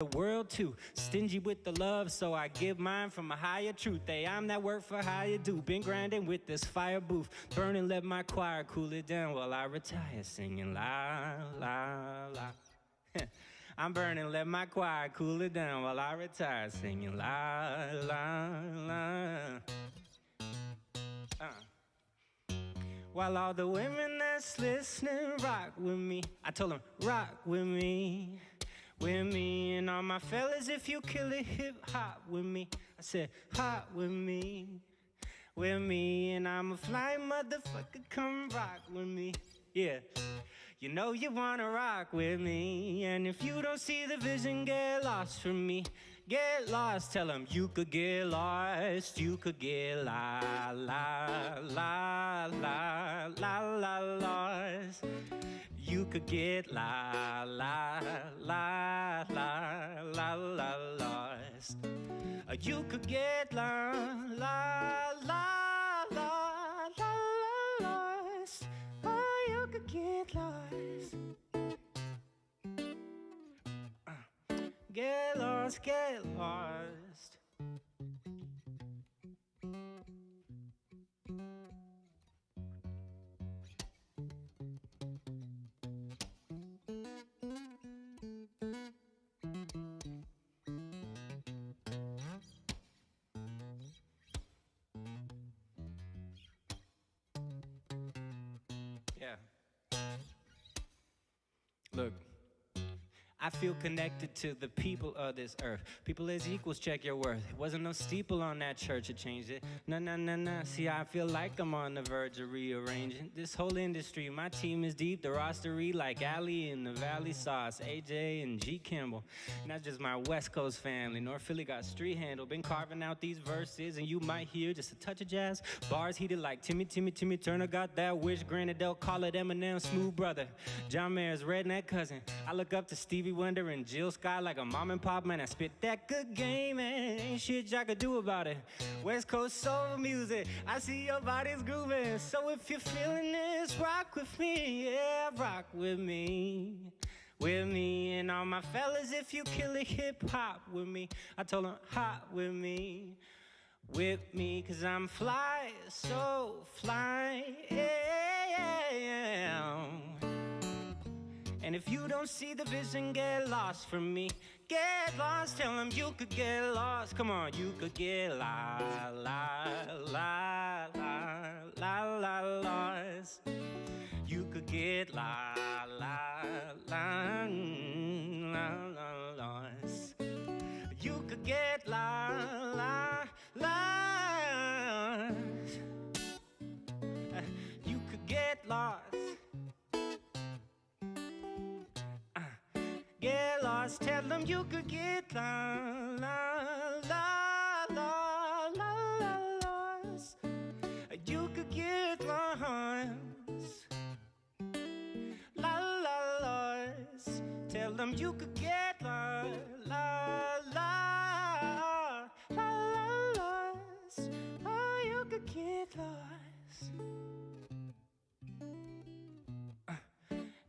the world too. Stingy with the love, so I give mine from a higher truth. Hey, I'm that work for hire do. Been grinding with this fire booth. Burning, let my choir cool it down while I retire. Singing la, la, la. I'm burning, let my choir cool it down while I retire. Singing la, la, la. While all the women that's listening rock with me. I told them, rock with me. With me and all my fellas, if you kill it, hip hop with me. I said, hop with me. With me, and I'm a fly motherfucker, come rock with me. Yeah. You know you wanna rock with me. And if you don't see the vision, get lost from me. Get lost, tell them you could get lost. You could get la, la, la, la, la, la, lost. You could get la, la, la, la, la, la, lost. You could get la, la, la, la, la, la, lost. Oh, you could get lost. Get lost, get lost. Yeah. Look, I feel connected to the people of this earth. People as equals, check your worth. It wasn't no steeple on that church that changed it. Nah. See, I feel like I'm on the verge of rearranging this whole industry. My team is deep, the rostery like Allie in the Valley Sauce, AJ and G Campbell. And that's just my West Coast family. North Philly got street handle. Been carving out these verses, and you might hear just a touch of jazz. Bars heated like Timmy Turner got that wish. Granted, they'll call it Eminem, smooth brother. John Mayer's redneck cousin. I look up to Stevie Wonder and Jill Scott like a mom and pop, man. I spit that good game, and ain't shit y'all could do about it. West Coast soul music, I see your body's grooving. So if you're feeling this, rock with me, yeah, rock with me. With me and all my fellas, if you kill it, hip hop with me. I told them, hop with me. With me, cause I'm fly, so fly, yeah. And if you don't see the vision, get lost from me. Get lost, tell them you could get lost. Come on, you could get la, la, la, la, la, la, lost. You could get la, la, la, la, la, lost. You could get la, la, lost. You could get lost. Get lost, tell them you could get la, la, la, la, la, la, lost. You could get lost. La, la, lost. Tell them you could get la, la, la, la, la, lost. Oh, you could get lost.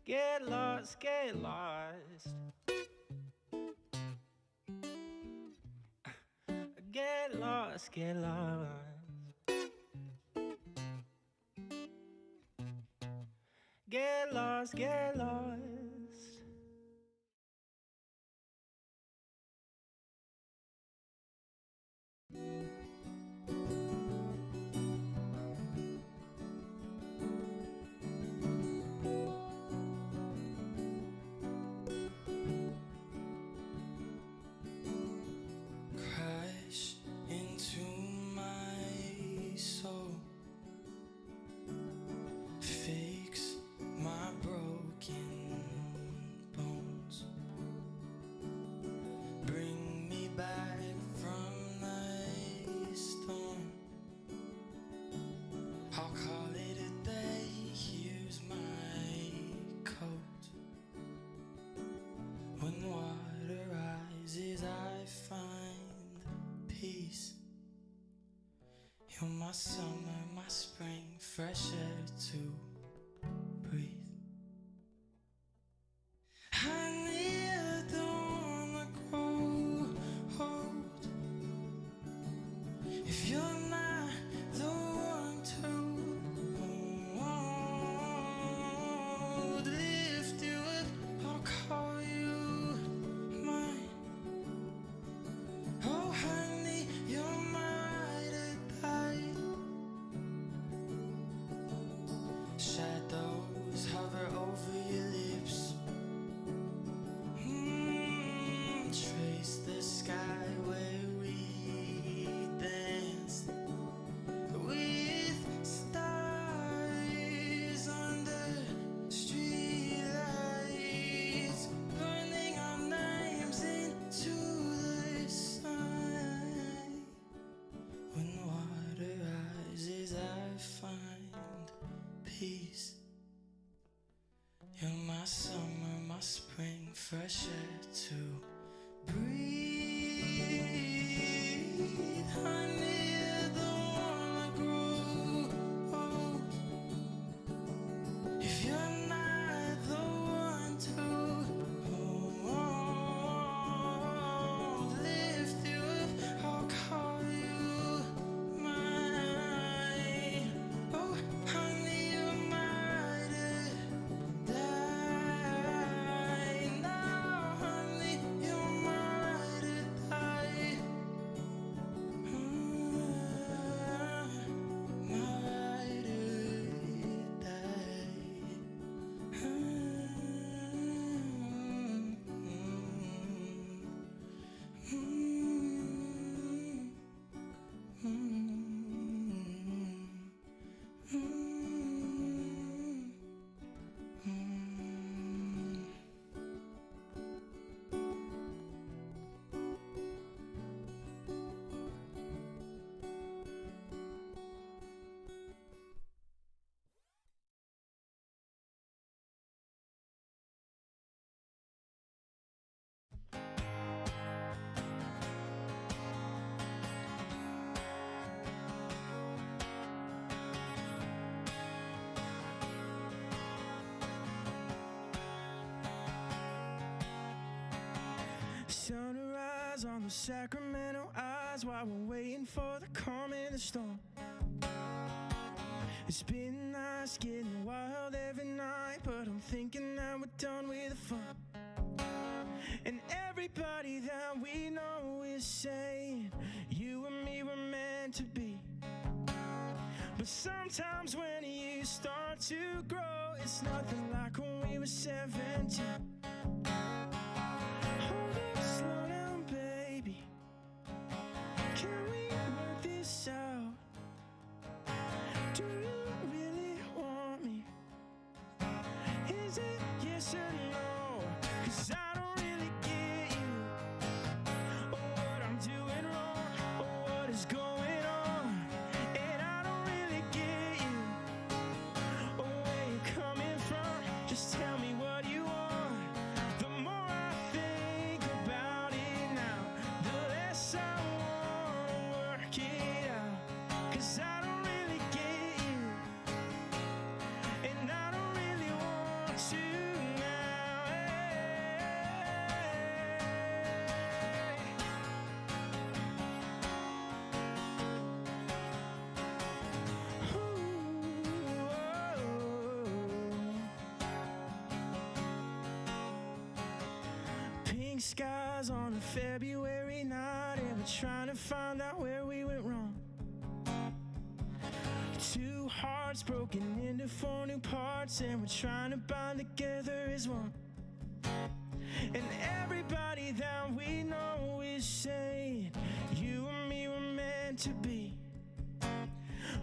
Get lost, get lost. Get lost, get lost. Get lost, get lost. Into my soul, fix my broken bones, bring me back from the storm. I'll call it a day, here's my coat. When water rises, I find peace. You're my summer, my spring, fresh air to breathe. I need the warm, the cold. skies on the Sacramento eyes while we're waiting for the calm in the storm. It's been nice getting wild every night, but I'm thinking now we're done with the fun. And everybody that we know is saying you and me were meant to be. But sometimes when you start to grow, it's nothing like when we were 17. Hold up, slow down, baby. Can we work this out? Do you really want me? Is it yes or no? 'Cause I don't really get you, or what I'm doing wrong, or what is going on. And I don't really get you, or where you're coming from. Just tell me what you want. The more I think about it now, the less I wanna work it out. 'Cause I don't really get you, and I don't really want to now. Pink skies on a February night, and we're trying to find out where we went wrong. Two hearts broken into four new parts, and we're trying to bind together as one. And everybody that we know is saying you and me were meant to be.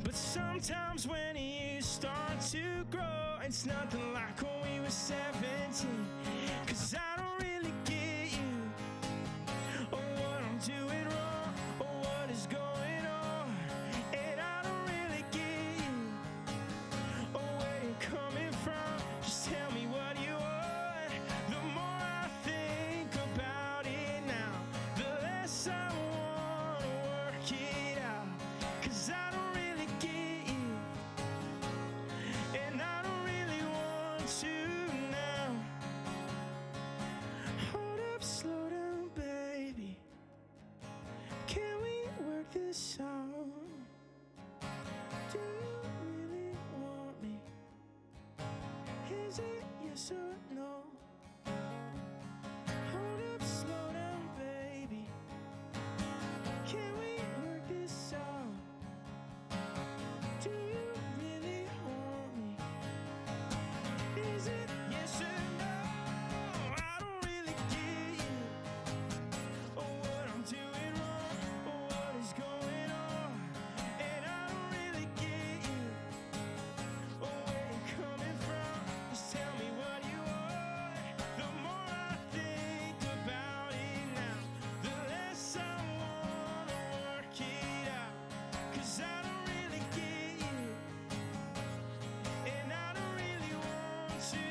But sometimes when you start to grow, it's nothing like when we were 17. 'Cause I don't really get you, or what I'm doing wrong, or what is going on. And I don't really get you, or where you're coming from. Just tell me what you want. The more I think about it now, the less I wanna work it out. 'Cause I don't really get you, and I don't really want to now. Hold up, slow down, baby. Can we work this out? Do you really want me? Is it yes or no? Hold up, slow down, baby. Can we work this out? Do you really want me? Is it yes or no? I don't really get you, or what I'm doing wrong, or what is going on. And I don't really get you, or where you're coming from. Just tell me what you want. The more I think about it now, the less I wanna work it out. 'Cause I don't really get you, and I don't really want to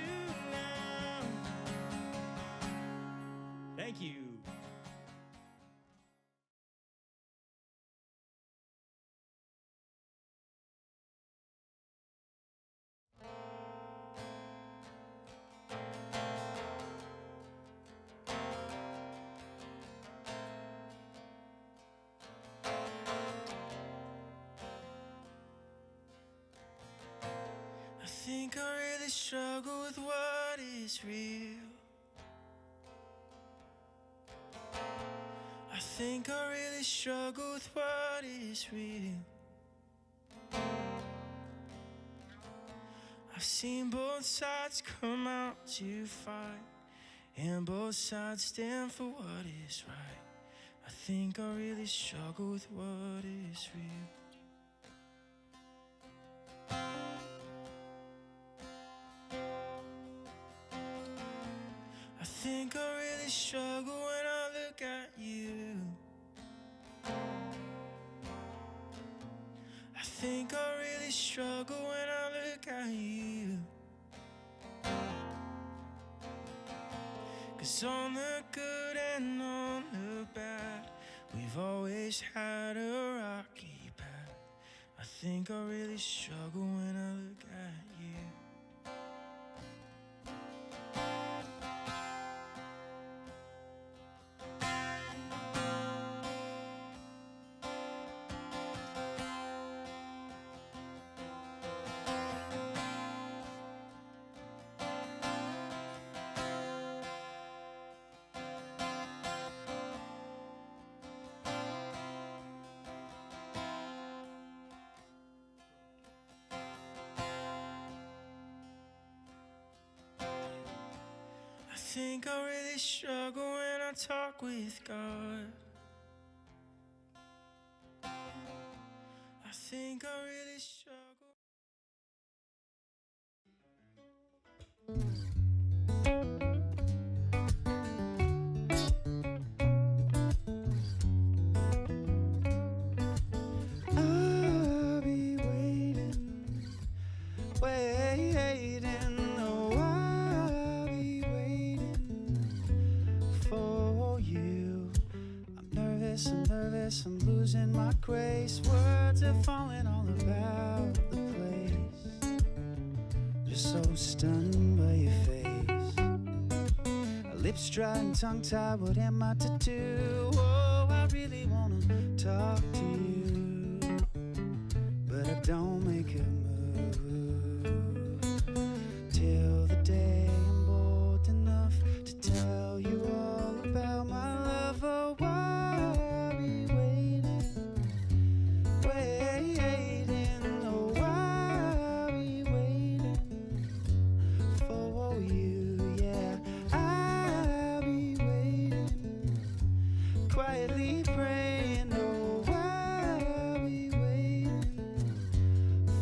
now. Thank you. I think I really struggle with what is real. I think I really struggle with what is real. I've seen both sides come out to fight, and both sides stand for what is right. I think I really struggle with what is real. I think I really struggle when I look at you. I think I really struggle when I look at you. 'Cause on the good and on the bad, we've always had a rocky path. I think I really struggle when I look at you. think I really struggle when I talk with God. I think I really struggle. I'll be waiting, oh, I'll be waiting for you. I'm nervous, I'm losing my grace. Words are falling all about the place. Just so stunned by your face. Lips dry and tongue tied, what am I to do? Oh, I really wanna talk to you, but I don't make a move till the day I'm bold enough to tell you all about my love. Oh, I'll be waiting, oh, I'll be waiting for you, yeah. I'll be waiting, quietly praying, oh, I'll be waiting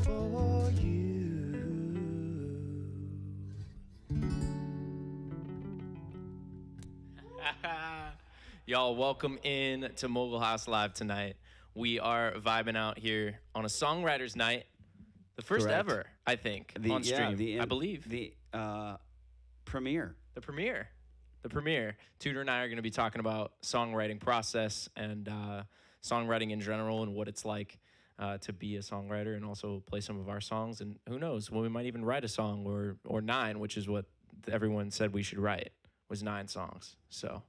for you. Y'all, welcome in to Mogul House Live tonight. We are vibing out here on a songwriters night, the first Correct. ever, I think, on stream. I believe the premiere. the premiere. Tudor and I are going to be talking about songwriting process and songwriting in general and what it's like to be a songwriter and also play some of our songs. And who knows, well, we might even write a song or 9, which is what everyone said we should write, was 9 songs. So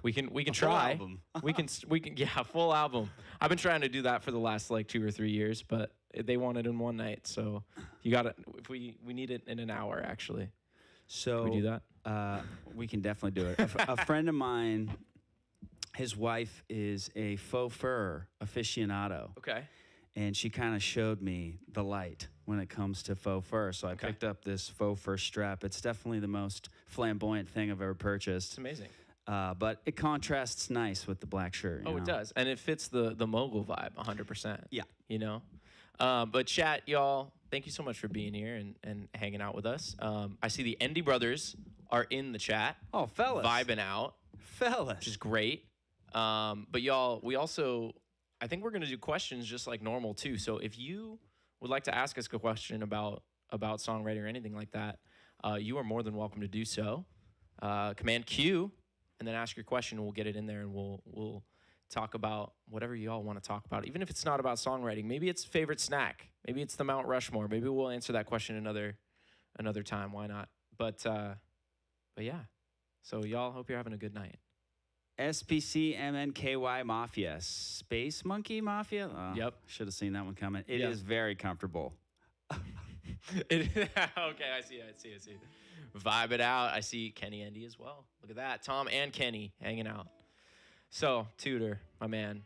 we can try. Album. we can yeah, full album. I've been trying to do that for the last like 2 or 3 years, but they want it in one night. So you got to, if we need it in an hour actually. So Can we do that? We can definitely do it. A friend of mine, his wife is a faux fur aficionado. Okay. And she kind of showed me the light when it comes to faux fur. So I picked up this faux fur strap. It's definitely the most flamboyant thing I've ever purchased. It's amazing. But it contrasts nice with the black shirt. Oh, you it know? does. And it fits the Mogul vibe 100%. Yeah. You know? But chat, y'all, thank you so much for being here and hanging out with us. I see the Endy Brothers are in the chat. Oh, fellas. Vibing out, Fellas. which is great. But y'all, we also, I think we're going to do questions just like normal too. So if you would like to ask us a question about songwriting or anything like that, you are more than welcome to do so. Command Q, and then ask your question. We'll get it in there, and we'll talk about whatever you all want to talk about. Even if it's not about songwriting, maybe it's favorite snack. Maybe it's the Mount Rushmore. Maybe we'll answer that question another time. Why not? But yeah. So y'all, hope you're having a good night. SPC MNKY Mafia. Space Monkey Mafia? Oh, Yep. Should have seen that one coming. It is Yeah. very comfortable. Okay, I see. Vibe it out. I see Kenny Endy as well. Look at that. Tom and Kenny hanging out. So, Tudor, my man,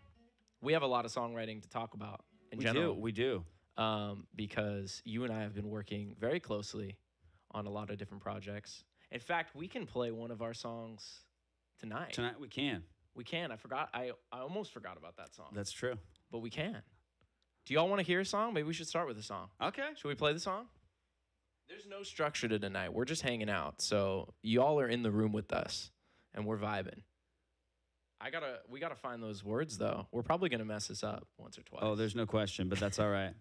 we have a lot of songwriting to talk about in general. We do. Because you and I have been working very closely on a lot of different projects. In fact, we can play one of our songs tonight. Tonight we can. We can. I forgot. I almost forgot about that song. That's true. But we can. Do y'all want to hear a song? Maybe we should start with a song. Okay. Should we play the song? There's no structure to tonight. We're just hanging out. So y'all are in the room with us, and we're vibing. We gotta find those words though. We're probably gonna mess this up once or twice. Oh, there's no question, but that's all right.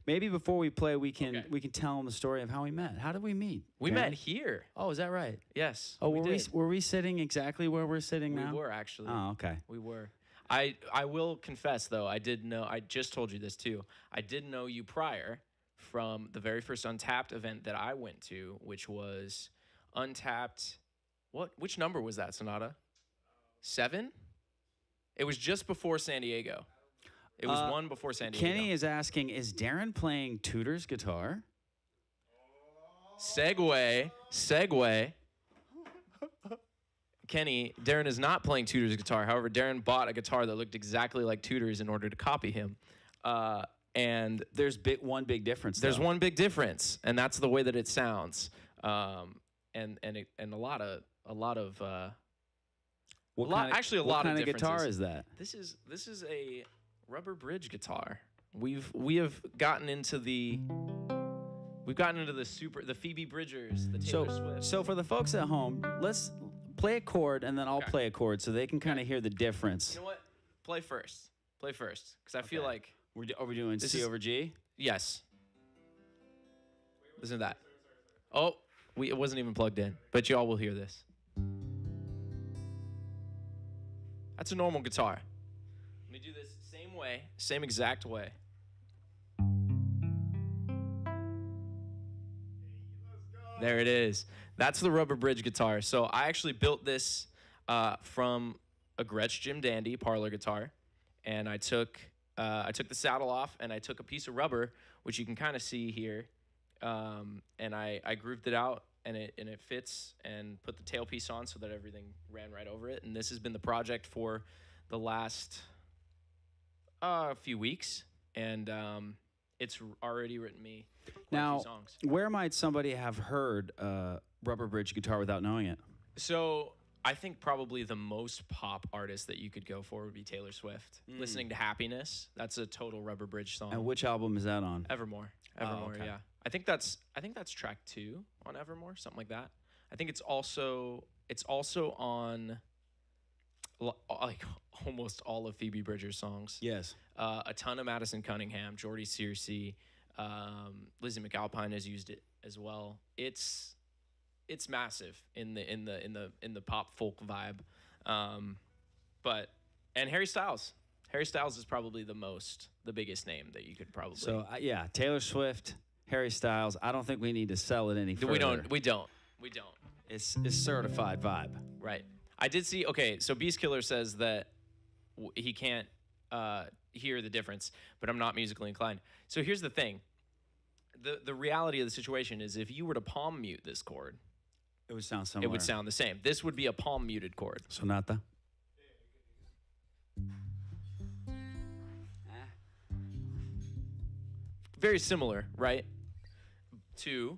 Maybe before we play, we can Okay. tell them the story of how we met. How did we meet? We Darren? met here. Oh, is that right? Yes. Oh, we were we sitting exactly where we're sitting now? We were actually. Oh, okay. We were. I will confess though, I just told you this too. I did know you prior from the very first Untapped event that I went to, which was Untapped. Which number was that, Sonata? 7? It was just before San Diego. It was one before San Diego. Kenny is asking, is Darin playing Tudor's guitar? Segue. Kenny, Darin is not playing Tudor's guitar. However, Darin bought a guitar that looked exactly like Tudor's in order to copy him. And There's one big difference. there's though. one big difference, and that's the way that it sounds. And a lot a lot of What a lot- kind of, actually a what lot of kind of guitar differences. is that? This is a rubber bridge guitar. We have gotten into the Phoebe Bridgers, the Taylor Swift. So for the folks at home, let's play a chord and then I'll Okay. play a chord so they can kind of hear the difference. You know what? Play first, because I feel Okay. like Are we doing This C is- over G? yes. Listen to that. Oh, it wasn't even plugged in, but y'all will hear this. That's a normal guitar. Let me do this same way, same exact way. There it is. That's the rubber bridge guitar. So I actually built this from a Gretsch Jim Dandy parlor guitar, and I took the saddle off and I took a piece of rubber, which you can kind of see here, and I grooved it out and it fits, and put the tailpiece on so that everything ran right over it. And this has been the project for the last few weeks, and it's already written me quite a Now, few songs. where might somebody have heard rubber bridge guitar without knowing it? So I think probably the most pop artist that you could go for would be Taylor Swift. Listening to Happiness, that's a total rubber bridge song. And which album is that on? Evermore. Oh, Evermore, okay. yeah. I think that's track 2 on Evermore, something like that. I think it's also on like almost all of Phoebe Bridgers' songs. Yes. A ton of Madison Cunningham, Jordy Searcy, Lizzie McAlpine has used it as well. It's massive in the pop folk vibe, and Harry Styles. Harry Styles is probably the biggest name that you could probably. So yeah, Taylor Swift, Harry Styles. I don't think we need to sell it any further. We don't. It's certified vibe. Right. I did see. Okay, so Beast Killer says that he can't hear the difference, but I'm not musically inclined. So here's the thing. The reality of the situation is, if you were to palm mute this chord, It would sound similar. it would sound the same. This would be a palm muted chord. Sonata. Very similar, right? To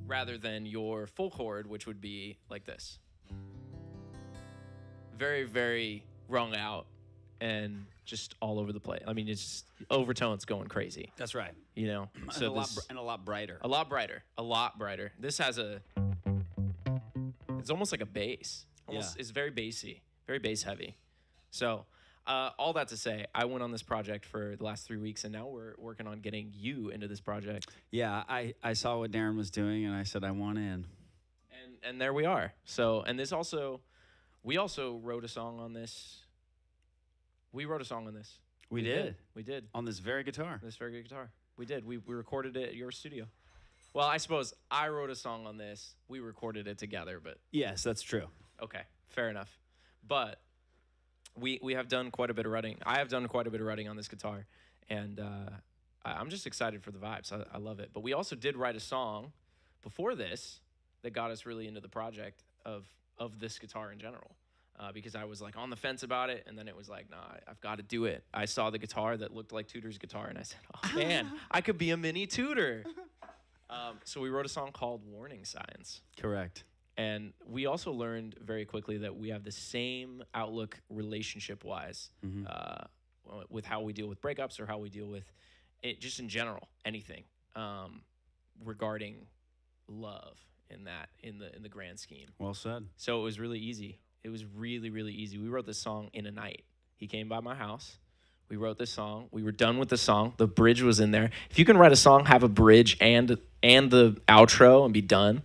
rather than your full chord, which would be like this. Very, very wrung out and just all over the place. I mean, it's just overtones going crazy, That's right. you know? And a lot brighter. A lot brighter. This has it's almost like a bass. Almost, Yeah. It's very bassy, very bass heavy. So, all that to say, I went on this project for the last 3 weeks, and now we're working on getting you into this project. Yeah, I saw what Darin was doing, and I said I want in. And there we are. So, and we also wrote a song on this. We wrote a song on this. We did. We did. On this very guitar. This very good guitar. We did. We recorded it at your studio. Well, I suppose I wrote a song on this. We recorded it together, but Yes, that's true. okay, fair enough. But we have done quite a bit of writing. I have done quite a bit of writing on this guitar, and I'm just excited for the vibes. I love it. But we also did write a song before this that got us really into the project of this guitar in general. Because I was like on the fence about it, and then it was like, nah, I've got to do it. I saw the guitar that looked like Tudor's guitar, and I said, oh man, I could be a mini Tudor. So we wrote a song called Warning Signs. Correct. And we also learned very quickly that we have the same outlook relationship-wise with how we deal with breakups or how we deal with it just in general, anything regarding love in the grand scheme. Well said. So it was really easy. It was really, really easy. We wrote this song in a night. He came by my house. We wrote this song. We were done with the song. The bridge was in there. If you can write a song, have a bridge and the outro and be done,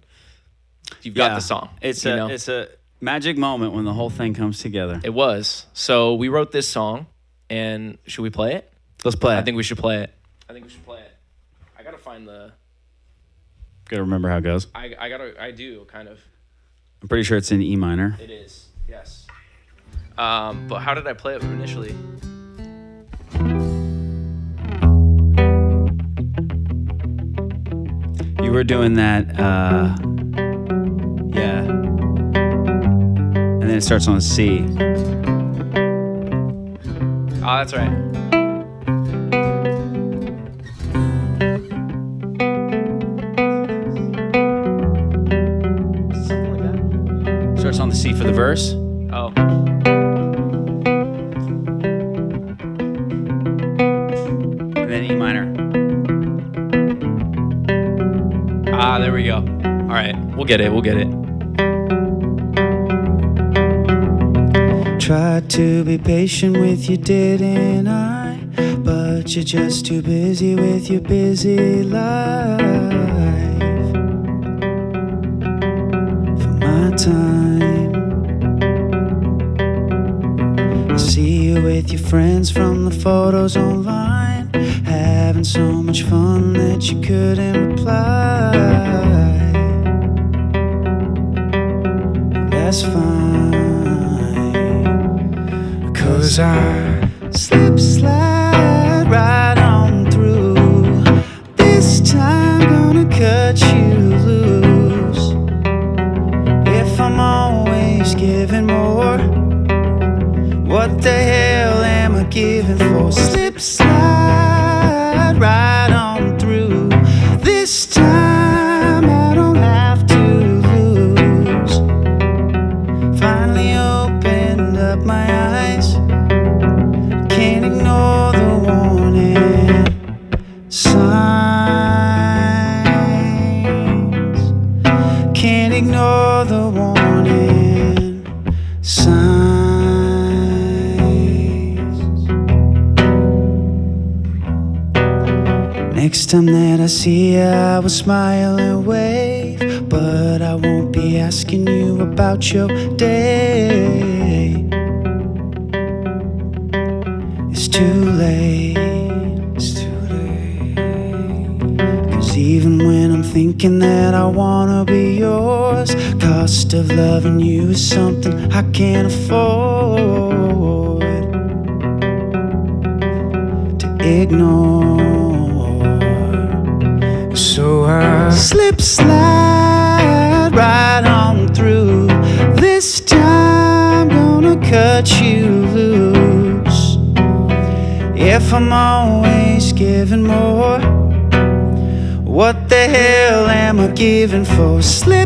you've got the song. It's a magic moment when the whole thing comes together. It was. So we wrote this song, and should we play it? Let's play it. I think we should play it. I gotta find Gotta remember how it goes. I do, kind of. I'm pretty sure it's in E minor. It is, yes. But how did I play it initially? You were doing that, yeah. And then it starts on a C. Oh, that's right. verse. Oh. And then E minor. Ah, there we go. All right, we'll get it. We'll get it. Tried to be patient with you, didn't I? But you're just too busy with your busy life for my time. I see you with your friends from the photos online, having so much fun that you couldn't reply. That's fine, 'cause I slide right on through. This time gonna cut you loose. If I'm always giving more, what the hell am I giving for? Slide right on through. This time I don't have to lose. Finally opened up my eyes. Can't ignore the warning signs. Can't ignore the warning signs. Next time that I see you, I will smile and wave, but I won't be asking you about your day. It's too late. It's too late. 'Cause even when I'm thinking that I wanna be yours, cost of loving you is something I can't afford to ignore. So I slide right on through. This time gonna cut you loose. If I'm always giving more, what the hell am I giving for? Slide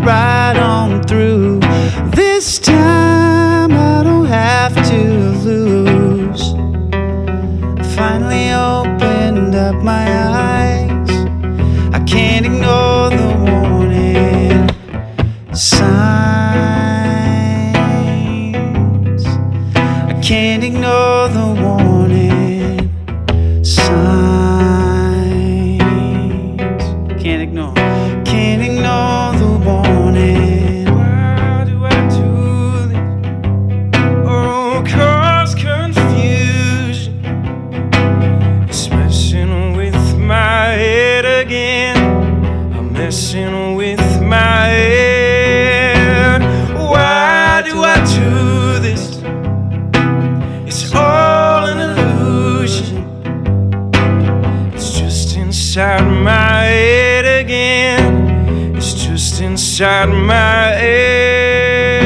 right on through. This time I don't have to lose. I finally opened up my eyes. I can't ignore the warning signs. I can't ignore the warning signs. Can't ignore the warning. Why do I do this? Oh, cause confusion is messing with my head again. I'm messing with my head. Why do I do this? It's all an illusion. It's just inside my head again. It's just inside my head.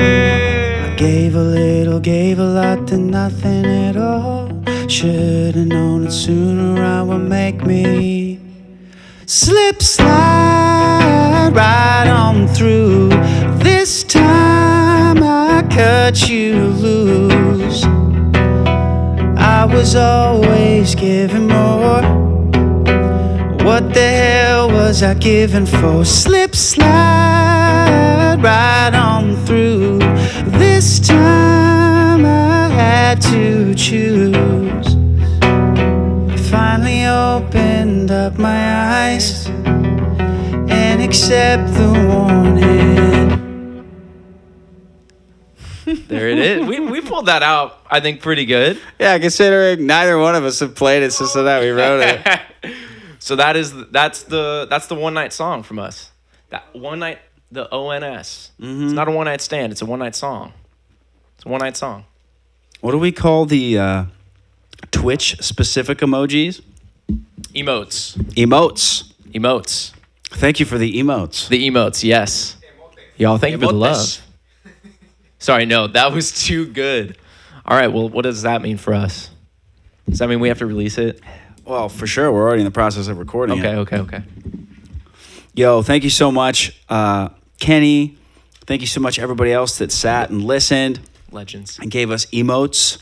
I gave a little, gave a lot, then nothing at all. Should've known it sooner, I would make me slide right on through. This time I cut you loose. I was always giving more. What the hell was I giving for? Slide right on through. This time I had to choose. I finally opened up my eyes and accept the warning. There it is. We pulled that out, I think, pretty good. Yeah, considering neither one of us have played it since that we wrote it. So that's the one night song from us. That one night, the ONS. It's not a one night stand. It's a one night song. It's a one night song. What do we call the Twitch specific emojis? Emotes. Emotes. Thank you for the emotes. The emotes, yes. Y'all, thank you for the love. Sorry, no, that was too good. All right, well, what does that mean for us? Does that mean we have to release it? Well, for sure. We're already in the process of recording it. Okay. Yo, thank you so much, Kenny, Thank you so much, everybody else that sat and listened Legends. and gave us emotes.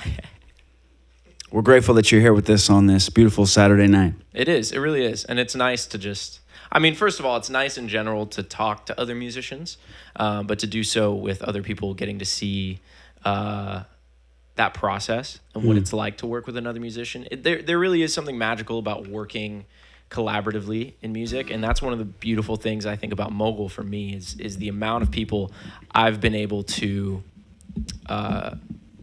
We're grateful that you're here with us on this beautiful Saturday night. It is. It really is. And it's nice to just, I mean, first of all, it's nice in general to talk to other musicians, but to do so with other people, getting to see that process and what it's like to work with another musician. There really is something magical about working collaboratively in music, and that's one of the beautiful things I think about Mogul for me is the amount of people I've been able to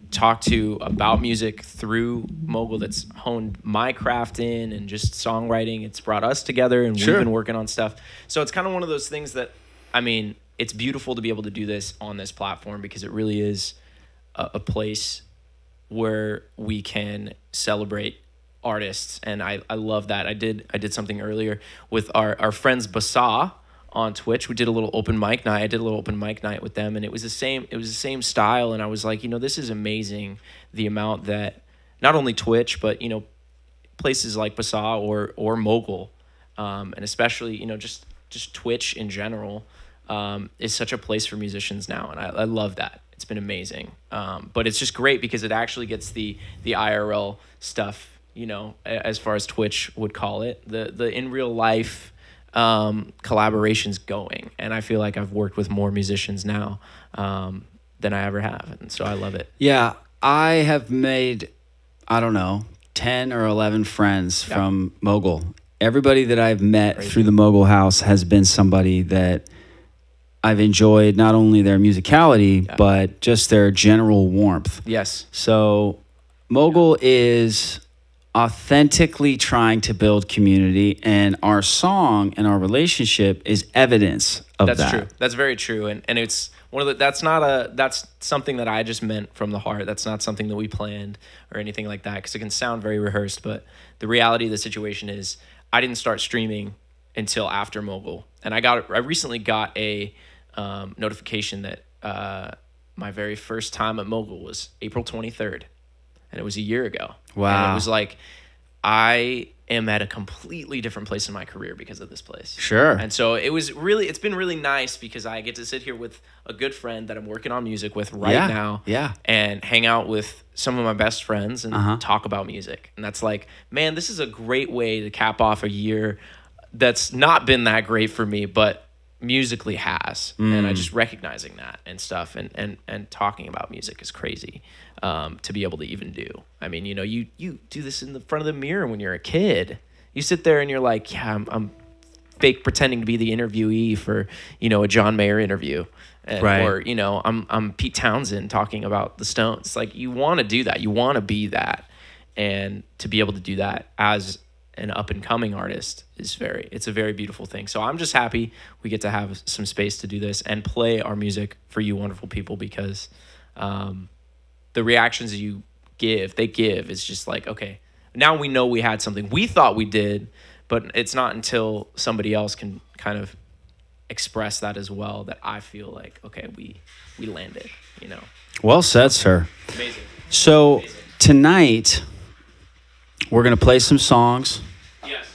talk to about music through Mogul that's honed my craft in and just songwriting. It's brought us together, and Sure. we've been working on stuff. So it's kind of one of those things that, I mean, it's beautiful to be able to do this on this platform because it really is a place where we can celebrate artists, and I love that. I did something earlier with our friends Basa on Twitch. We did a little open mic night. I did a little open mic night with them, and it was the same style. And I was like, this is amazing, the amount that not only Twitch, but places like Basa or Mogul, and especially just Twitch in general, is such a place for musicians now, and I love that. It's been amazing. But it's just great because it actually gets the IRL stuff, as far as Twitch would call it, the in real life collaborations going. And I feel like I've worked with more musicians now than I ever have. And so I love it. Yeah, I have made, I don't know, 10 or 11 friends from Mogul. Everybody that I've met through the Mogul house has been somebody that I've enjoyed not only their musicality, but just their general warmth. Yes. So Mogul is authentically trying to build community, and our song and our relationship is evidence of that. That's true. That's very true. And it's one of that's something that I just meant from the heart. That's not something that we planned or anything like that, because it can sound very rehearsed, but the reality of the situation is I didn't start streaming until after Mogul. And I recently got a notification that my very first time at Mogul was April 23rd. And it was a year ago. Wow. And it was like, I am at a completely different place in my career because of this place. Sure. And so it's been really nice because I get to sit here with a good friend that I'm working on music with right now. Yeah. And hang out with some of my best friends and talk about music. And that's like, man, this is a great way to cap off a year that's not been that great for me, but musically has. And I just recognizing that and stuff and talking about music is crazy. To be able to even do. I mean, you do this in the front of the mirror when you're a kid. You sit there and you're like, yeah, I'm fake pretending to be the interviewee for, a John Mayer interview. Right. Or, I'm Pete Townsend talking about the Stones. Like, you want to do that. You want to be that. And to be able to do that as an up and coming artist it's a very beautiful thing. So I'm just happy we get to have some space to do this and play our music for you wonderful people, because, the reactions you give, it's just like, okay, now we know we had something. We thought we did, but it's not until somebody else can kind of express that as well that I feel like, okay, we landed, Well said, sir. Amazing. So tonight, we're going to play some songs. Yes.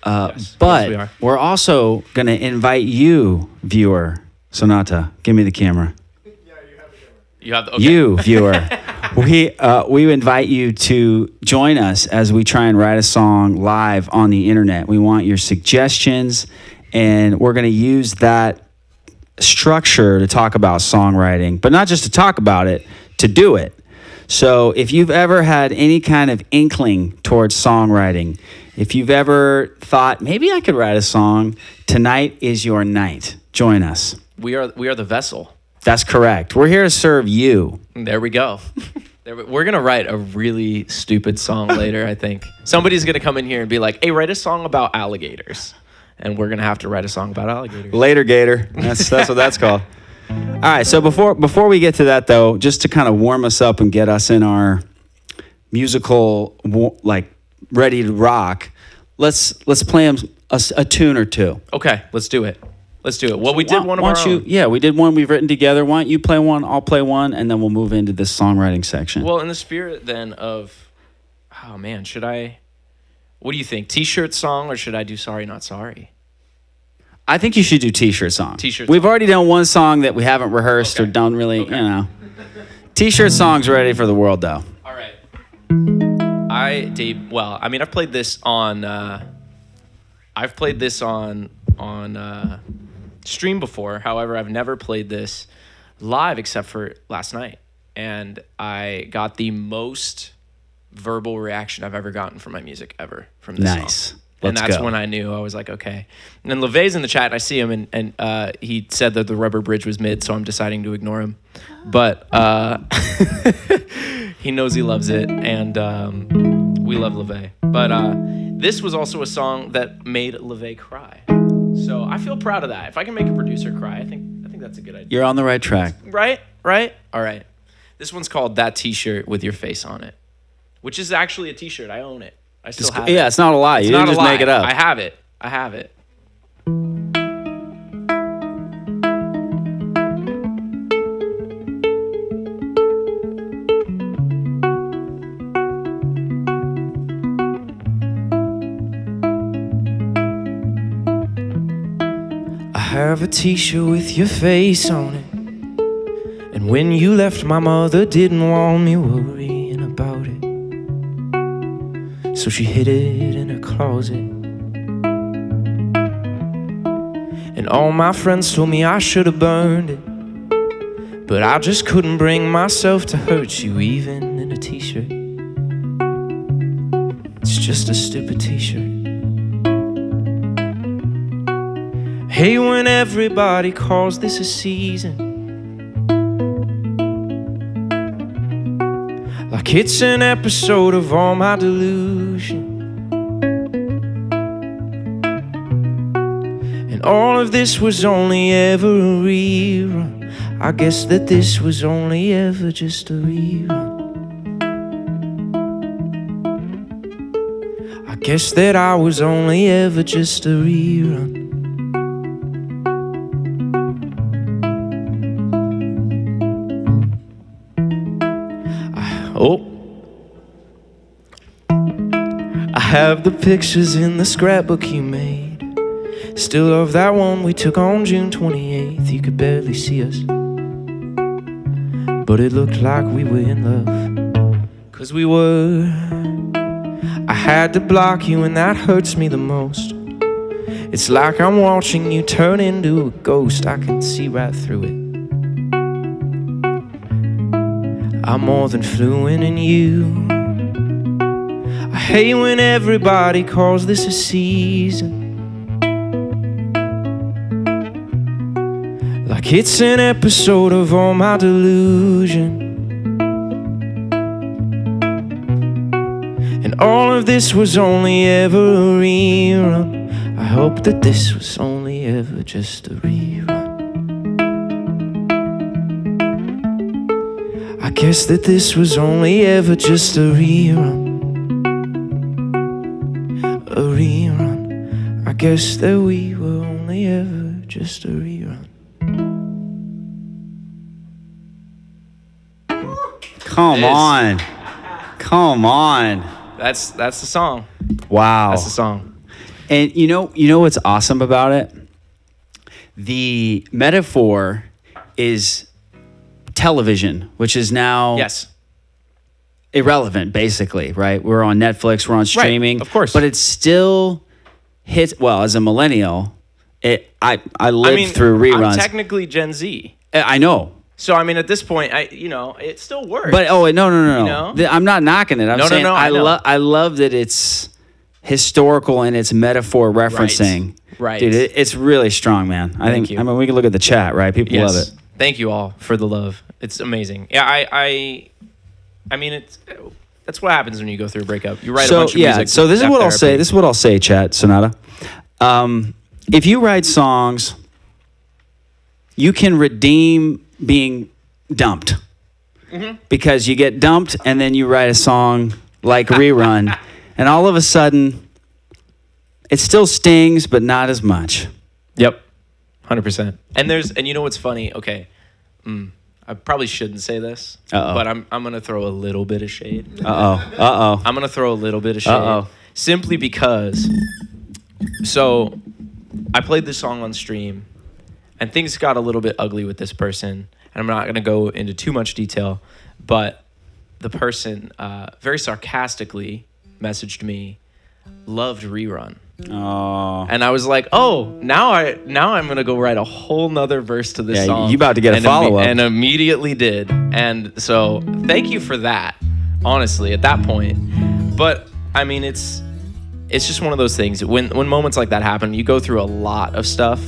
But Yes, we are. we're also going to invite you, viewer. Sonata, give me the camera. You have the, okay. You, viewer. We invite you to join us as we try and write a song live on the internet. We want your suggestions, and we're going to use that structure to talk about songwriting, but not just to talk about it, to do it. So if you've ever had any kind of inkling towards songwriting, if you've ever thought, maybe I could write a song, tonight is your night. Join us. We are the vessel. That's correct. We're here to serve you. There we go. We're going to write a really stupid song later, I think. Somebody's going to come in here and be like, hey, write a song about alligators. And we're going to have to write a song about alligators. Later, Gator. That's what that's called. All right, so before we get to that, though, just to kind of warm us up and get us in our musical, ready to rock, let's play a tune or two. Okay, let's do it. Well, we did one of our own. Yeah, we did one we've written together. Why don't you play one, I'll play one, and then we'll move into this songwriting section. Well, in the spirit then of, oh man, what do you think? T-shirt song, or should I do Sorry Not Sorry? I think you should do T-shirt song. T-shirt We've song. already done one song that we haven't rehearsed or Okay. done really, you know. T-shirt song's ready for the world, though. All right. Well, I mean, I've played this on stream before. However, I've never played this live except for last night, and I got the most verbal reaction I've ever gotten from my music ever from this Nice. song. And Let's that's go. when I knew. I was like, okay. And then LeVay's in the chat, and I see him, and he said that the rubber bridge was mid, so I'm deciding to ignore him. But he knows he loves it, and we love LeVay. But this was also a song that made LeVay cry. So I feel proud of that. If I can make a producer cry, I think that's a good idea. You're on the right track. Right? All right. This one's called That T-Shirt with Your Face on It, which is actually a T-shirt. I own it. I still have it. Yeah, it's not a lie. It's You not didn't a just lie. make it up. I have it. I have a t-shirt with your face on it. And when you left, my mother didn't want me worrying about it. So she hid it in her closet. And all my friends told me I should have burned it. But I just couldn't bring myself to hurt you, even in a t-shirt. It's just a stupid t-shirt. Hey, when everybody calls this a season, like it's an episode of all my delusion, and all of this was only ever a rerun. I guess that this was only ever just a rerun. I guess that I was only ever just a rerun. Oh, I have the pictures in the scrapbook you made. Still of that one we took on June 28th. You could barely see us, but it looked like we were in love. 'Cause we were. I had to block you, and that hurts me the most. It's like I'm watching you turn into a ghost. I can see right through it. I'm more than fluent in you. I hate when everybody calls this a season, like it's an episode of all my delusion. And all of this was only ever a rerun. I hope that this was only ever just a rerun. I guess that this was only ever just a rerun. A rerun. I guess that we were only ever just a rerun. Come on. Come on. That's the song. Wow. That's the song. And you know what's awesome about it? The metaphor is television, which is now Yes. irrelevant, basically, right? We're on Netflix, we're on streaming. of course. But it still hits, well, as a millennial, I lived through reruns. I'm technically Gen Z. I know. So, I mean, at this point, it still works. But, no. You know? I'm not knocking it. I'm No, saying I know. I love that it's historical and it's metaphor referencing. Right. Dude, it's really strong, man. Thank you. I mean, we can look at the chat, right? People love it. Thank you all for the love. It's amazing. Yeah, I mean, that's what happens when you go through a breakup. You write a bunch of music. So this is have what I'll say. therapy. This is what I'll say, chat, Sonata. If you write songs, you can redeem being dumped. Because you get dumped and then you write a song like Rerun, and all of a sudden, it still stings, but not as much. Yep, 100%. And you know what's funny? Okay, I probably shouldn't say this, but I'm gonna throw a little bit of shade. I'm gonna throw a little bit of shade, simply because. So, I played this song on stream, and things got a little bit ugly with this person. And I'm not going to go into too much detail, but the person very sarcastically messaged me, "Loved Rerun." Oh. And I was like, "Oh, now I'm gonna go write a whole nother verse to this song." You about to get a follow up, and immediately did. And so thank you for that. Honestly, at that point, but I mean, it's just one of those things. When moments like that happen, you go through a lot of stuff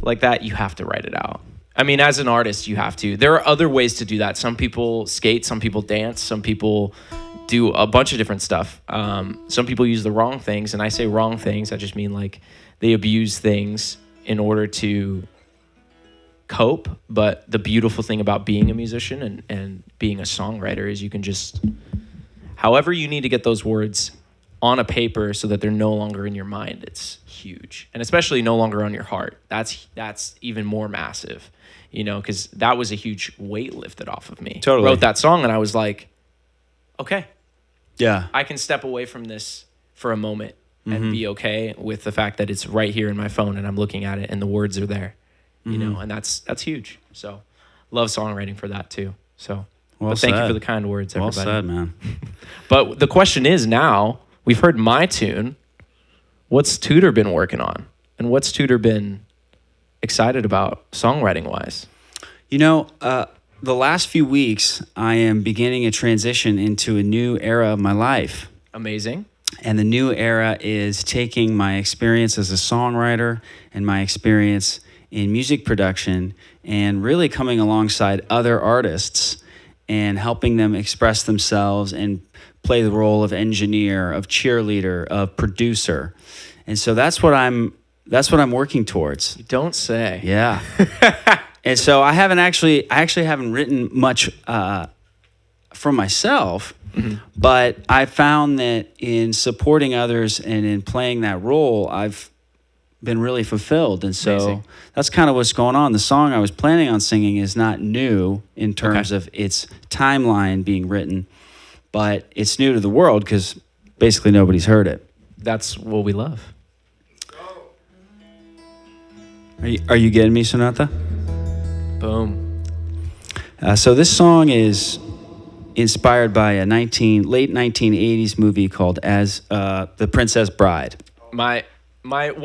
like that. You have to write it out. I mean, as an artist, you have to. There are other ways to do that. Some people skate, some people dance, some people do a bunch of different stuff. Some people use the wrong things, and I say wrong things. I just mean like they abuse things in order to cope. But the beautiful thing about being a musician and being a songwriter is you can just, however you need to get those words on a paper so that they're no longer in your mind. It's huge, and especially no longer on your heart. That's even more massive, because that was a huge weight lifted off of me. Totally. Wrote that song, and I was like, okay. Yeah. I can step away from this for a moment and be okay with the fact that it's right here in my phone and I'm looking at it and the words are there, and that's huge. So love songwriting for that too. So but thank you for the kind words, everybody. Well said, man. But the question is now, we've heard my tune. What's Tudor been working on? And what's Tudor been excited about songwriting wise? The last few weeks, I am beginning a transition into a new era of my life. Amazing. And the new era is taking my experience as a songwriter and my experience in music production and really coming alongside other artists and helping them express themselves and play the role of engineer, of cheerleader, of producer. And so that's what I'm working towards. You don't say. Yeah. And so I actually haven't written much for myself, but I found that in supporting others and in playing that role, I've been really fulfilled. And so Amazing. That's kind of what's going on. The song I was planning on singing is not new in terms of its timeline being written, but it's new to the world because basically nobody's heard it. That's what we love. Are you getting me, Sonata? Boom. So this song is inspired by a late 1980s movie called As The Princess Bride. One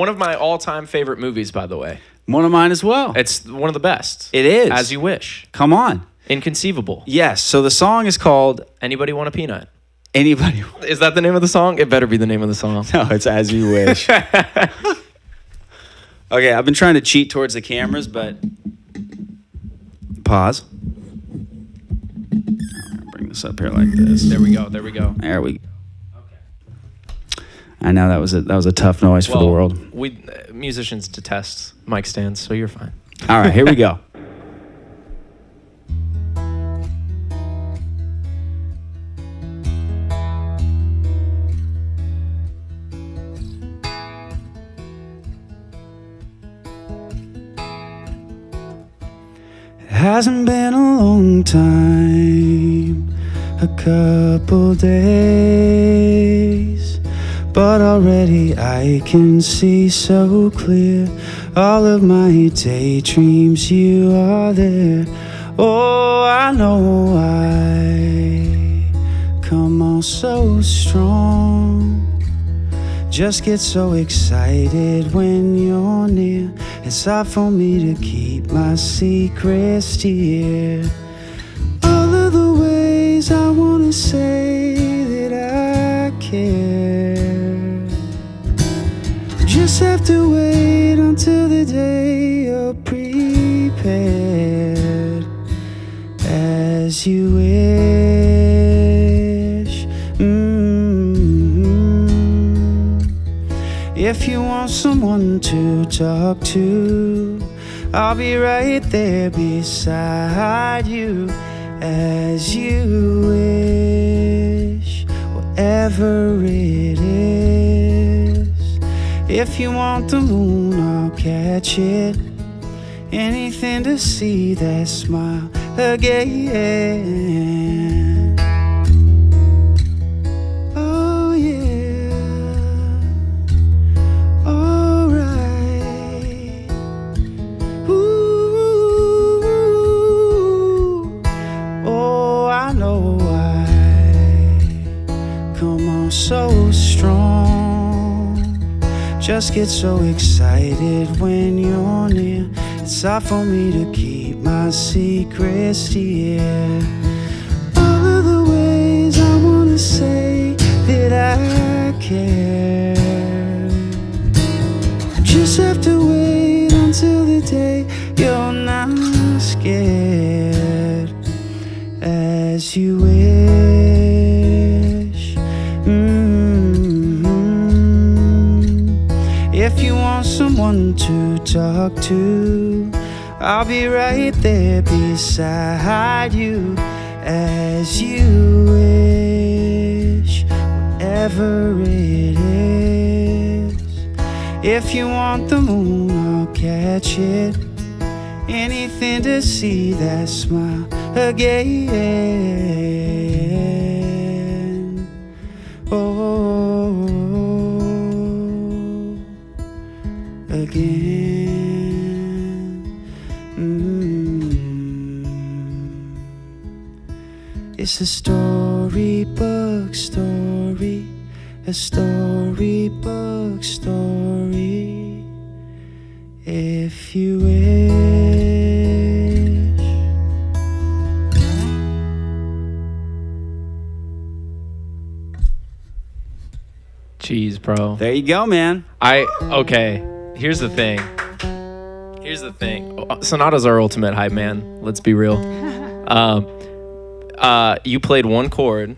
of my all-time favorite movies, by the way. One of mine as well. It's one of the best. It is. As You Wish. Come on. Inconceivable. Yes. So the song is called Anybody Want a Peanut? Anybody. Is that the name of the song? It better be the name of the song. No, it's As You Wish. Okay, I've been trying to cheat towards the cameras, but pause. Bring this up here like this. There we go. There we go. Okay. I know that was a tough noise for the world. We musicians detest mic stands, so you're fine. All right, here we go. Hasn't been a long time, a couple days, but already I can see so clear all of my daydreams, you are there. Oh, I know why, come on so strong. Just get so excited when you're near. It's hard for me to keep my secrets dear. All of the ways I wanna say that I care, just have to wait until the day you're prepared. As you wish. If you want someone to talk to, I'll be right there beside you. As you wish, whatever it is. If you want the moon, I'll catch it. Anything to see that smile again. Oh yeah. Alright. I know why. Come on, so strong. Just get so excited when you're near. It's hard for me to keep my secrets dear. All of the ways I wanna say that I care. Just have to wait until the day you're not scared. As you wish. If you want someone to talk to, I'll be right there beside you. As you wish, whatever it is. If you want the moon, I'll catch it. Anything to see that smile again. Oh, again. It's a storybook story, a storybook story. If you wish. Jeez, bro. There you go, man. Okay. Here's the thing. Sonata's our ultimate hype man. Let's be real. You played one chord.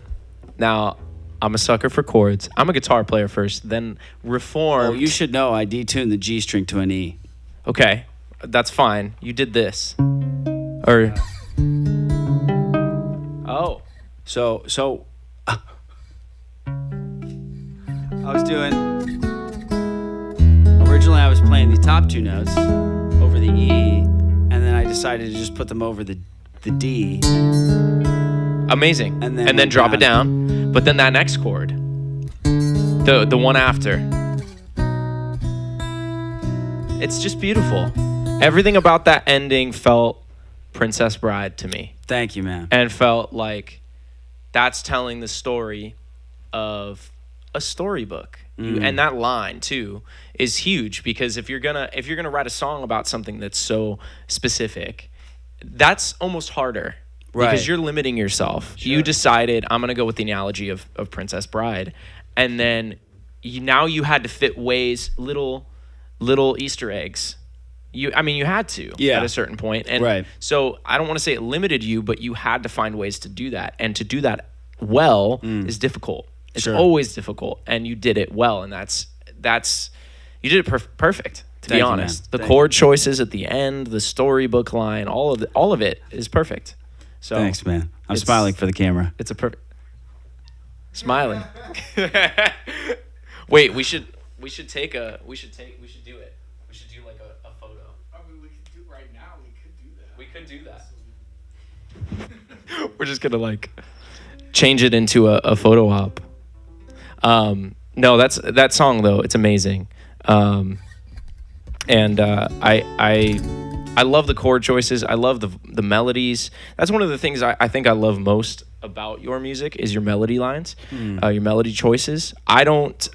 Now, I'm a sucker for chords. I'm a guitar player first, then reformed. Oh, you should know I detuned the G string to an E. Okay, that's fine. You did this. Or. Oh. So I was doing. Originally, I was playing the top two notes over the E, and then I decided to just put them over the D. Amazing. And then went drop it down. But then that next chord, the one after, it's just beautiful. Everything about that ending felt Princess Bride to me. Thank you, man. And felt like that's telling the story of a storybook. And that line too is huge, because if you're gonna write a song about something that's so specific, that's almost harder. Right. Because you're limiting yourself. Sure. You decided, I'm going to go with the analogy of Princess Bride. And then you had to fit little Easter eggs. You had to at a certain point. And right. So I don't want to say it limited you, but you had to find ways to do that. And to do that well is difficult. It's always difficult. And you did it well. And that's you did it perfect, to be honest. The chord choices at the end, the storybook line, all of it is perfect. So thanks, man. I'm smiling for the camera. It's a perfect smiling. Wait, we should do it. We should do like a photo. I mean, we could do right now. We could do that. We're just gonna like change it into a photo op. No, that song though. It's amazing. And I love the chord choices. I love the melodies. That's one of the things I think I love most about your music is your melody lines, your melody choices. I don't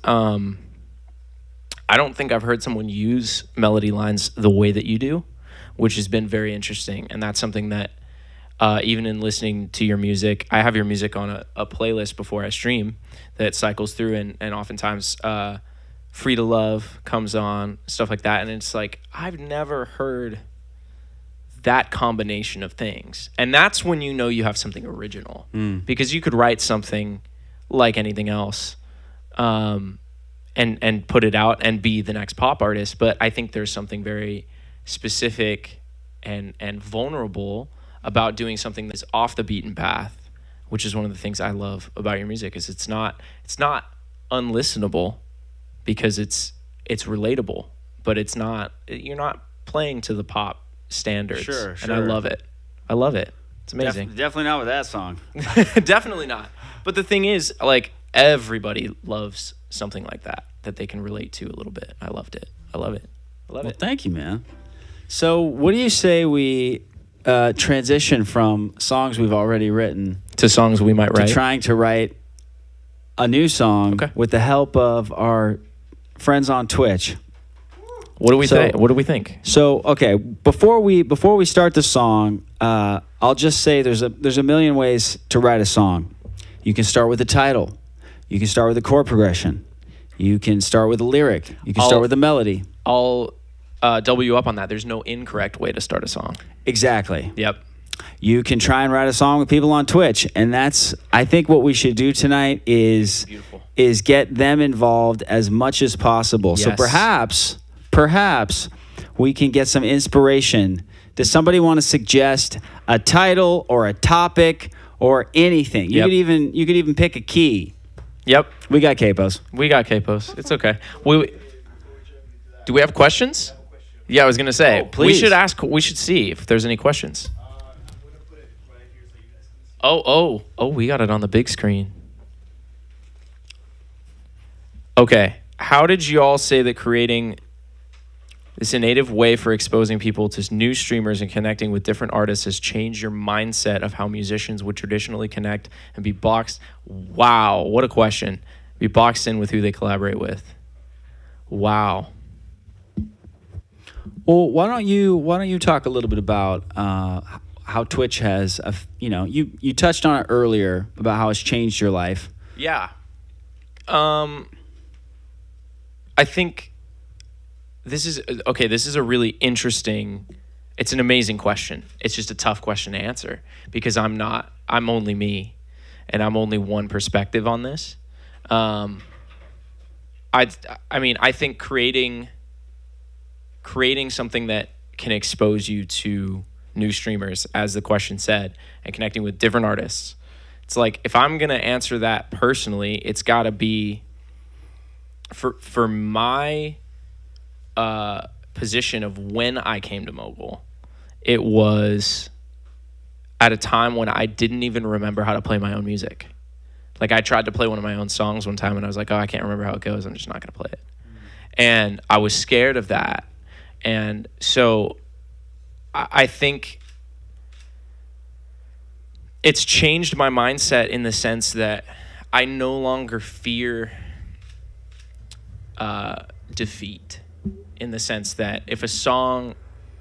think I've heard someone use melody lines the way that you do, which has been very interesting. And that's something that even in listening to your music, I have your music on a playlist before I stream that cycles through, and oftentimes Free to Love comes on, stuff like that. And it's like, I've never heard that combination of things. And that's when you know you have something original, because you could write something like anything else and put it out and be the next pop artist. But I think there's something very specific and vulnerable about doing something that's off the beaten path, which is one of the things I love about your music. Is it's not unlistenable because it's relatable, but you're not playing to the pop standards. Sure. And I love it. It's amazing. Definitely not with that song. Definitely not. But the thing is, like, everybody loves something like that they can relate to a little bit. I loved it. I love it. Well, thank you, man. So what do you say we transition from songs we've already written To songs we might to write. trying to write a new song Okay. with the help of our friends on Twitch. What do we So- think? What do we think? So, okay, before we start the song, I'll just say there's a million ways to write a song. You can start with the title. You can start with a chord progression. You can start with a lyric. You can I'll- start with a melody. I'll double you up on that. There's no incorrect way to start a song. Exactly. Yep. You can try and write a song with people on Twitch, and that's I think what we should do tonight is Beautiful. get them involved as much as possible. So Yes. perhaps we can get some inspiration. Does somebody want to suggest a title or a topic or anything? You Yep. could even pick a key. Yep. We got capos. We got capos. It's okay. Do we have questions? Yeah, I was gonna say. Oh, please. We should see if there's any questions. Oh, we got it on the big screen. Okay. How did you all say that creating this innovative way for exposing people to new streamers and connecting with different artists has changed your mindset of how musicians would traditionally connect and be boxed? Wow, what a question. Be boxed in with who they collaborate with. Wow. Well, why don't you talk a little bit about how Twitch has, you touched on it earlier about how it's changed your life. Yeah. I think this is a really interesting, it's an amazing question. It's just a tough question to answer because I'm only me and I'm only one perspective on this. I think creating something that can expose you to new streamers, as the question said, and connecting with different artists. It's like, if I'm going to answer that personally, it's got to be for my position of when I came to Mogul. It was at a time when I didn't even remember how to play my own music. Like, I tried to play one of my own songs one time and I was like, oh, I can't remember how it goes. I'm just not going to play it. And I was scared of that. And so I think it's changed my mindset in the sense that I no longer fear defeat, in the sense that if a song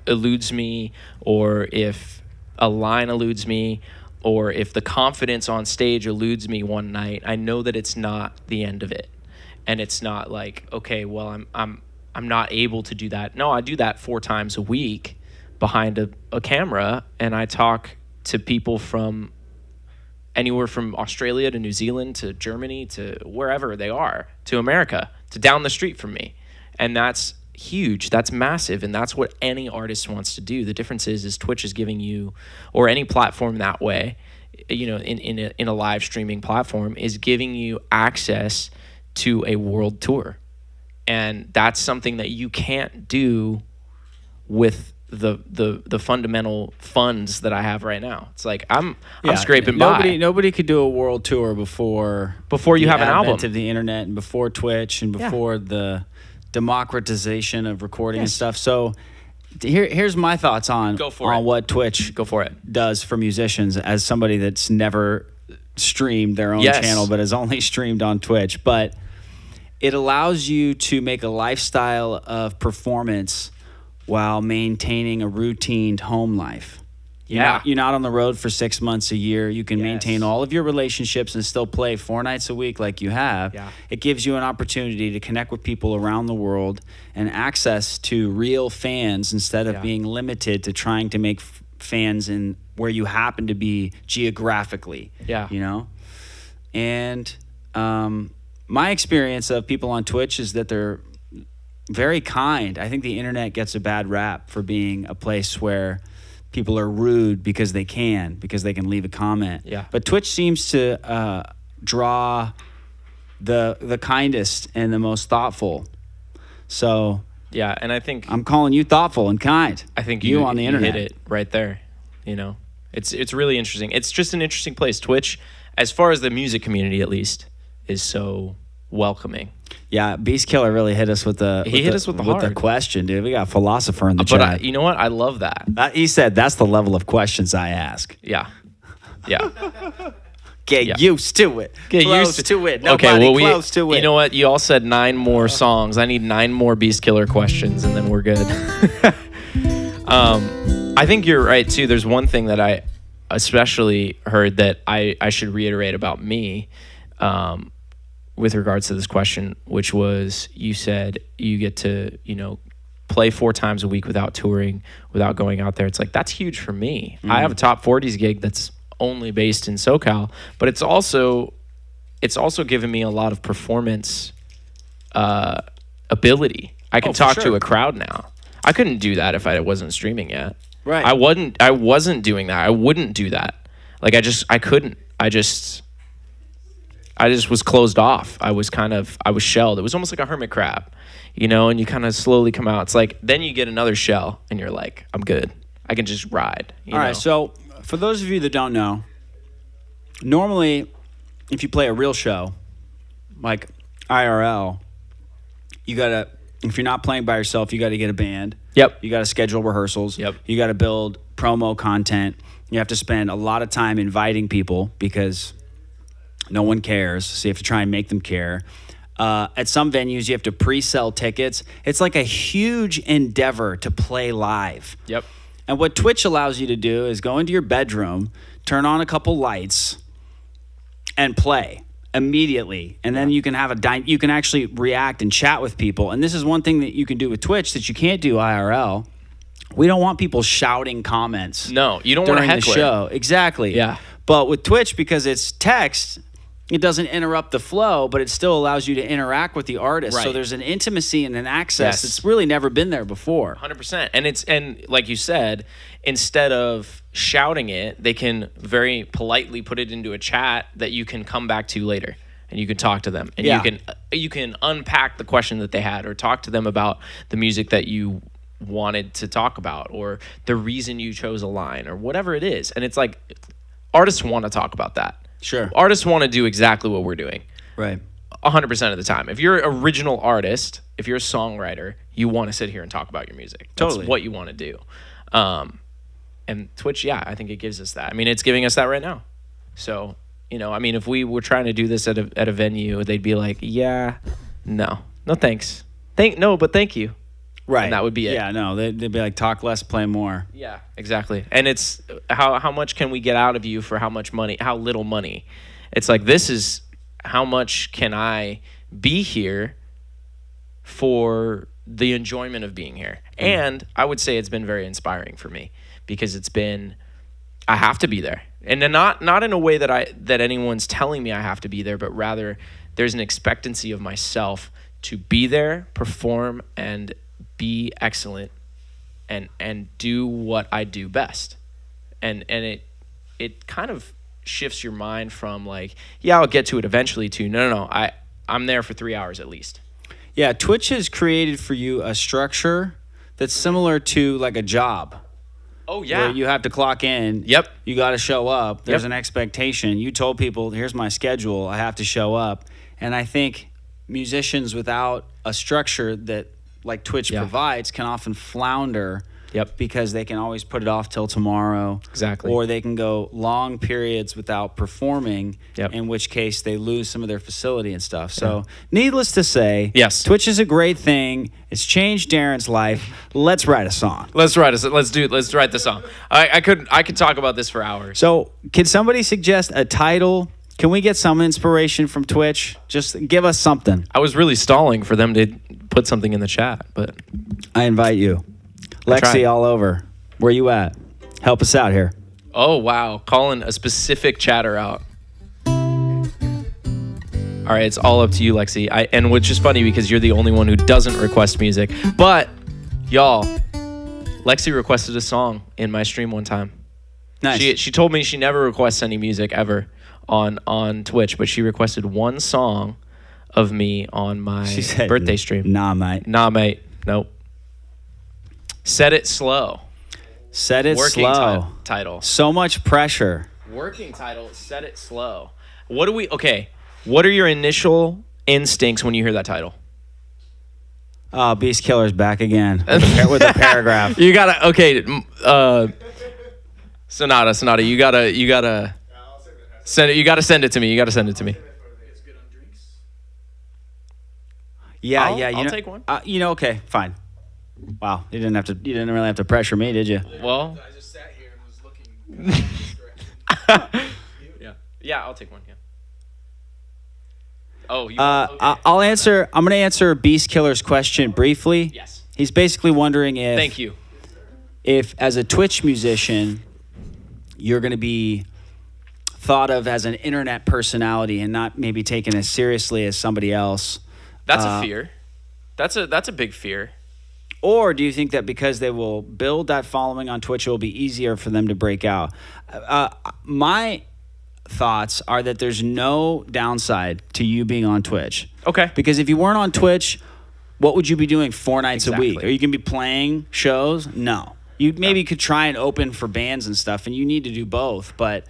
eludes me, or if a line eludes me, or if the confidence on stage eludes me one night, I know that it's not the end of it. And it's not like, okay, well, I'm not able to do that. No, I do that 4 times a week behind a camera, and I talk to people from anywhere from Australia to New Zealand to Germany to wherever they are, to America, to down the street from me. And that's huge. That's massive. And that's what any artist wants to do. The difference is Twitch is giving you, or any platform that way, in a live streaming platform, is giving you access to a world tour. And that's something that you can't do with the fundamental funds that I have right now. It's like I'm scraping by. Nobody could do a world tour before you have an advent album of the internet, and before Twitch, and before the democratization of recording and stuff. So here's my thoughts on what Twitch does for musicians, as somebody that's never streamed their own channel but has only streamed on Twitch. But it allows you to make a lifestyle of performance while maintaining a routine home life. You're not on the road for 6 months a year. You can maintain all of your relationships and still play 4 nights a week like you have. Yeah. It gives you an opportunity to connect with people around the world and access to real fans, instead of being limited to trying to make fans in where you happen to be geographically. Yeah. And my experience of people on Twitch is that they're very kind. I think the internet gets a bad rap for being a place where people are rude because they can leave a comment. Yeah. But Twitch seems to draw the kindest and the most thoughtful. So yeah, and I think I'm calling you thoughtful and kind. I think you on the internet hit it right there. It's really interesting. It's just an interesting place. Twitch, as far as the music community at least, is so welcoming. Yeah, Beast Killer really hit us with the He hit us with the hard. question, dude. We got a philosopher in the But chat. you know what? I love that. He said that's the level of questions I ask. Yeah. Yeah. Get used to it. Get close used to it. Nobody close to it. You know what? You all said 9 more songs. I need 9 more Beast Killer questions, and then we're good. I think you're right, too. There's one thing that I especially heard that I should reiterate about me with regards to this question, which was you said you get to, play 4 times a week without touring, without going out there. It's like, that's huge for me. I have a top 40s gig that's only based in SoCal, but it's also given me a lot of performance ability. I can talk to a crowd now. I couldn't do that if I wasn't streaming yet. Right. I wasn't doing that. I wouldn't do that. Like I couldn't. I just was closed off. I was shelled. It was almost like a hermit crab, and you kind of slowly come out. It's like, then you get another shell and you're like, I'm good. I can just ride. All right. So for those of you that don't know, normally if you play a real show, like IRL, if you're not playing by yourself, you got to get a band. Yep. You got to schedule rehearsals. Yep. You got to build promo content. You have to spend a lot of time inviting people because no one cares. So you have to try and make them care. At some venues, you have to pre-sell tickets. It's like a huge endeavor to play live. Yep. And what Twitch allows you to do is go into your bedroom, turn on a couple lights, and play immediately. And then you can have you can actually react and chat with people. And this is one thing that you can do with Twitch that you can't do IRL. We don't want people shouting comments. No, you don't want to during heckler. the show. Exactly. Yeah. But with Twitch, because it's text, it doesn't interrupt the flow, but it still allows you to interact with the artist. Right. So there's an intimacy and an access that's really never been there before. 100%. And like you said, instead of shouting it, they can very politely put it into a chat that you can come back to later, and you can talk to them, and you can unpack the question that they had, or talk to them about the music that you wanted to talk about, or the reason you chose a line, or whatever it is. And it's like, artists want to talk about that. Sure. Artists want to do exactly what we're doing. Right. 100% of the time. If you're an original artist, if you're a songwriter, you want to sit here and talk about your music. That's Totally. what you want to do. And Twitch, I think it gives us that. I mean, it's giving us that right now. So, if we were trying to do this at a venue, they'd be like, no thanks. But thank you. Right. And that would be it. Yeah, no, they'd be like, talk less, play more. Yeah, exactly. And it's how much can we get out of you for how much money, how little money? It's like, this is how much can I be here for the enjoyment of being here. And I would say it's been very inspiring for me, because I have to be there. And then not in a way that anyone's telling me I have to be there, but rather there's an expectancy of myself to be there, perform, and be excellent, and do what I do best. And it kind of shifts your mind from like, I'll get to it eventually, to no, I'm there for 3 hours at least. Yeah, Twitch has created for you a structure that's similar to like a job. Oh, yeah. Where you have to clock in. Yep. You got to show up. There's Yep. an expectation. You told people, here's my schedule. I have to show up. And I think musicians without a structure that like Twitch provides can often flounder. Yep. Because they can always put it off till tomorrow. Exactly. Or they can go long periods without performing, Yep. in which case they lose some of their facility and stuff. So needless to say, Yes. Twitch is a great thing. It's changed Darin's life. Let's write a song. Let's write the song. I could talk about this for hours. So can somebody suggest a title? Can we get some inspiration from Twitch? Just give us something. I was really stalling for them to put something in the chat, but I invite you. I tried. Lexi all over. Where you at? Help us out here. oh wow, calling a specific chatter out. All right, it's all up to you, Lexi. And which is funny because you're the only one who doesn't request music. But y'all, Lexi requested a song in my stream one time. Nice. She told me she never requests any music ever on Twitch, but she requested one song of me on my birthday stream. Nah, mate. Nah, mate. Nope. Set It Slow. Set It Working Slow. title. So much pressure. Working title, Set It Slow. What are your initial instincts when you hear that title? Oh, Beast Killer's back again with a paragraph. You gotta Sonata. You gotta send it. You gotta send it to me. It's good on drinks. Yeah, I'll you know, take one. Okay, fine. Wow, you didn't really have to pressure me, did you? Well, I just sat here and was looking. yeah, I'll take one. Yeah. Oh, you. I'm going to answer Beast Killer's question briefly. Yes. He's basically wondering if, Thank you. if as a Twitch musician, you're going to be thought of as an internet personality and not maybe taken as seriously as somebody else. That's a fear. That's a big fear. Or do you think that because they will build that following on Twitch, it will be easier for them to break out? My thoughts are that there's no downside to you being on Twitch. Okay. Because if you weren't on Twitch, what would you be doing 4 nights a week? Exactly. Are you going to be playing shows? No. You maybe could try and open for bands and stuff, and you need to do both. But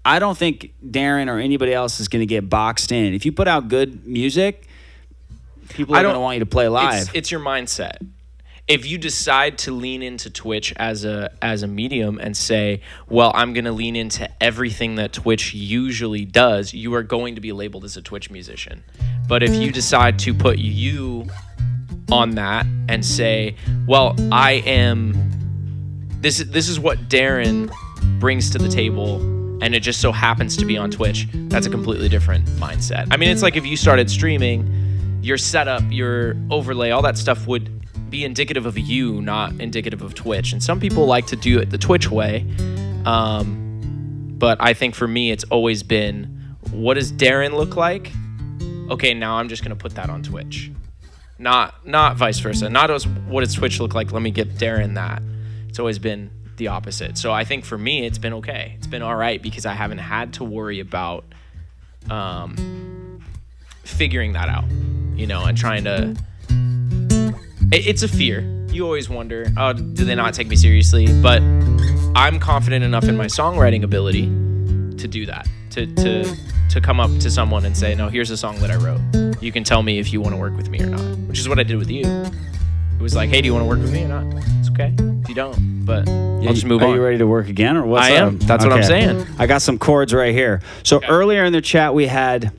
I don't think Darin or anybody else is going to get boxed in. If you put out good music, people are going to want you to play live. It's your mindset. If you decide to lean into Twitch as a medium and say, well, I'm going to lean into everything that Twitch usually does, you are going to be labeled as a Twitch musician. But if you decide to put you on that and say, well, I am, this is what Darin brings to the table, and it just so happens to be on Twitch, that's a completely different mindset. I mean, it's like if you started streaming, your setup, your overlay, all that stuff would be indicative of you, not indicative of Twitch. And some people like to do it the Twitch way. But I think for me, it's always been, what does Darin look like? Okay, now I'm just going to put that on Twitch. Not vice versa. Not as what does Twitch look like? Let me give Darin that. It's always been the opposite. So I think for me, it's been okay. It's been all right because I haven't had to worry about figuring that out, and trying to. It's a fear. You always wonder, oh, do they not take me seriously? But I'm confident enough in my songwriting ability to do that, to come up to someone and say, no, here's a song that I wrote. You can tell me if you want to work with me or not, which is what I did with you. It was like, hey, do you want to work with me or not? It's okay if you don't, but I'll just move on. Are you ready to work again, or what's I up? am. That's what I'm saying. I got some chords right here. So earlier in the chat, we had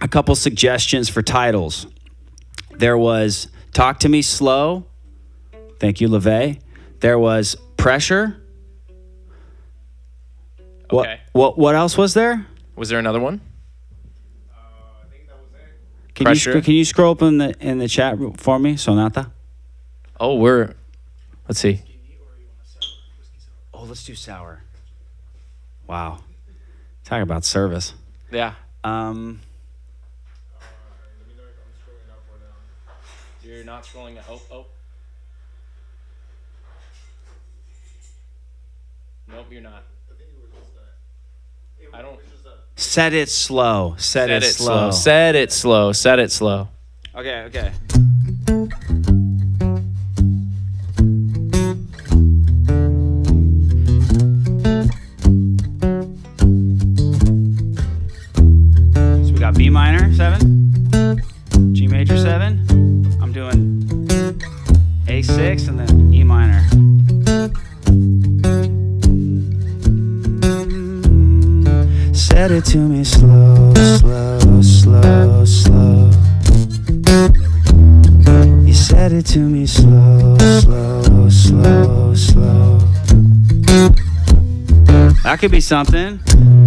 a couple suggestions for titles. There was Talk to Me Slow. Thank you, LeVay. There was Pressure. Okay. What else was there? Was there another one? I think that was it. Can you scroll up in the chat for me, Sonata? Oh, let's see. Oh, let's do sour. Wow. Talk about service. Yeah. Let me know if I'm scrolling up or down. You're not scrolling. Oh. Nope, you're not. I think it was just that. I don't. Set it slow. Set it slow. Set it slow. Set it slow. Okay. So we got B minor 7, G major 7. I'm doing A6 and then E minor. Set it to me slow, slow, slow, slow. You said it to me slow, slow, slow, slow. That could be something.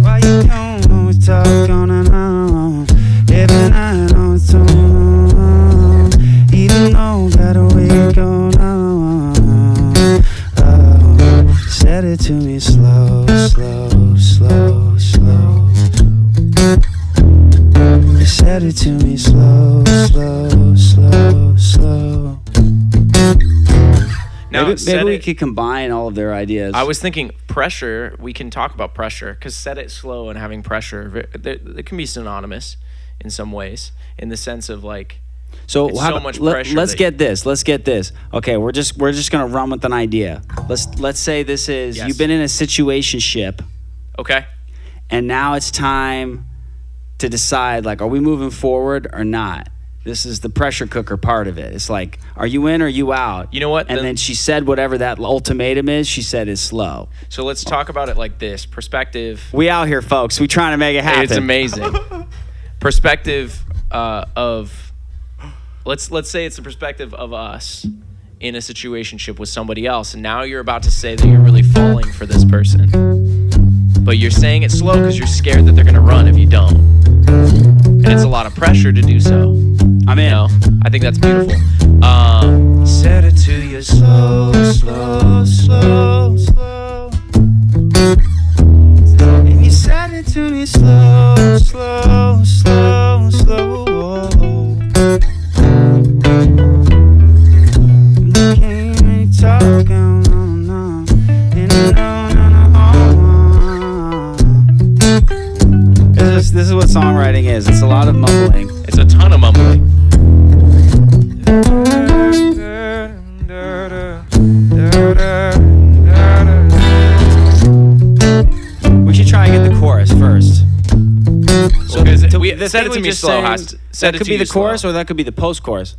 Why you don't always talk on and on? Every night on its own. Even though got a way going on. Oh, said it to me slow, slow, slow, slow. You said it to me slow, slow, slow, slow. Now, Maybe we could combine all of their ideas. I was thinking pressure. We can talk about pressure because set it slow and having pressure, they can be synonymous in some ways, in the sense of like. So it's so much pressure. Let's get this. Okay, we're just gonna run with an idea. Let's say this is Yes. you've been in a situationship, Okay. and now it's time to decide, like, are we moving forward or not? This is the pressure cooker part of it. It's like, are you in or are you out? You know what? And then she said whatever that ultimatum is, she said is slow. So let's talk about it like this. Perspective. We out here, folks. We trying to make it happen. It's amazing. Perspective of, let's say it's the perspective of us in a situationship with somebody else, and now you're about to say that you're really falling for this person, but you're saying it slow because you're scared that they're gonna run if you don't, and it's a lot of pressure to do so. I'm in. You know? I think that's beautiful. Said it to you slow, slow, slow, slow. And you said it to me slow, slow, slow, slow. This is what songwriting is. It's a lot of mumbling. It's a ton of mumbling. We should try and get the chorus first. So we said it to me slow. That could be the chorus, or that could be the post-chorus.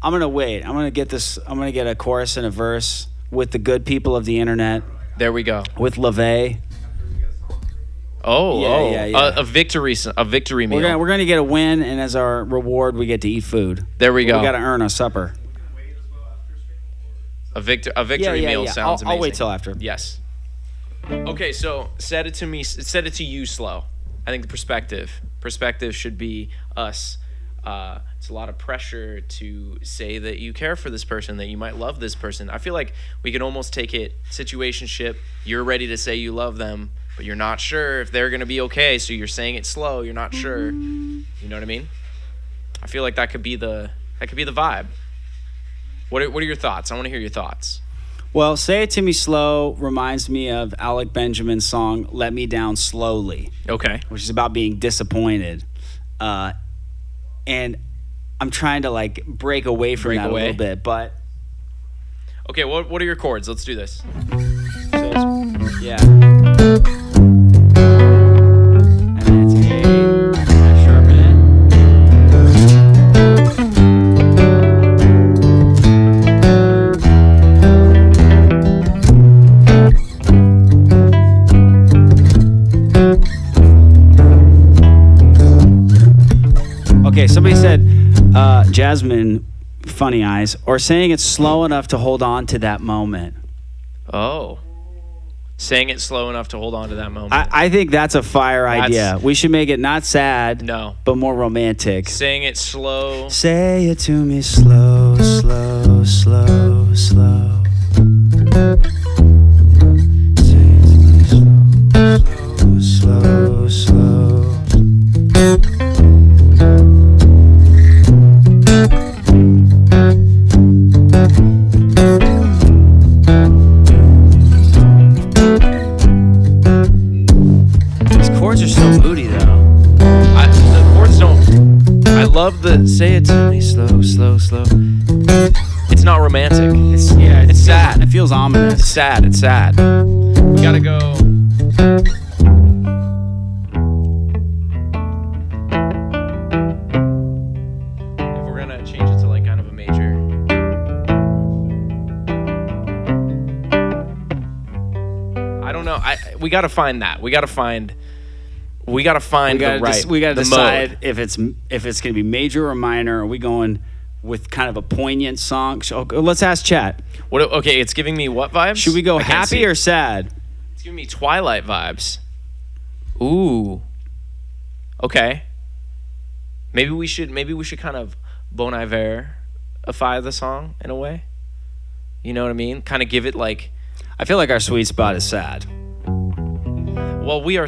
I'm gonna wait. I'm gonna get this. I'm gonna get a chorus and a verse with the good people of the internet. There we go. With LaVey. Yeah. A victory meal. We're gonna get a win, and as our reward, we get to eat food. There we go. We gotta earn a supper. A victory meal sounds amazing. I'll wait till after. Yes. Okay, so said it to you slow. I think the perspective should be us. It's a lot of pressure to say that you care for this person, that you might love this person. I feel like we can almost take it situationship. You're ready to say you love them, but you're not sure if they're going to be okay, so you're saying it slow. You're not sure. You know what I mean? I feel like that could be the vibe. What are your thoughts? I want to hear your thoughts. Well, Say It To Me Slow reminds me of Alec Benjamin's song Let Me Down Slowly. Okay. Which is about being disappointed. And I'm trying to like break away from that a little bit, but okay, what are your chords? Let's do this. Yeah. And then it's A, sharpen it. Okay, somebody said Jasmine, funny eyes, or saying it slow enough to hold on to that moment. Oh. Saying it slow enough to hold on to that moment. I think that's a fire idea. We should make it not sad, but more romantic. Saying it slow. Say it to me slow, slow, slow, slow. Say it to me slow, slow, slow. Love the say it to me slow, slow, slow. It's not romantic. It's sad. It feels ominous. It's sad. It's sad. We gotta go. If we're gonna change it to like kind of a major. I don't know. We gotta find that. We gotta decide if it's gonna be major or minor. Are we going with kind of a poignant song? So, let's ask chat. Okay, it's giving me what vibes? Should we go happy or sad? It's giving me Twilight vibes. Ooh. Okay. Maybe we should kind of Bon Iver-ify the song in a way. You know what I mean? Kind of give it like. I feel like our sweet spot is sad. Well, we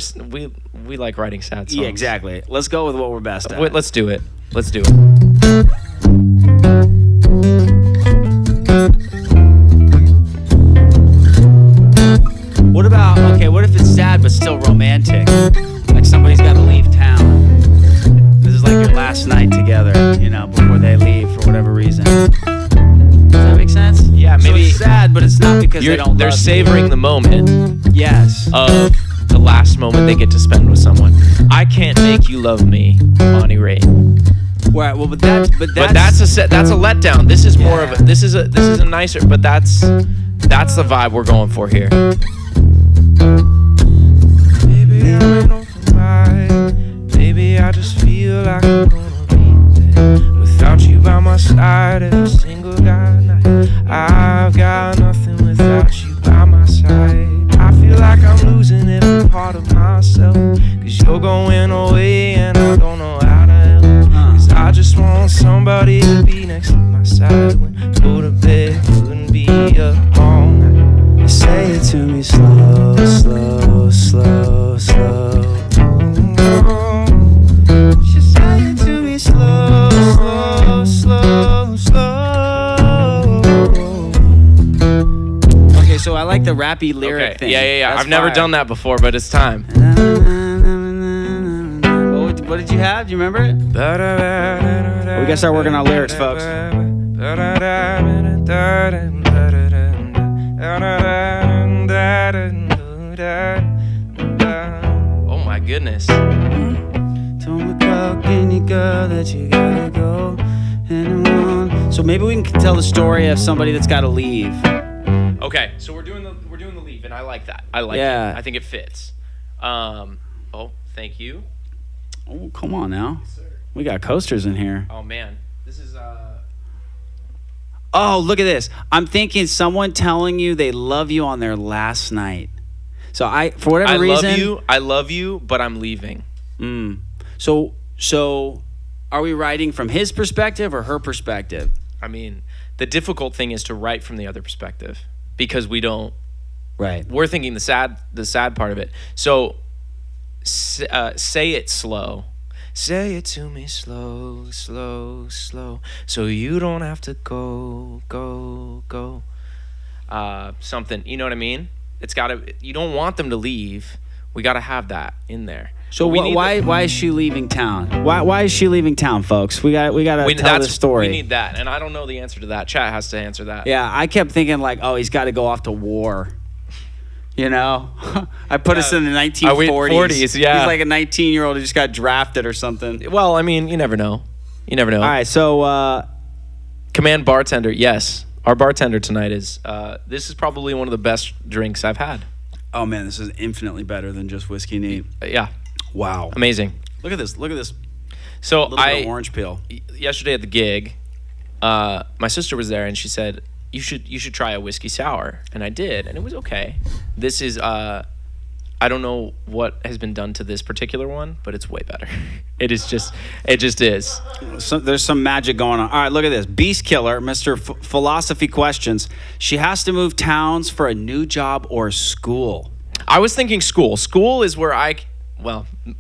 like writing sad songs. Yeah, exactly. Let's go with what we're best at. Let's do it. What if it's sad but still romantic? Like somebody's got to leave town. This is like your last night together, before they leave for whatever reason. Does that make sense? Yeah, maybe. So it's sad, but it's not because they don't love They're savoring the moment. Yes. Of the last moment they get to spend with someone. I Can't Make You Love Me, Bonnie Raitt. Right. Well, but that's But that's a letdown. This is more of a, this is a nicer, but that's the vibe we're going for here. Baby, I'm an open mind. Baby, I just feel like I'm gonna be dead without you by my side every single night. I've got nothing without you by my side. I feel like I'm losing every part of myself, 'cause you're going away and I don't know how to help. 'Cause I just want somebody to be next to my side when I go to bed, couldn't be up all night. Say it to me slow, slow, slow, slow. Just say it to me slow, slow, slow, slow. Okay, so I like the rappy lyric thing. Yeah. That's I've never fire. done that before, but it's time. What did you have? Do you remember it? We gotta start working on lyrics, folks. Oh my goodness. Told me, can you go that you gotta go? So maybe we can tell the story of somebody that's got to leave. Okay, so we're doing the leave, and I like that. I like Yeah. it. I think it fits. Thank you. Oh, come on now. We got coasters in here. Oh man, this is Oh, look at this. I'm thinking someone telling you they love you on their last night. So for whatever reason, I love you, but I'm leaving. So are we writing from his perspective or her perspective? I mean, the difficult thing is to write from the other perspective because we don't. Right. We're thinking the sad part of it. So say it slow. Say it to me slow, slow, slow, so you don't have to go. Something, you know what I mean? It's gotta. You don't want them to leave. We gotta have that in there. So why is she leaving town? Why is she leaving town, folks? We gotta tell the story. We need that, and I don't know the answer to that. Chat has to answer that. Yeah, I kept thinking like, oh, he's got to go off to war. You know, I put us in the 1940s. 40s, yeah. He's like a 19-year-old who just got drafted or something. Well, I mean, you never know. All right, so command bartender. Yes, our bartender tonight is. This is probably one of the best drinks I've had. oh man, this is infinitely better than just whiskey neat. Yeah, Wow, amazing. look at this. So A little bit of orange peel. Yesterday at the gig, my sister was there and she said, you should try a whiskey sour, and I did, and it was okay. This is I don't know what has been done to this particular one, but it's way better. It just is. So there's some magic going on. All right, look at this. Beast Killer, Mr. Philosophy Questions. She has to move towns for a new job or school. I was thinking school. School is where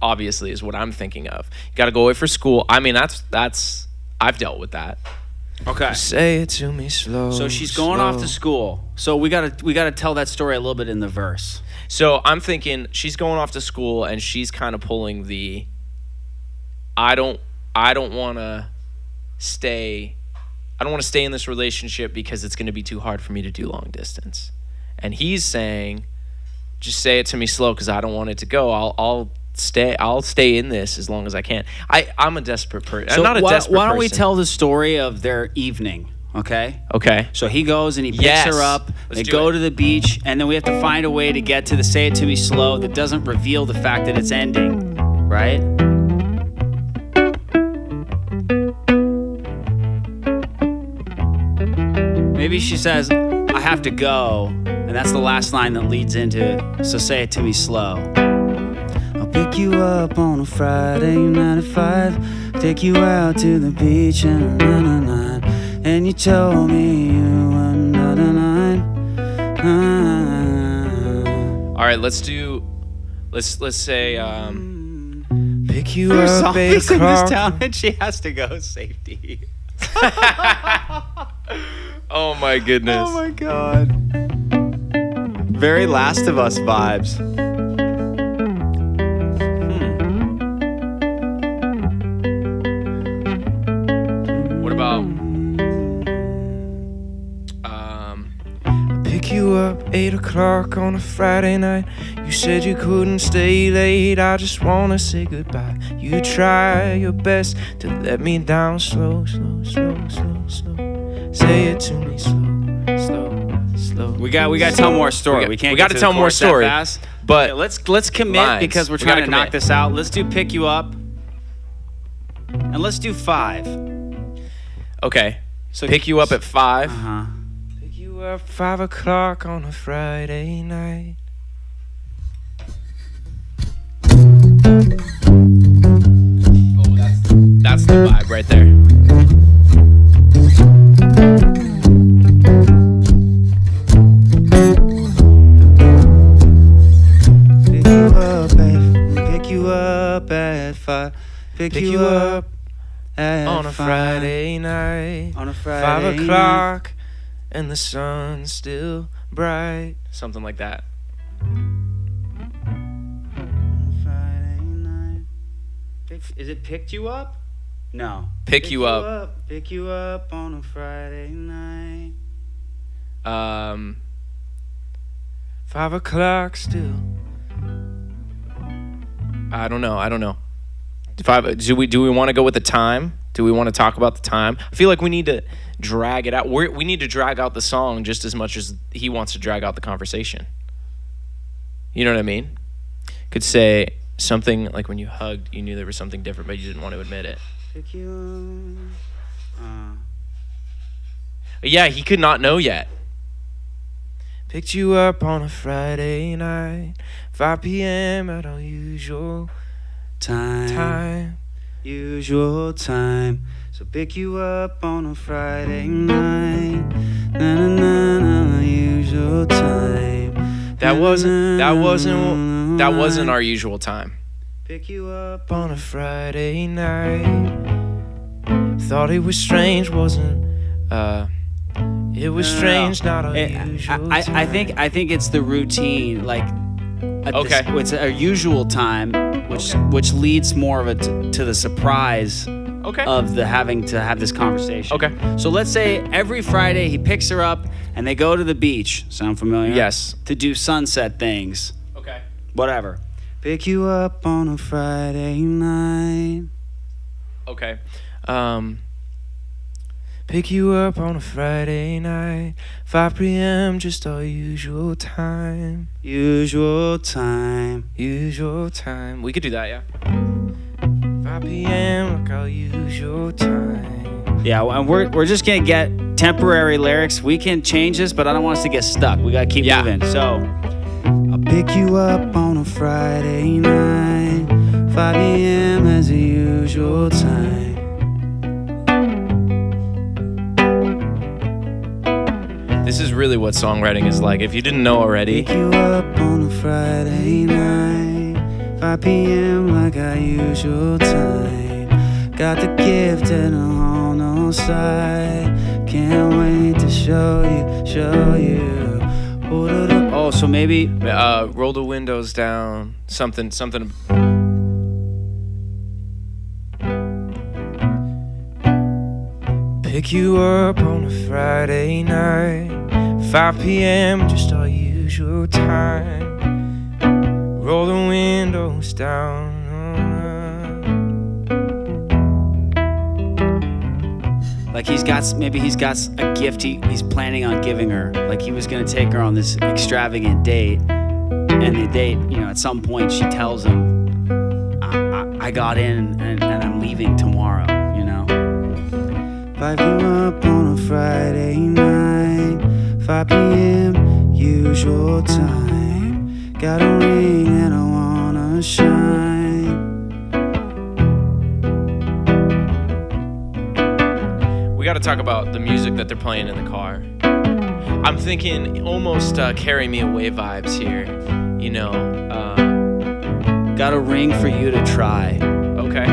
obviously is what I'm thinking of. You got to go away for school. I mean, that's I've dealt with that. Okay. Say it to me slow. So she's going off to school. So we gotta tell that story a little bit in the verse. So I'm thinking she's going off to school and she's kind of pulling the I don't want to stay in this relationship because it's going to be too hard for me to do long distance. And he's saying, just say it to me slow because I don't want it to go. I'll stay in this as long as I can. I'm a desperate person. I'm not a desperate person. Why don't we tell the story of their evening, okay? Okay. So he goes and he picks Yes. her up. Let's They do go it. to the beach, and then we have to find a way to get to the say it to me slow that doesn't reveal the fact that it's ending, right? Maybe she says, I have to go, and that's the last line that leads into it. So say it to me slow. I'll pick you up on a Friday night at 5, take you out to the beach and na-na-na. And you told me you were not a 9. All right, let's say pick you up, in this o'clock. town, and she has to go safety. Oh my goodness. Oh my god. Very Last of Us vibes. What about pick you up 8 o'clock on a Friday night. You said you couldn't stay late. I just wanna say goodbye. You try your best to let me down. Slow, slow, slow, slow, slow. Say it to me slow, slow, slow. We got to tell more story. We can't. We got to tell more story. Fast. But let's commit lines. because we're We gotta trying to knock commit. this out. Let's do Pick You Up, and let's do 5. Okay. So Pick You Up at 5. Uh-huh. Pick you up 5 o'clock on a Friday night. Oh, that's the vibe right there. Pick you up at 5. Pick Pick you up on a Friday night. On a 5 Friday o'clock and the sun's still bright. Something like that. Friday night. Is it Picked You Up? No. Pick You Up. Pick you up on a Friday night. 5 o'clock still. I don't know. Do we want to go with the time? Do we want to talk about the time? I feel like we need to drag it out. We need to drag out the song just as much as he wants to drag out the conversation. You know what I mean? Could say something like when you hugged, you knew there was something different, but you didn't want to admit it. Pick you up. Yeah, he could not know yet. Picked you up on a Friday night. 5 p.m. at our usual time. Usual time. So pick you up on a Friday night. Na na na na. Usual time. That wasn't our usual time. Pick you up On a Friday night. Thought it was strange, wasn't it was strange, not our usual time. I think it's the routine, like Okay. it's our usual time, which leads more of it to the surprise Okay. of the having to have this conversation. Okay. So let's say every Friday he picks her up and they go to the beach. Sound familiar? Yes. To do sunset things. Okay. Whatever. Pick you up on a Friday night. Okay. Pick you up on a Friday night. 5 p.m. just our usual time. Usual time. Usual time. We could do that, yeah. 5 p.m. like our usual time. Yeah, and we're just gonna get temporary lyrics. We can change this, but I don't want us to get stuck. We gotta keep Yeah. moving. So I'll pick you up on a Friday night. 5 p.m. as the usual time. This is really what songwriting is like. If you didn't know already, Pick you up on a Friday night. 5 p.m. like our usual time. Got the gift and I'm on the side. Can't wait to show you. Oh, so maybe roll the windows down. Something. Pick you up on a Friday night. 5 p.m. just our usual time. Roll the windows down. like he's got a gift he's planning on giving her. Like he was gonna take her on this extravagant date, and the date, at some point she tells him, I got in and I'm leaving tomorrow. 5 you up on a Friday night. 5 p.m. usual time. Got a ring and I wanna shine. We got to talk about the music that they're playing in the car. I'm thinking almost Carry Me Away vibes here. Got a ring for you to try. Okay.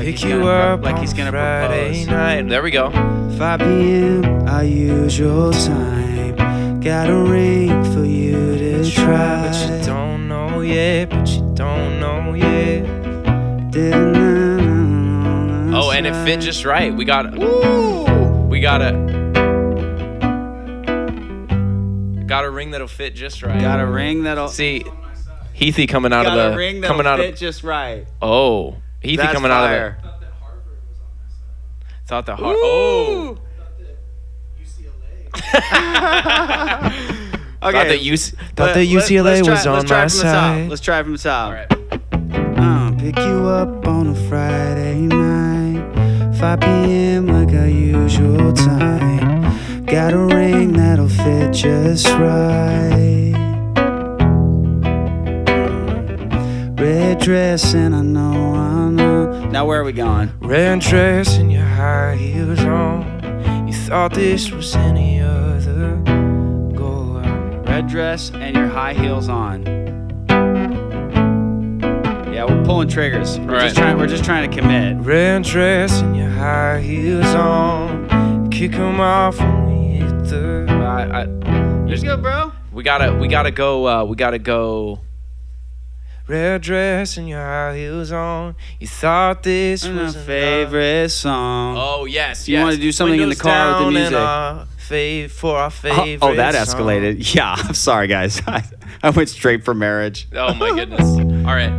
Pick you up like on he's gonna Friday propose. night. There we go. 5 p.m. our usual time. Got a ring for you to try. But you don't know yet. Oh, and it fit just right. We got Got a ring that'll fit just right. Got a ring that'll See, Heathy coming out got of a the ring that'll coming out fit of. just right. Oh, Heathy That's coming fire. out of the. Thought that hard. Oh. Okay. Thought that UCLA was on my side. Let's try from the top. All right. Pick you up on a Friday night, 5 p.m. like our usual time. Got a ring that'll fit just right. Red dress and I know. Now where are we going? Red dress and your high heels on. You thought this was any other go out. Red dress and your high heels on. Yeah, we're pulling triggers. We're just trying to commit. Red dress and your high heels on. Kick 'em off when we hit the. Let's go, bro. We gotta go. Red dress and your high heels on. You thought this was My favorite song. Oh yes, You want to do something in the car with the music? For our favorite Oh, that song. escalated. Yeah, I'm sorry, guys. I went straight for marriage. Oh my goodness. All right.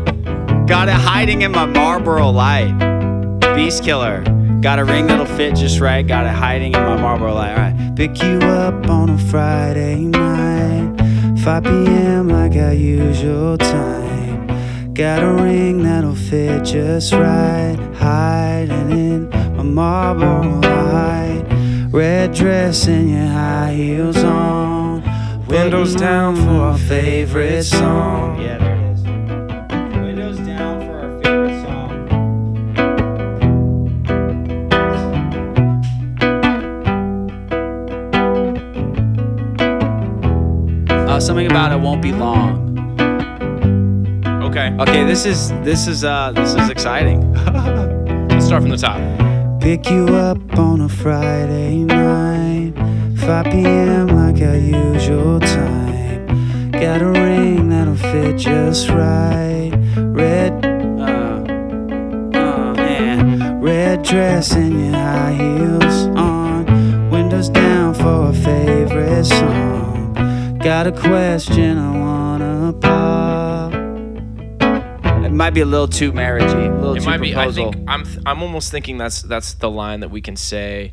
Got it hiding in my Marlboro Light. Beast Killer. Got a ring that'll fit just right. Got it hiding in my Marlboro Light. All right. Pick you up on a Friday night, 5 p.m. like our usual time. Got a ring that'll fit just right. Hiding in my Marlboro Light. Red dress and your high heels on. Windows down for our favorite song. Yeah, there it is. Windows down for our favorite song. Something about it won't be long. Okay. Okay, this is exciting. Let's start from the top. Pick you up on a Friday night, 5 p.m. like our usual time. Got a ring that'll fit just right. Red dress and your high heels on. Windows down for a favorite song. Got a question I wanna pop. It might be a little too marriagey, a little It too might be. I proposal. think I'm almost thinking that's the line that we can say.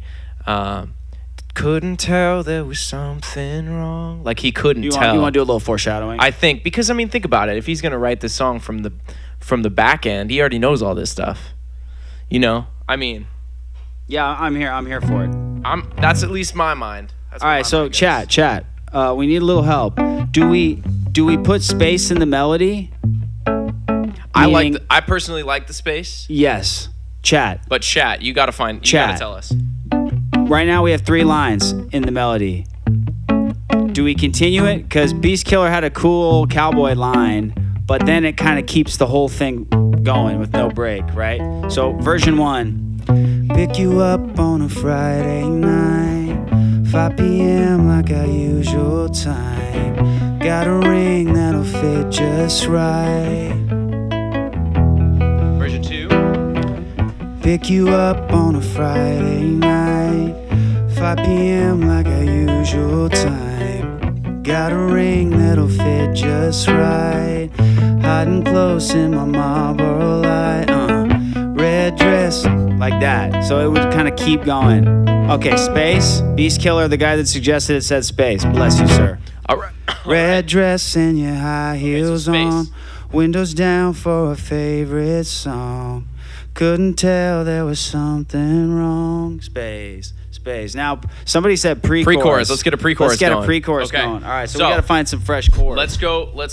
Couldn't tell there was something wrong. Like he couldn't you tell. want to do a little foreshadowing? I think because think about it. If he's gonna write this song from the back end, he already knows all this stuff. You know. I mean. Yeah, I'm here for it. That's at least my mind. That's All what right, my so mind gets. chat. We need a little help. Do we put space in the melody? Meaning- I personally like the space, Yes. Chat. but chat, you gotta Chat. tell us. Right now we have 3 lines in the melody. Do we continue it? Because Beast Killer had a cool cowboy line, but then it kind of keeps the whole thing going with no break, right? So version 1. Pick you up on a Friday night, 5 p.m. like our usual time. Got a ring that'll fit just right. Version 2. Pick you up on a Friday night, 5 p.m. like our usual time. Got a ring that'll fit just right. Hiding close in my Marlboro Light. Red dress. Like that. So it would kind of keep going. Okay, space. Beast Killer, the guy that suggested it, said space. Bless you, sir. All right. Red dress and your high heels space. on. Windows down for a favorite song. Couldn't tell there was something wrong. Space. Now, somebody said pre-chorus. Pre-chorus. Let's get a pre-chorus Let's get going. a pre-chorus Okay. going. All right, so So, we got to find some fresh chords. Let's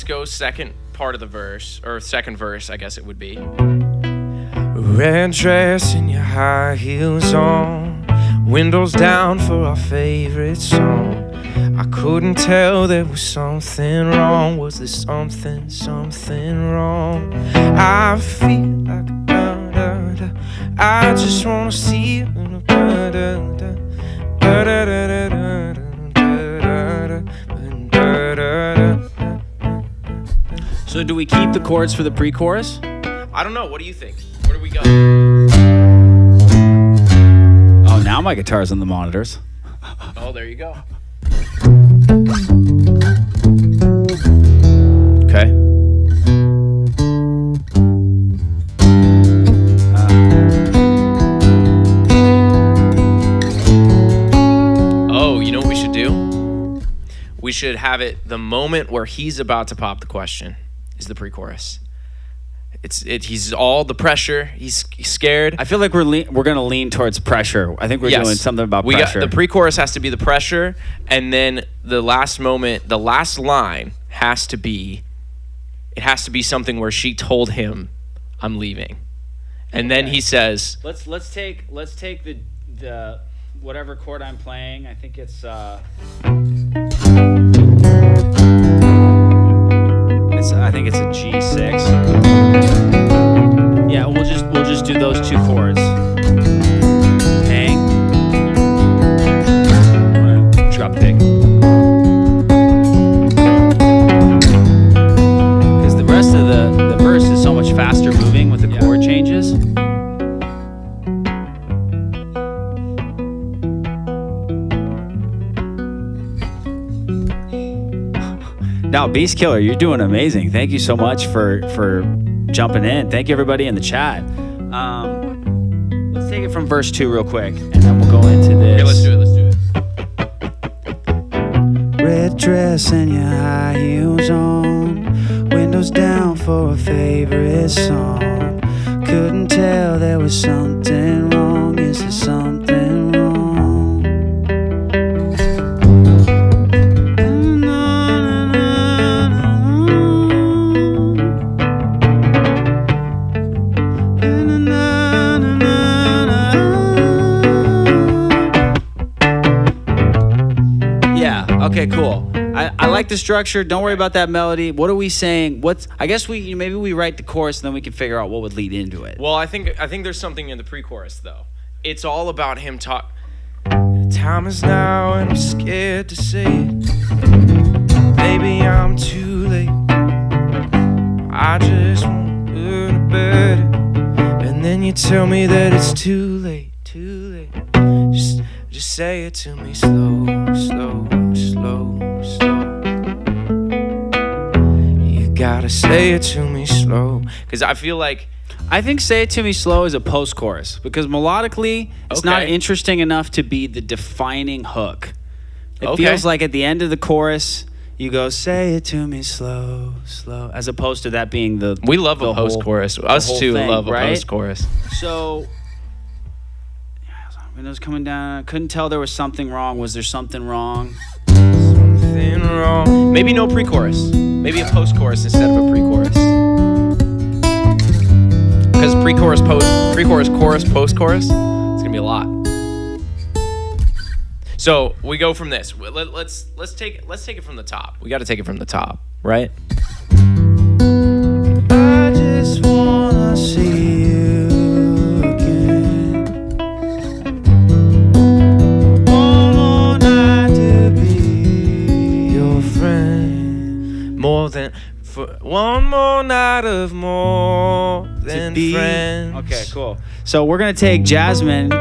go second part of the verse, or second verse, I guess it would be. Red dress and your high heels on. Windows down for our favorite song. I couldn't tell there was something wrong. Was there something wrong? I feel like I just wanna see you. So do we keep the chords for the pre-chorus? I don't know. What do you think? Where do we go? Oh, now my guitar's on the monitors. Oh, there you go. should have it the moment where he's about to pop the question is the pre-chorus. He's all the pressure. He's scared. I feel like we're gonna lean towards pressure. I think we're doing something about pressure. The pre-chorus has to be the pressure, and then the last moment, the last line has to be something where she told him, "I'm leaving," and then he says, Let's take the whatever chord I'm playing. I think it's I think it's a G6. Yeah, we'll just do those two chords. Hang. I'm gonna drop pick. Because the rest of the verse is so much faster moving with the chord changes. Now, Beast Killer, you're doing amazing. Thank you so much for jumping in. Thank you, everybody in the chat. Let's take it from verse 2 real quick, and then we'll go into this. "Okay, let's do it. Red dress and your high heels on, windows down for a favorite song. Couldn't tell there was something wrong. Is there something wrong? Okay, cool. I like the structure. Don't worry about that melody. What are we saying? I guess maybe we write the chorus and then we can figure out what would lead into it. Well, I think there's something in the pre-chorus though. It's all about him talk. Time is now and I'm scared to say it. Baby, I'm too late. I just want to go to bed. And then you tell me that it's too late, too late. Just say it to me slow, slow, slow, slow. You gotta say it to me slow. Because I feel like... I think Say It To Me Slow is a post-chorus. Because melodically, it's not interesting enough to be the defining hook. It feels like at the end of the chorus, you go, say it to me slow, slow. As opposed to that being the... We love a post-chorus. Us too love a post-chorus. So... Windows coming down. Couldn't tell there was something wrong. Was there something wrong? Something wrong. Maybe no pre-chorus. Maybe a post-chorus instead of a pre-chorus. Because pre-chorus, chorus, post-chorus, it's gonna be a lot. So we go from this. Let's take it from the top. We got to take it from the top, right? I just wanna see you. More than for one more night of more than friends. Okay, cool. So we're gonna take Jasmine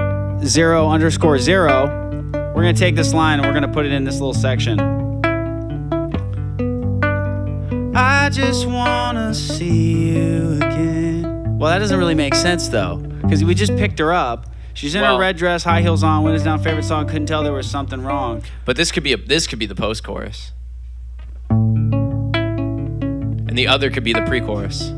0_0. We're gonna take this line and we're gonna put it in this little section. I just wanna see you again. Well, that doesn't really make sense though, because we just picked her up. She's in her red dress, high heels on, windows down, favorite song. Couldn't tell there was something wrong. But this could be the post-chorus. And the other could be the pre-chorus.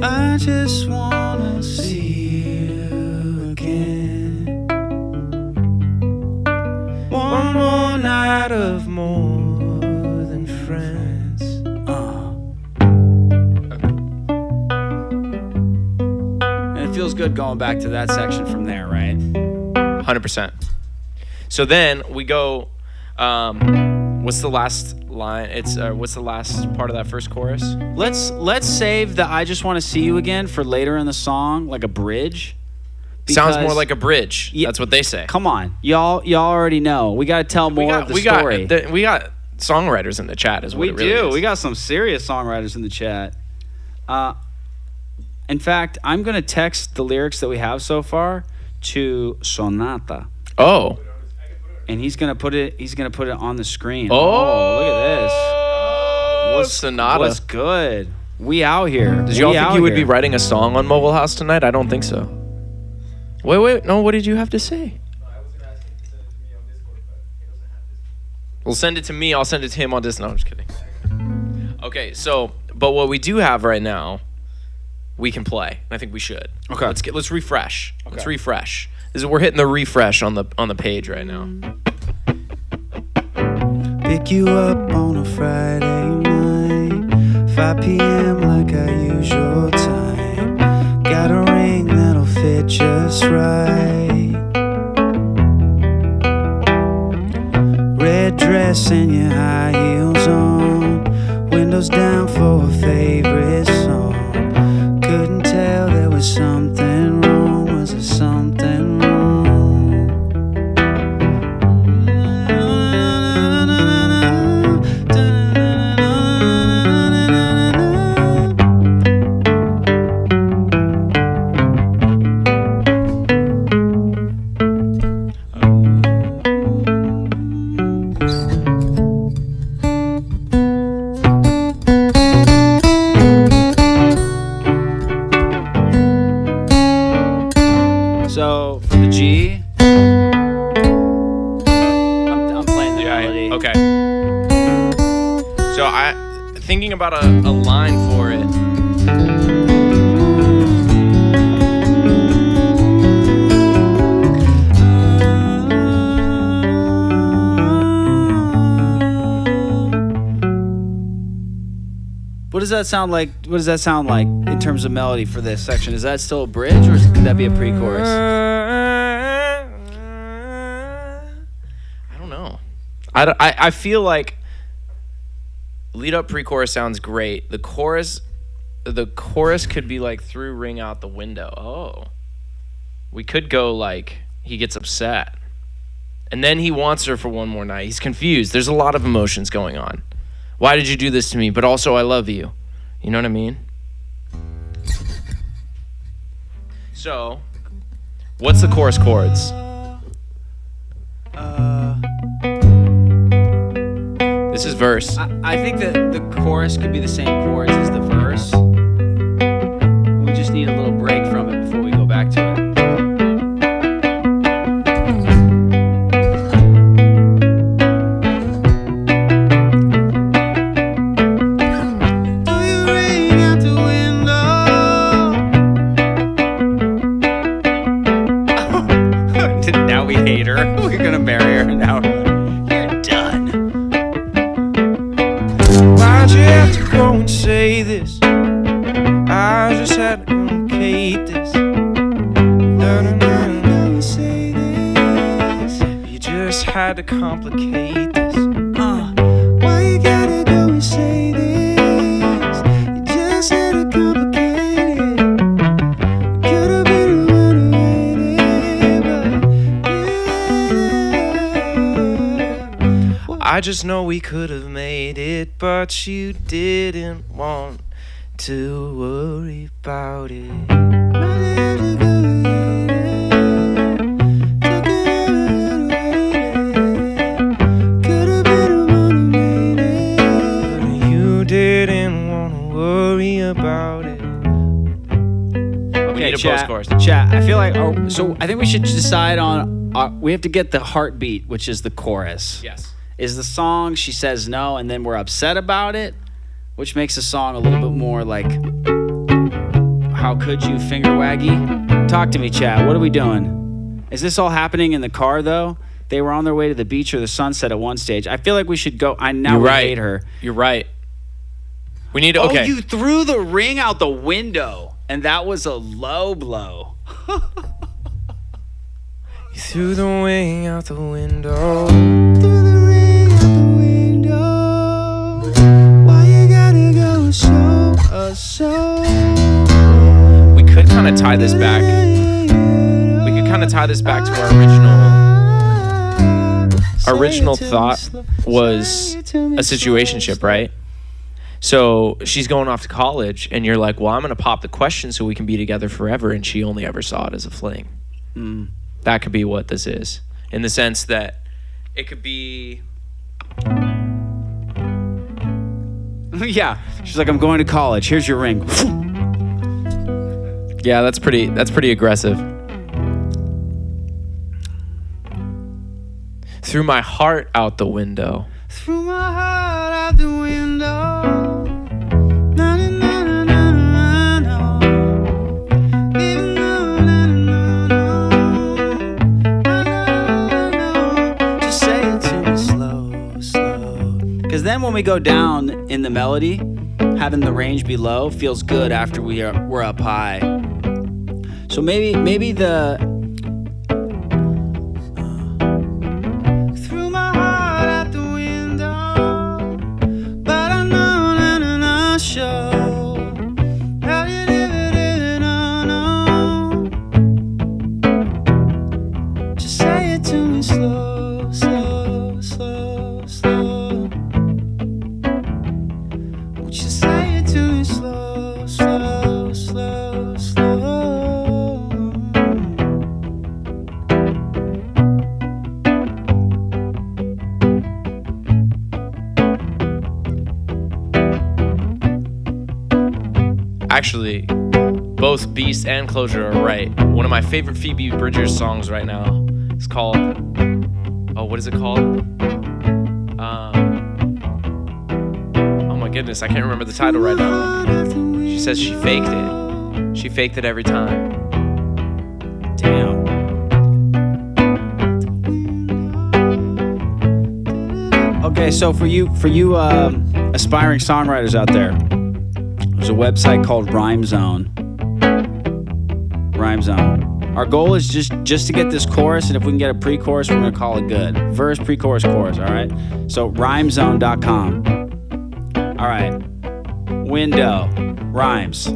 I just wanna see you again. One more night of more than friends. And it feels good going back to that section from there, right? 100%. So then we go. What's the last line? What's the last part of that first chorus? Let's save the I just want to see you again for later in the song, like a bridge. Sounds more like a bridge. That's what they say. Come on, y'all already know. We got to tell more of the story. We got songwriters in the chat as well. We do. We got some serious songwriters in the chat. In fact, I'm gonna text the lyrics that we have so far to Sonata. Oh. And he's gonna put it on the screen. Oh, look at this. What's Sonata? What's good? We out here. Did y'all think you would be writing a song on Mogul House tonight? I don't think so. Wait. No, what did you have to say? No, I was gonna ask him to send it to me on Discord, but he doesn't have Well, send it to me. I'll send it to him on Discord. No, I'm just kidding. Okay, so, but what we do have right now, we can play. I think we should. Okay. Let's refresh. Let's refresh. We're hitting the refresh on the page right now. Pick you up on a Friday night, 5 p.m. like our usual time. Got a ring that'll fit just right. Red dress and your high heels on, windows down for a favorite song. Couldn't tell there was something wrong. Was there something wrong? So for the G, I'm playing the melody. Okay. So thinking about a line for it. What does that sound like? What does that sound like in terms of melody for this section? Is that still a bridge, or could that be a pre-chorus? I don't know. I feel like lead up pre-chorus sounds great. The chorus could be like through ring out the window. Oh. We could go like he gets upset. And then he wants her for one more night. He's confused. There's a lot of emotions going on. Why did you do this to me? But also I love you. You know what I mean? So, what's the chorus chords? This is verse. I think that the chorus could be the same chords as the verse. We just need a little break from it before we go back to it. Now we hate her. We're gonna bury her now. You're done. Why'd you have to go and say this? I just had to complicate this. No, say this. You just had to complicate this. Why you gotta go and say this? You just had to complicate it. Could've been eliminated, but I just know we could have made it, but you didn't want to worry about it. You didn't want to worry about it. We need a chat, post-chorus. Chat, I feel like, so I think we should decide on, we have to get the heartbeat, which is the chorus. Yes. Is the song she says no and then we're upset about it, which makes the song a little bit more like, how could you, finger waggy? Talk to me, chat. What are we doing? Is this all happening in the car, though? They were on their way to the beach or the sunset at one stage. I feel like we should go. You're We right. hate her. You're right. We need to, okay. Oh, you threw the ring out the window, and that was a low blow. You threw the ring out the window. Why you gotta go so? We could kind of tie this back. We could kind of tie this back to our original thought was a situationship, right? So she's going off to college, and you're like, well, I'm going to pop the question so we can be together forever, and she only ever saw it as a fling. That could be what this is, in the sense that it could be... Yeah. She's like, I'm going to college. Here's your ring. Yeah, that's pretty aggressive. Threw my heart out the window. then when we go down in the melody, having the range be low feels good after we're up high. So maybe the threw my heart out the window, but I know that I'm not sure how you did it, oh no. Just say it to me slow, slow, slow, slow. Won't you say it to me slow, slow, slow, slow. Actually, both Beast and Closure are right. One of my favorite Phoebe Bridgers songs right now is called, oh, what is it called? Oh my goodness, I can't remember the title right now. She says she faked it. She faked it every time. Damn. Okay, so for you aspiring songwriters out there, there's a website called Rhyme Zone. Rhyme Zone. Our goal is just to get this chorus, and if we can get a pre-chorus, we're gonna call it good. Verse, pre-chorus, chorus. All right. So rhymezone.com. All right. Window. Rhymes.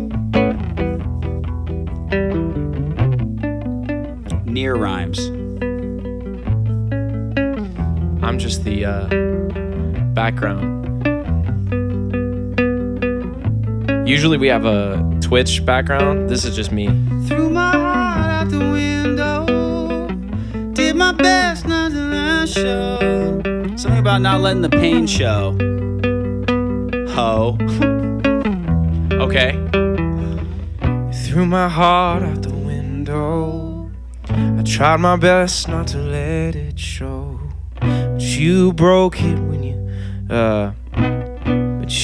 Near rhymes. I'm just the background. Usually we have a Twitch background. This is just me. Threw my heart out the window. Did my best not to let show. Something about not letting the pain show. Ho. Okay. Threw my heart out the window. I tried my best not to let it show. But you broke it when you, but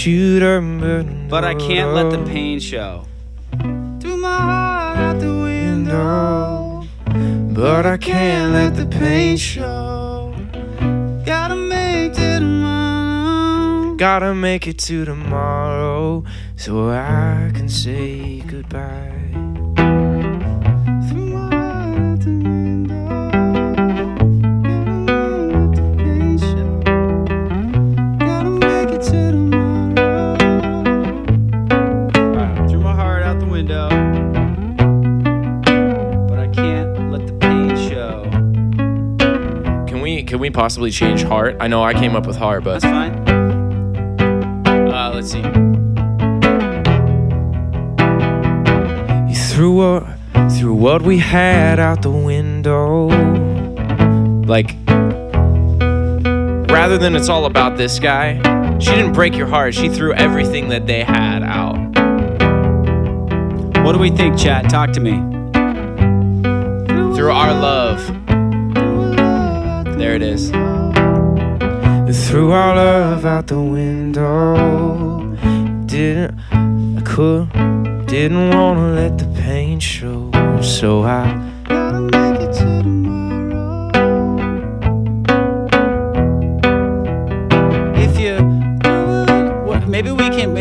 you done. But I can't let the pain show. Threw my heart out the window. But I can't let the pain show. Gotta make it tomorrow. Gotta make it to tomorrow so I can say goodbye. Threw my heart out the window. Gotta let the pain show. Gotta make it to tomorrow. Alright, threw my heart out the window. But I can't let the pain show. Can we possibly change heart? I know I came up with heart, but That's fine. let's see. You threw what we had out the window. Like, rather than it's all about this guy, she didn't break your heart. She threw everything that they had out. What do we think, chat? Talk to me. Through our love. There it is. Threw our love out the window. Didn't wanna let the pain show. So I gotta make it to tomorrow. If you, maybe we can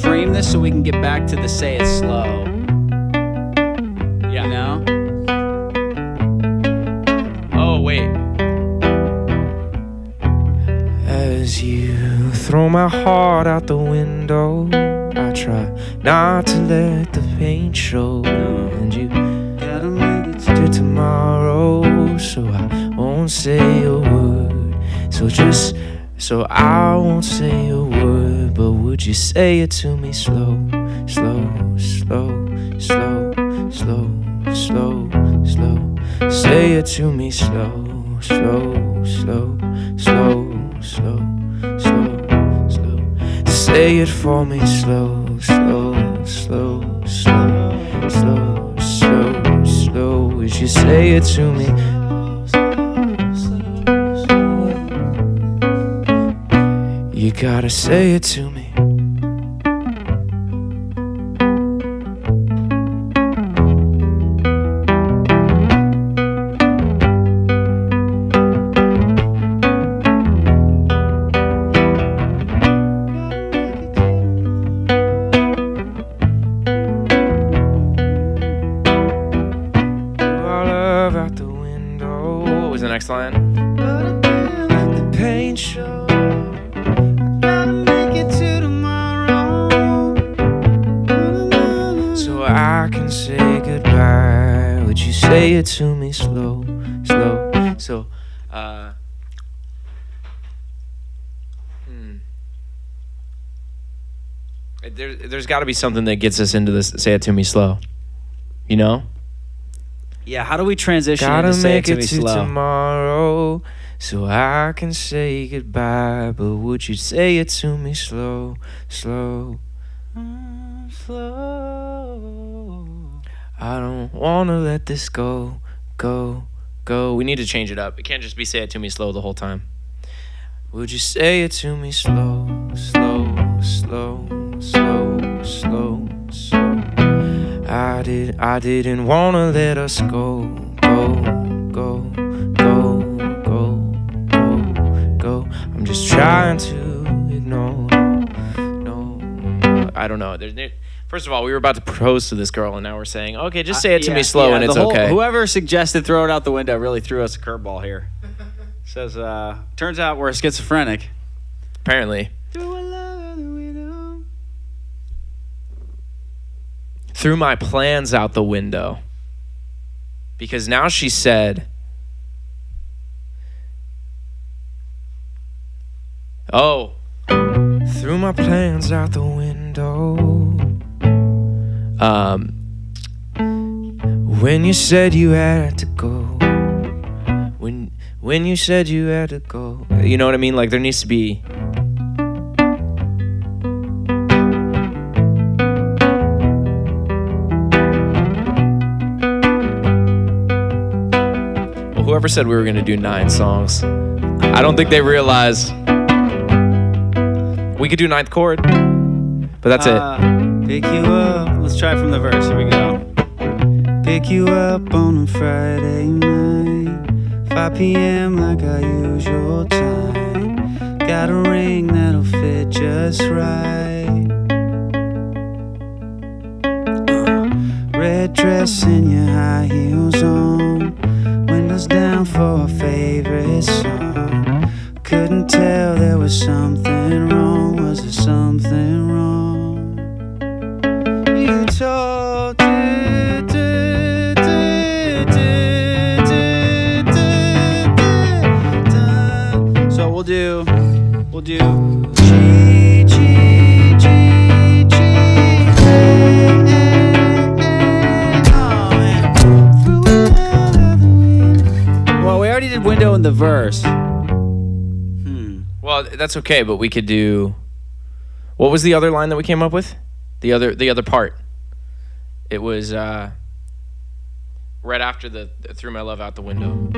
frame this so we can get back to the say it slow. Yeah. You know? Oh, wait. As you throw my heart out the window, I try not to let the pain show. And you gotta make it to tomorrow, so I won't say a word. So I won't say a word, but would you say it to me slow, slow, slow, slow, slow, slow, slow? Say it to me slow, slow, slow, slow, slow, slow, slow. Say it for me slow, slow, slow, slow, slow, slow, slow. Would you say it to me? You gotta say it to me. next line. The paint show. Gotta make it to tomorrow. So I can say goodbye. Would you say it to me slow, slow? So, there's got to be something that gets us into this. Say it to me slow. You know? Yeah, how do we transition Gotta into say it make to it me to slow? tomorrow so I can say goodbye. But would you say it to me slow, slow, slow? I don't wanna let this go, go, go. We need to change it up. It can't just be say it to me slow the whole time. Would you say it to me slow, slow, slow, slow, slow, slow? I didn't wanna let us go, go, go, go, go, go, go. I'm just trying to ignore. No. I don't know. First of all, we were about to propose to this girl, and now we're saying, okay, just say it to me slow, and it's okay. Whoever suggested throw it out the window really threw us a curveball here. Says, turns out we're schizophrenic. Apparently. Threw my plans out the window. Because now she said, oh, Threw my plans out the window. When you said you had to go. When you said you had to go. you know what I mean? Like, there needs to be... Well, whoever said we were going to do 9 songs, I don't think they realized we could do 9th chord, but that's it. Pick you up. Let's try from the verse. Here we go. Pick you up on a Friday night, 5 p.m. like our usual time. Got a ring that'll fit just right. Red dress and your high heels on, windows down for a favorite song. Couldn't tell there was something wrong. Was there something wrong? You told so we'll do G, G, G, G, well, we already did window in the verse. Well, that's okay, but we could do... What was the other line that we came up with? The other part. It was right after the threw my love out the window.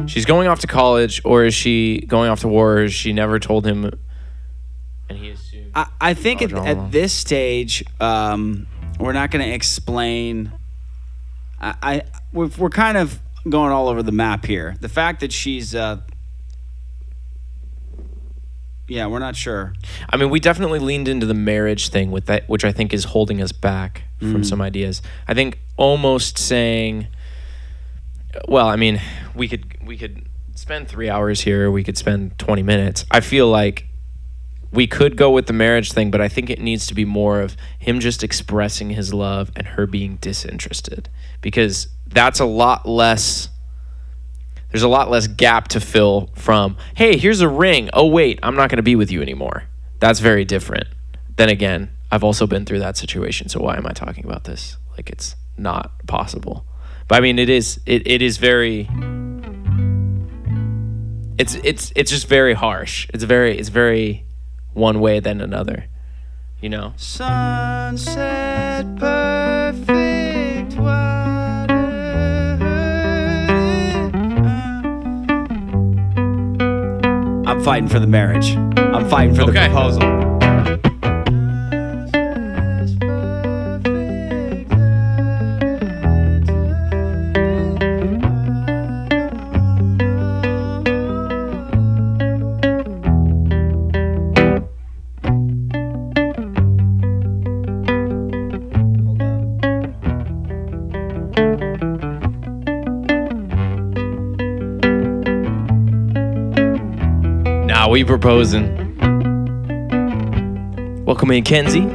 She's going off to college, or is she going off to war, or is she never told him, and he assumed... I think at this stage, we're not going to explain. We're kind of going all over the map here. The fact that she's, we're not sure. I mean, we definitely leaned into the marriage thing with that, which I think is holding us back from some ideas. I think almost saying, well, I mean, we could spend 3 hours here. We could spend 20 minutes. I feel like we could go with the marriage thing, but I think it needs to be more of him just expressing his love and her being disinterested, because that's a lot less. There's a lot less gap to fill from, hey, here's a ring. Oh, wait, I'm not going to be with you anymore. That's very different. Then again, I've also been through that situation, so why am I talking about this? Like, it's not possible. But I mean, it is very, it's just very harsh. It's very one way than another, you know? Sunset perfect water. I'm fighting for the marriage. I'm fighting for the proposal. you proposing? Welcome in, Kenzie.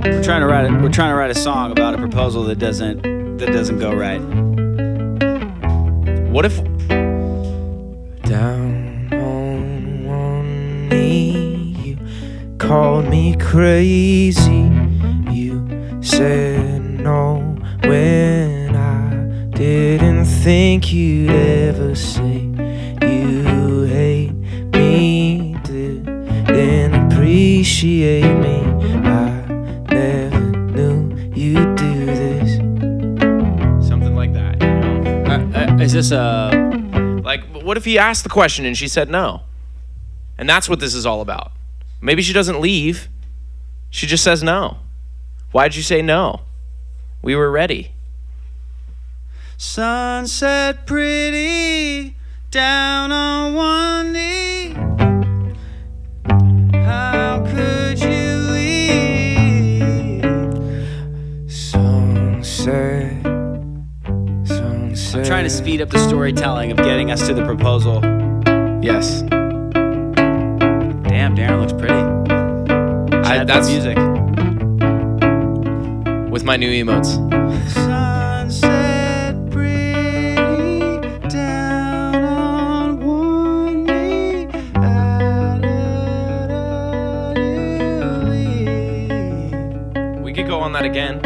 We're trying to write a song about a proposal that doesn't go right. What if Down on one knee, you called me crazy. You said no when I didn't think you'd ever say you hate me, didn't appreciate me. I never knew you'd do this. Something like that. Is this a... Like, what if he asked the question and she said no? And that's what this is all about. Maybe she doesn't leave. She just says no. Why'd you say no? We were ready. Sunset pretty, down on one knee. How could you leave? Sunset. I'm trying to speed up the storytelling of getting us to the proposal. Yes. Damn, Darin looks pretty. That's music. With my new emotes. Sunset pretty, down on one knee. We could go on that again.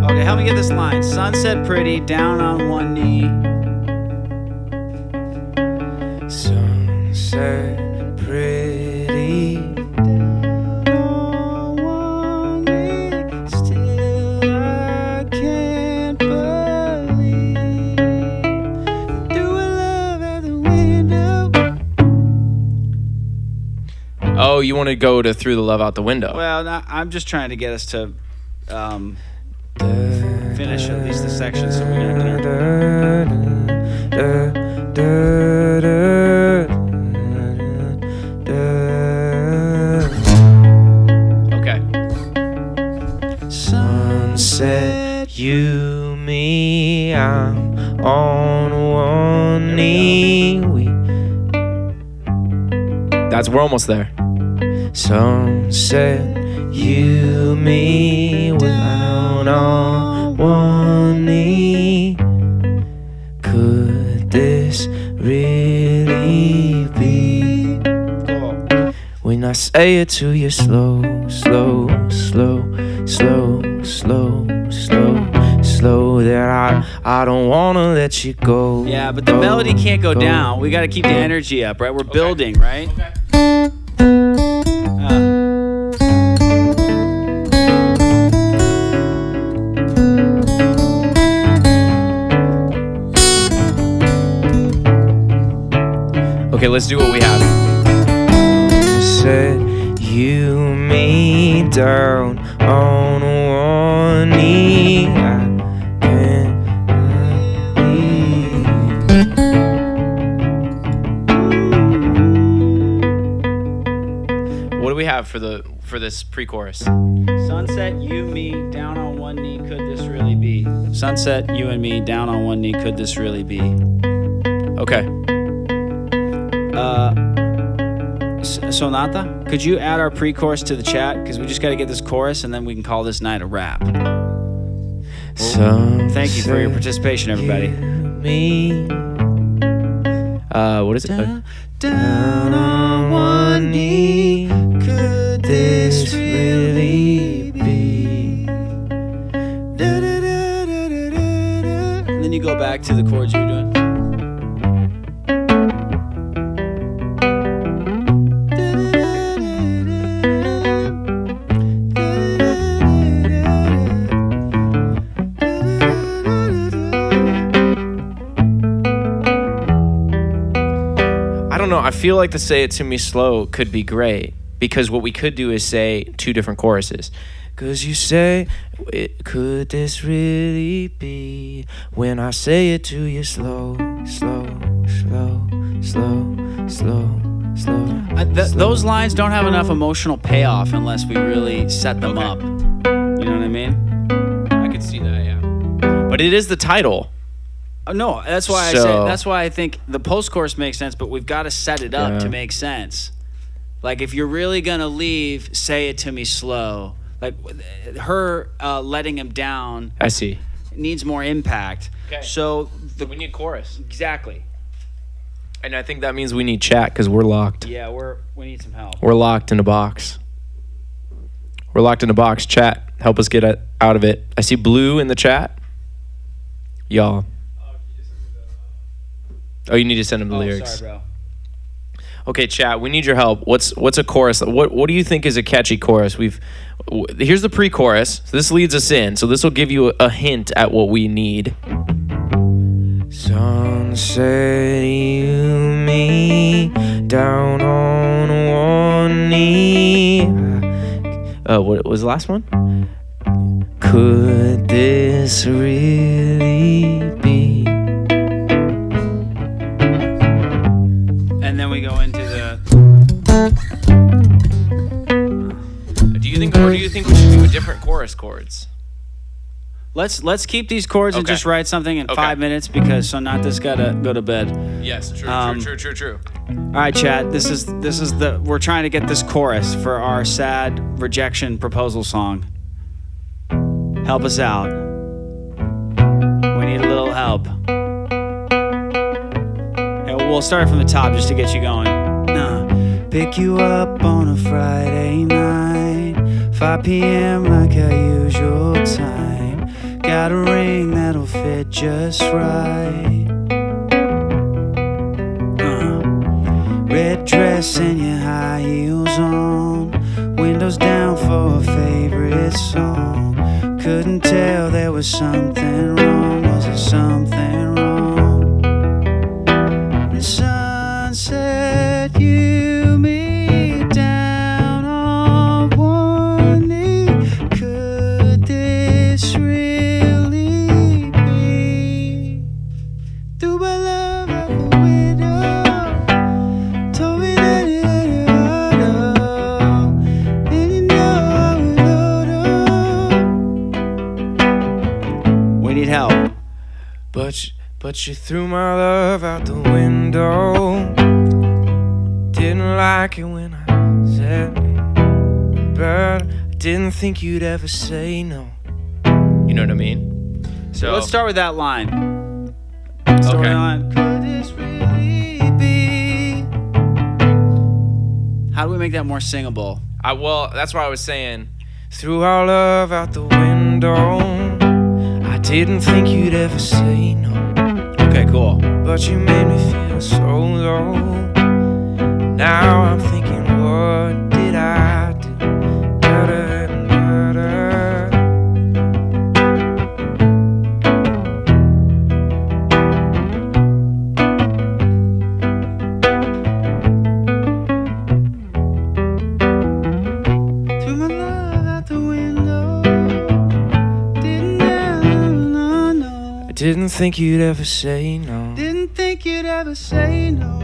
Okay, help me get this line. Sunset pretty, down on one knee. Sunset pretty, down on one knee. Still I can't believe doing love at the window. Oh, you want to go to Through the Love Out the Window? Well, no, I'm just trying to get us to finish at least the section so we're gonna... Okay. Sunset, you, me, I'm on one knee. We're almost there. Sunset, you, me, we're down on one knee. Could this really be? When I say it to you slow, slow, slow, slow, slow, slow, slow, that I don't wanna let you go. Yeah, but the melody can't go down. We gotta keep the energy up, right? We're building, right? Okay, let's do what we have. Said you, me, down on one knee. I can't believe. What do we have for this pre-chorus? Sunset, you, me, down on one knee, could this really be? Sunset, you and me, down on one knee, could this really be? Okay. Sonata, could you add our pre-chorus to the chat? Because we just got to get this chorus, and then we can call this night a wrap. Thank you for your participation, everybody. Me, What is it? down on one knee. Could this really be? And then you go back to the chords you were doing. I feel like the Say It To Me Slow could be great because what we could do is say two different choruses. Cause you say, could this really be? When I say it to you slow, slow, slow, slow, slow, slow. Those lines don't have enough emotional payoff unless we really set them up. You know what I mean? But it is the title. Oh, no, that's why I So- said. That's why I think the post-chorus makes sense, but we've got to set it up to make sense. Like, if you're really gonna leave, say it to me slow. Like, her letting him down I see. needs more impact. Okay. So We need chorus. exactly. And I think that means we need chat because we're locked. Yeah, we need some help. We're locked in a box. We're locked in a box. Chat, help us get out of it. I see blue in the chat. Y'all. Oh, you need to send him the lyrics. Sorry, bro. Okay, chat, we need your help. What's a chorus? What do you think is a catchy chorus? Here's the pre-chorus. So this leads us in. So this will give you a hint at what we need. Sunset, you, me, down on one knee. What was the last one? Could this really be? And then we go into the. Or do you think we should do different chorus chords? Let's keep these chords and Okay. just write something in Okay. 5 minutes because Sonata's gotta go to bed. Yes, true. All right, Chad. This is we're trying to get this chorus for our sad rejection proposal song. Help us out. We need a little help. And we'll start from the top just to get you going. Pick you up on a Friday night, 5 p.m. like our usual time. Got a ring that'll fit just right. Red dress and your high heels on, windows down for a favorite song. Couldn't tell there was something wrong. Was it something wrong? The sunset, you, me, down on one knee. Could this really be? Do I love out the window? Told me that it had and you know I would. We need help. But you threw my love out the window. Didn't like it when I said no, but I didn't think you'd ever say no. You know what I mean? So Let's start with that line. Okay. Could this really be? How do we make that more singable? Well, that's why I was saying, threw our love out the window. I didn't think you'd ever say no. Okay, cool. But you made me feel so low. Now I'm thinking, what did I do? Da-da-da-da. Threw my love out the window. I didn't think you'd ever say no. Didn't think you'd ever say no.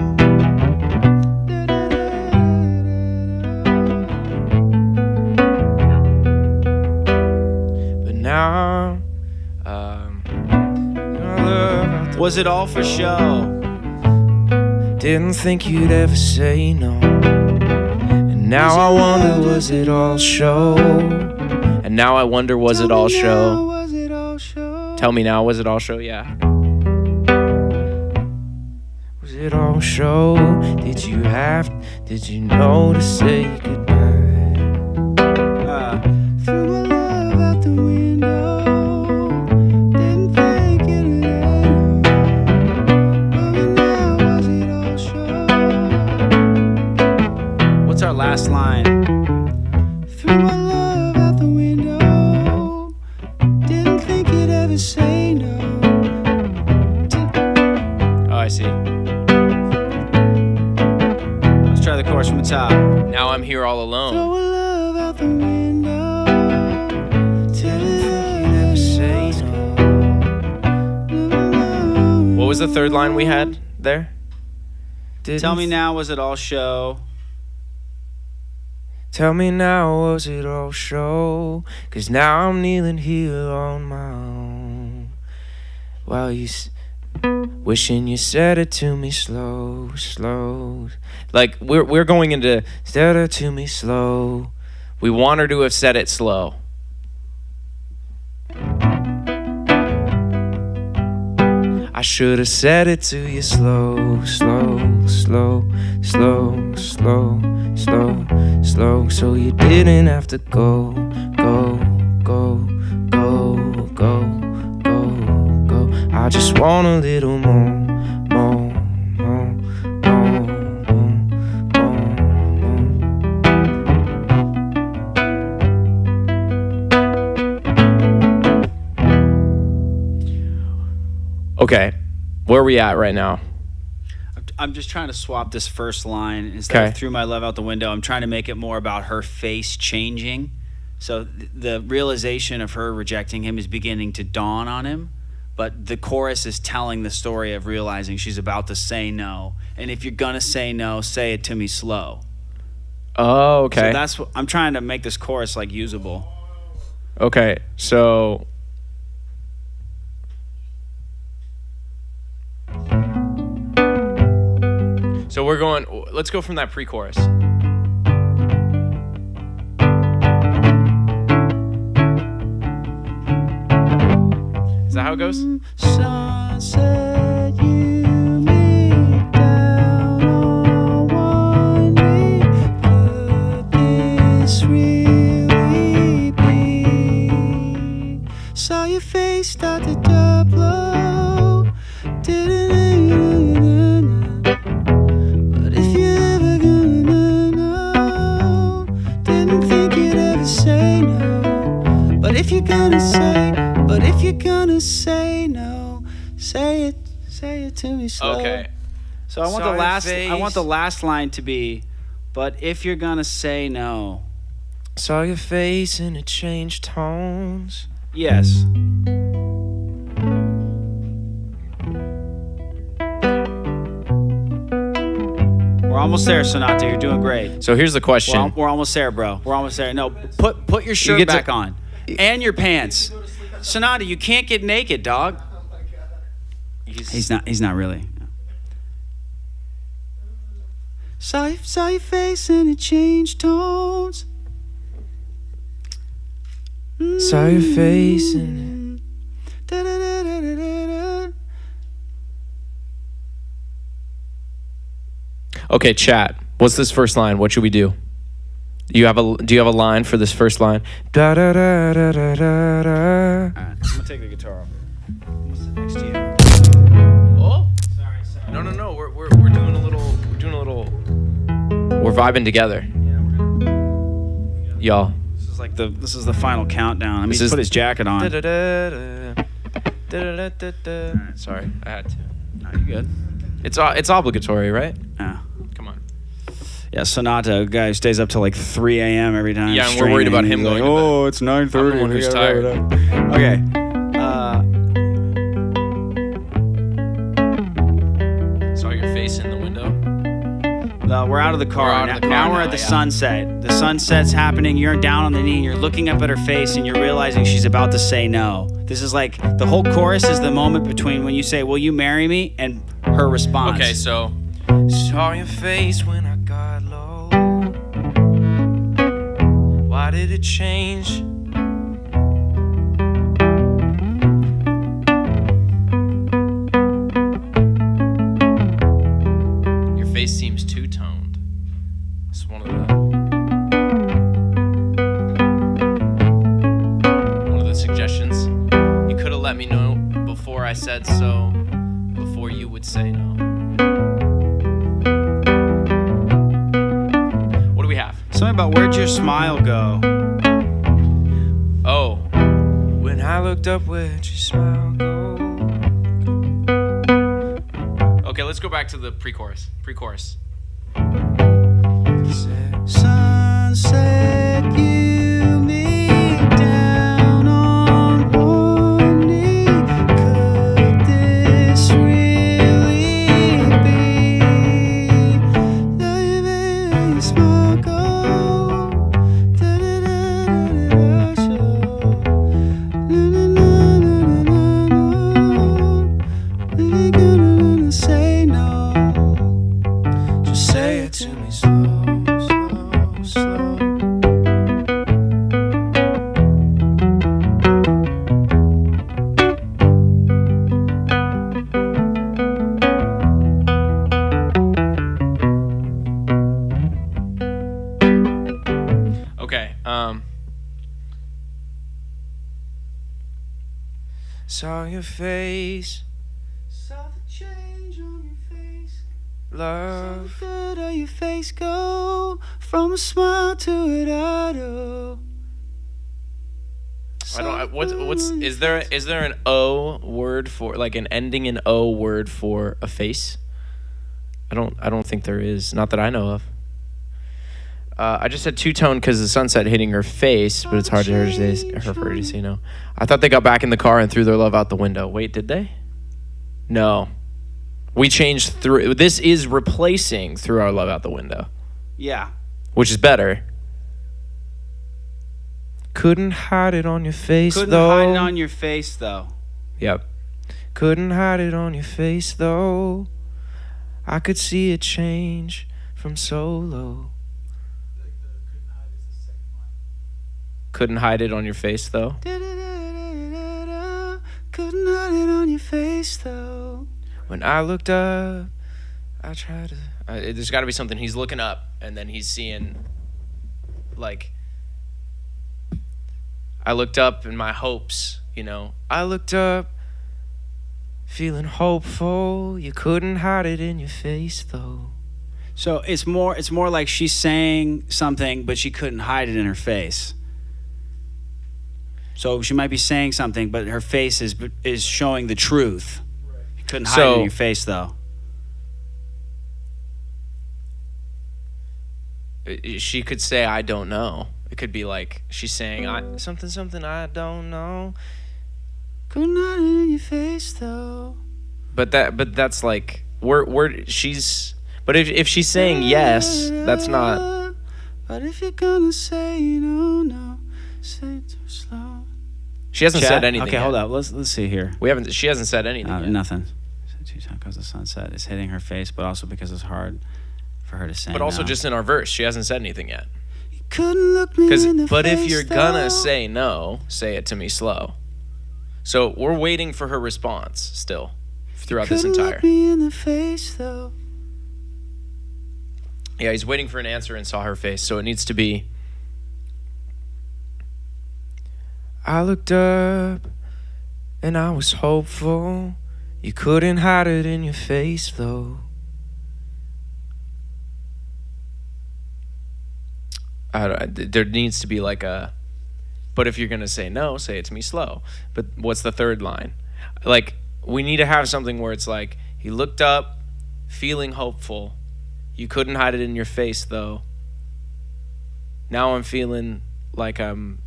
But now, Was it all for show? didn't think you'd ever say no. And now I wonder, was it all show? And now I wonder, was it all show? Was it all show? Tell me now, was it all show? Yeah. Was it all show? Did you know to say goodbye? Threw my love out the window. Didn't think you'd end. But now was it all show? What's our last line? Threw my love out the window. Didn't think you'd ever say no. Oh, I see. Let's try the chorus from the top. Now I'm here all alone. Throw a love out the window. Didn't think you'd ever say no. What was the third line we had there? Tell me now, was it all show? Tell me now, was it all show? 'Cause now I'm kneeling here on my own. Well, wishing you said it to me slow, slow. Like we're going into Said it to me slow. we want her to have said it slow. I should have said it to you slow, slow, slow, slow, slow, slow, slow, so you didn't have to go, go, go, go, go, go, go. I just want a little more, more, more, more, more, more. Okay, where are we at right now? I'm just trying to swap this first line instead of threw my love out the window. I'm trying to make it more about her face changing. So the realization of her rejecting him is beginning to dawn on him, but the chorus is telling the story of realizing she's about to say no. And if you're gonna say no, say it to me slow. Oh, okay. So that's what I'm trying to make this chorus like usable. Okay, so we're going, let's go from that pre-chorus. Is that how it goes? Sunset, you me down on one knee. Could this really be? Saw your face start to double. But if you're ever gonna know, didn't think you'd ever say no. But if you're gonna say no, say it to me slow. Okay. So I want the last line to be, but if you're gonna say no. Saw your face and it changed tones. Yes. We're almost there, Sonata. You're doing great. So here's the question. We're almost there, bro. We're almost there. No, put your shirt back on. And your pants. Sonata, you can't get naked, dog. He's not really. Saw your face and it changed tones. Saw your face and Okay, chat. What's this first line? What should we do? Do you have a line for this first line? da da da da da da da. All right, I'm gonna take the guitar off. I'm gonna sit next to you. Oh, Sorry. no. We're doing a little. We're vibing together, y'all. This is the final countdown. I mean, This he's is- put his jacket on. Sorry, I had to. No, you good? It's obligatory, right? Yeah. Come on. Yeah, Sonata, a guy who stays up till like 3 a.m. every time. Yeah, and we're worried about him streaming. He's going like, to bed. oh, it's 9:30. I'm the one who's tired. Okay. Saw your face in the window. We're out of the car. We're out of the car now we're now, at the yeah. sunset. The sunset's happening. You're down on the knee. And you're looking up at her face, and you're realizing she's about to say no. This is like the whole chorus is the moment between when you say, "Will you marry me?" and her response. Okay, so Saw your face when I got low. Why did it change? your face seems two-toned. It's one of the suggestions. You could have let me know before I said so, before you would say no. What do we have? Something about where'd your smile go? Oh, When I looked up, where'd your smile go? okay, let's go back to the pre-chorus. Sunset, you me down on one knee. Could this really be? Let your baby smile go. Da da da da da show. Na na na na na na. Saw your face, Saw the change on your face. love. How good your face go from a smile to a dado. Is there an O word for, like, an ending in O word for a face? I don't think there is, not that I know of. I just said two-tone because the sunset hitting her face, but it's hard for her to say no. I thought they got back in the car and threw their love out the window. Wait, did they? No. We changed through. This is replacing threw our love out the window, Yeah. which is better. Couldn't hide it on your face, Couldn't though. hide it on your face, though. Yep. Couldn't hide it on your face, though. I could see it change from so low. Couldn't hide it on your face, though. Couldn't hide it on your face, though. When I looked up, I tried to. There's got to be something. He's looking up, and then he's seeing, like, I looked up in my hopes, you know. I looked up, feeling hopeful. You couldn't hide it in your face, though. So it's more like she's saying something, but she couldn't hide it in her face. So she might be saying something, but her face is showing the truth. You couldn't hide it in your face, though. She could say, I don't know. It could be like she's saying, something I don't know. Couldn't hide it in your face, though. But that's like she's. But if she's saying yes, that's not. But if you're gonna say no, say it too slow. She hasn't said anything. Okay, yet. hold up. Let's see here. She hasn't said anything. Yet. Nothing. Because the sunset is hitting her face, but also because it's hard for her to say. But also just in our verse, she hasn't said anything yet. Couldn't look me in the face. But if you're gonna say no, say it to me slow. So we're waiting for her response still throughout this entire. Look me in the face, though. Yeah, he's waiting for an answer and saw her face, so it needs to be. I looked up and I was hopeful. You couldn't hide it in your face, though. There needs to be like a. But if you're gonna say no, say it to me slow. But what's the third line? Like, we need to have something where it's like, he looked up, feeling hopeful. You couldn't hide it in your face, though. Now I'm feeling like I'm.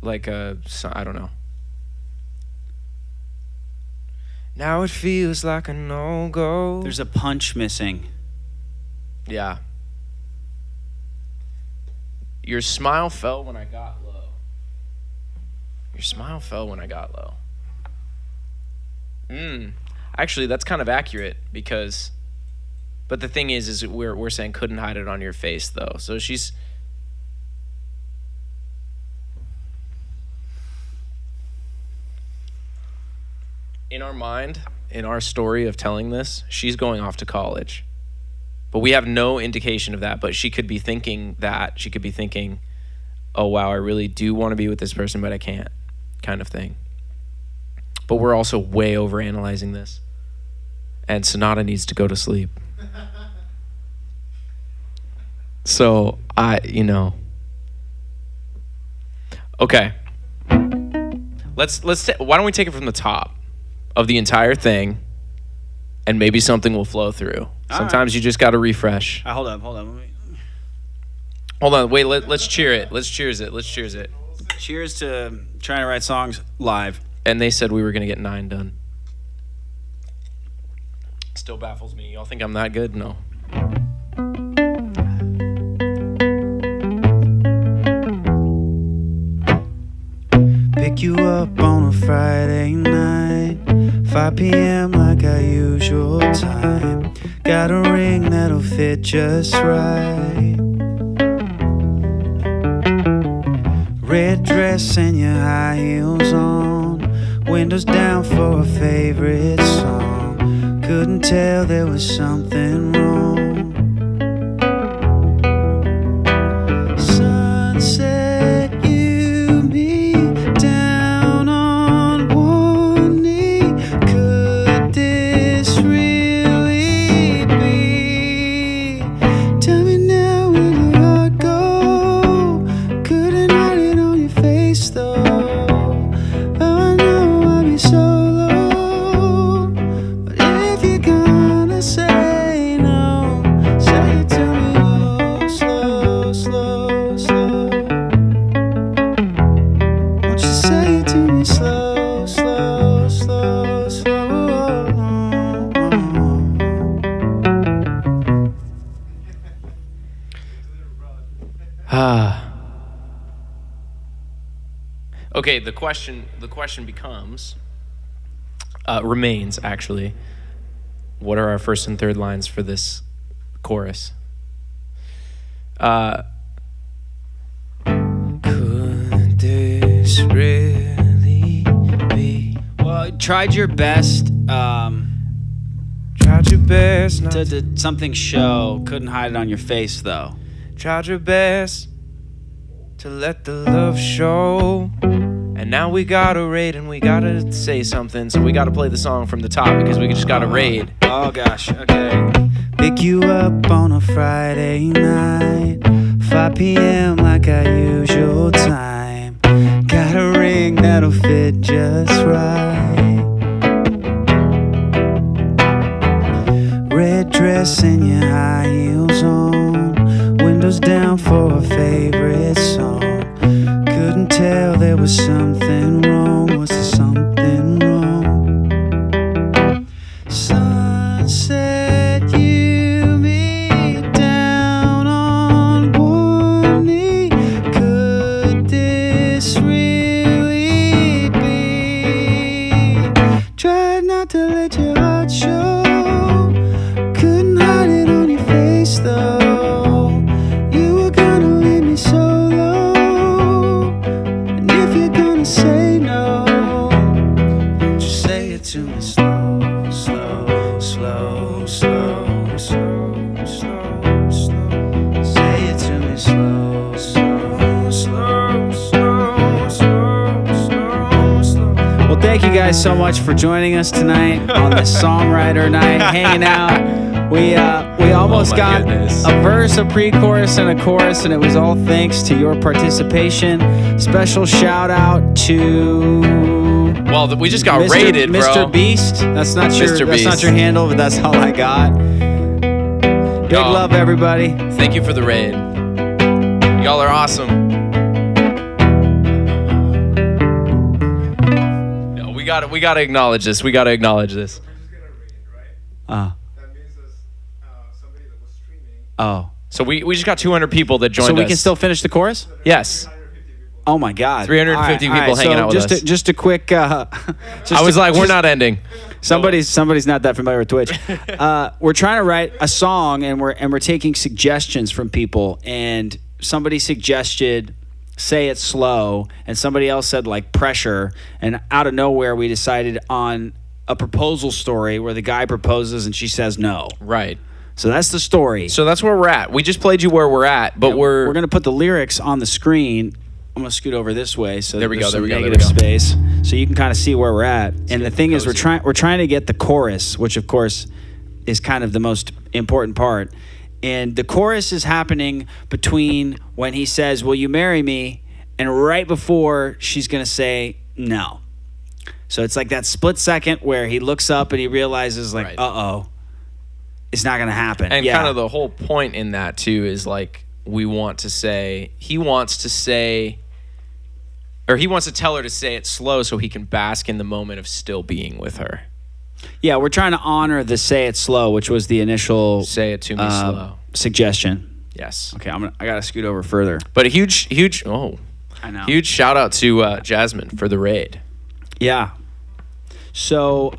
I don't know. Now it feels like a no-go. There's a punch missing. Yeah. Your smile fell when I got low. Your smile fell when I got low. Actually, that's kind of accurate because. But the thing is we're saying couldn't hide it on your face, though. So she's. In our mind, in our story of telling this, she's going off to college. But we have no indication of that. But she could be thinking that. She could be thinking, oh, wow, I really do want to be with this person, but I can't, kind of thing. But we're also way overanalyzing this. And Sonata needs to go to sleep. So, Okay. Why don't we take it from the top of the entire thing, and maybe something will flow through. Sometimes you just got to refresh. Hold up. Hold on, wait, let's cheer it. Let's cheers it. Cheers to trying to write songs live. And they said we were going to get 9 done. Still baffles me. Y'all think I'm that good? No. Pick you up on a Friday night, 5 p.m. like our usual time. Got a ring that'll fit just right. Red dress and your high heels on, windows down for a favorite song. Couldn't tell there was something wrong. Sunset, you, me, down on one Okay, the question becomes, remains actually, what are our first and third lines for this chorus? Could this really be? Well, tried your best. Tried your best not To something show. Couldn't hide it on your face though. tried your best to let the love show. And now we gotta raid and we gotta say something. So we gotta play the song from the top because we just gotta raid. Oh gosh. Okay. Pick you up on a Friday night, 5 p.m. like our usual time. Got a ring that'll fit just right. Red dress and your high heels on, windows down for a favorite song. Couldn't tell there was something wrong. Was there something wrong? Sunset, you, me, down on one knee. Could this really be? Tried not to let your heart show. Couldn't hide it on your face though. You were gonna leave me so low. And if you're gonna say no, just say it to me slow, slow, slow, slow, slow, slow, slow. Say it to me slow, slow, slow, slow, slow, slow, slow. Well, thank you guys so much for joining us tonight on this songwriter night, hanging out. We almost my got goodness. a verse, a pre-chorus, and a chorus, and it was all thanks to your participation. Special shout out to Well, we just got raided, bro. Mr. Beast. That's not your Mr. that's not Beast. your handle, but that's all I got. Big Y'all. love, everybody. Thank you for the raid. Y'all are awesome. No, we gotta acknowledge this. We gotta acknowledge this. We're just gonna raid, right? Uh, That means there's somebody that was streaming. oh, So we just got 200 people that joined so us. we can still finish the chorus? Yes. 150 people. Oh my God! 350 people hanging out with just us. just a quick. I was like, we're not ending. Somebody's not that familiar with Twitch. We're trying to write a song, and we're taking suggestions from people. And somebody suggested "Say It Slow," and somebody else said like "Pressure." And out of nowhere, we decided on a proposal story where the guy proposes and she says no. Right. So that's the story. So that's where we're at. We just played you where we're at, but we're gonna put the lyrics on the screen. I'm gonna scoot over this way so There we there's go, there some we go, there negative we go. space, so you can kind of see where we're at. And the thing is, we're cozy. trying to get the chorus, which of course is kind of the most important part. And the chorus is happening between when he says, "Will you marry me?" and right before she's gonna say no. So it's like that split second where he looks up and he realizes, like, Right. uh-oh, it's not gonna happen. And yeah. kind of the whole point in that too is like he wants to tell her to say it slow so he can bask in the moment of still being with her. Yeah, we're trying to honor the "Say It Slow," which was the initial Say it to me slow. suggestion. Yes. Okay, I gotta scoot over further. But a huge I know. huge shout out to Jasmine for the raid. Yeah. So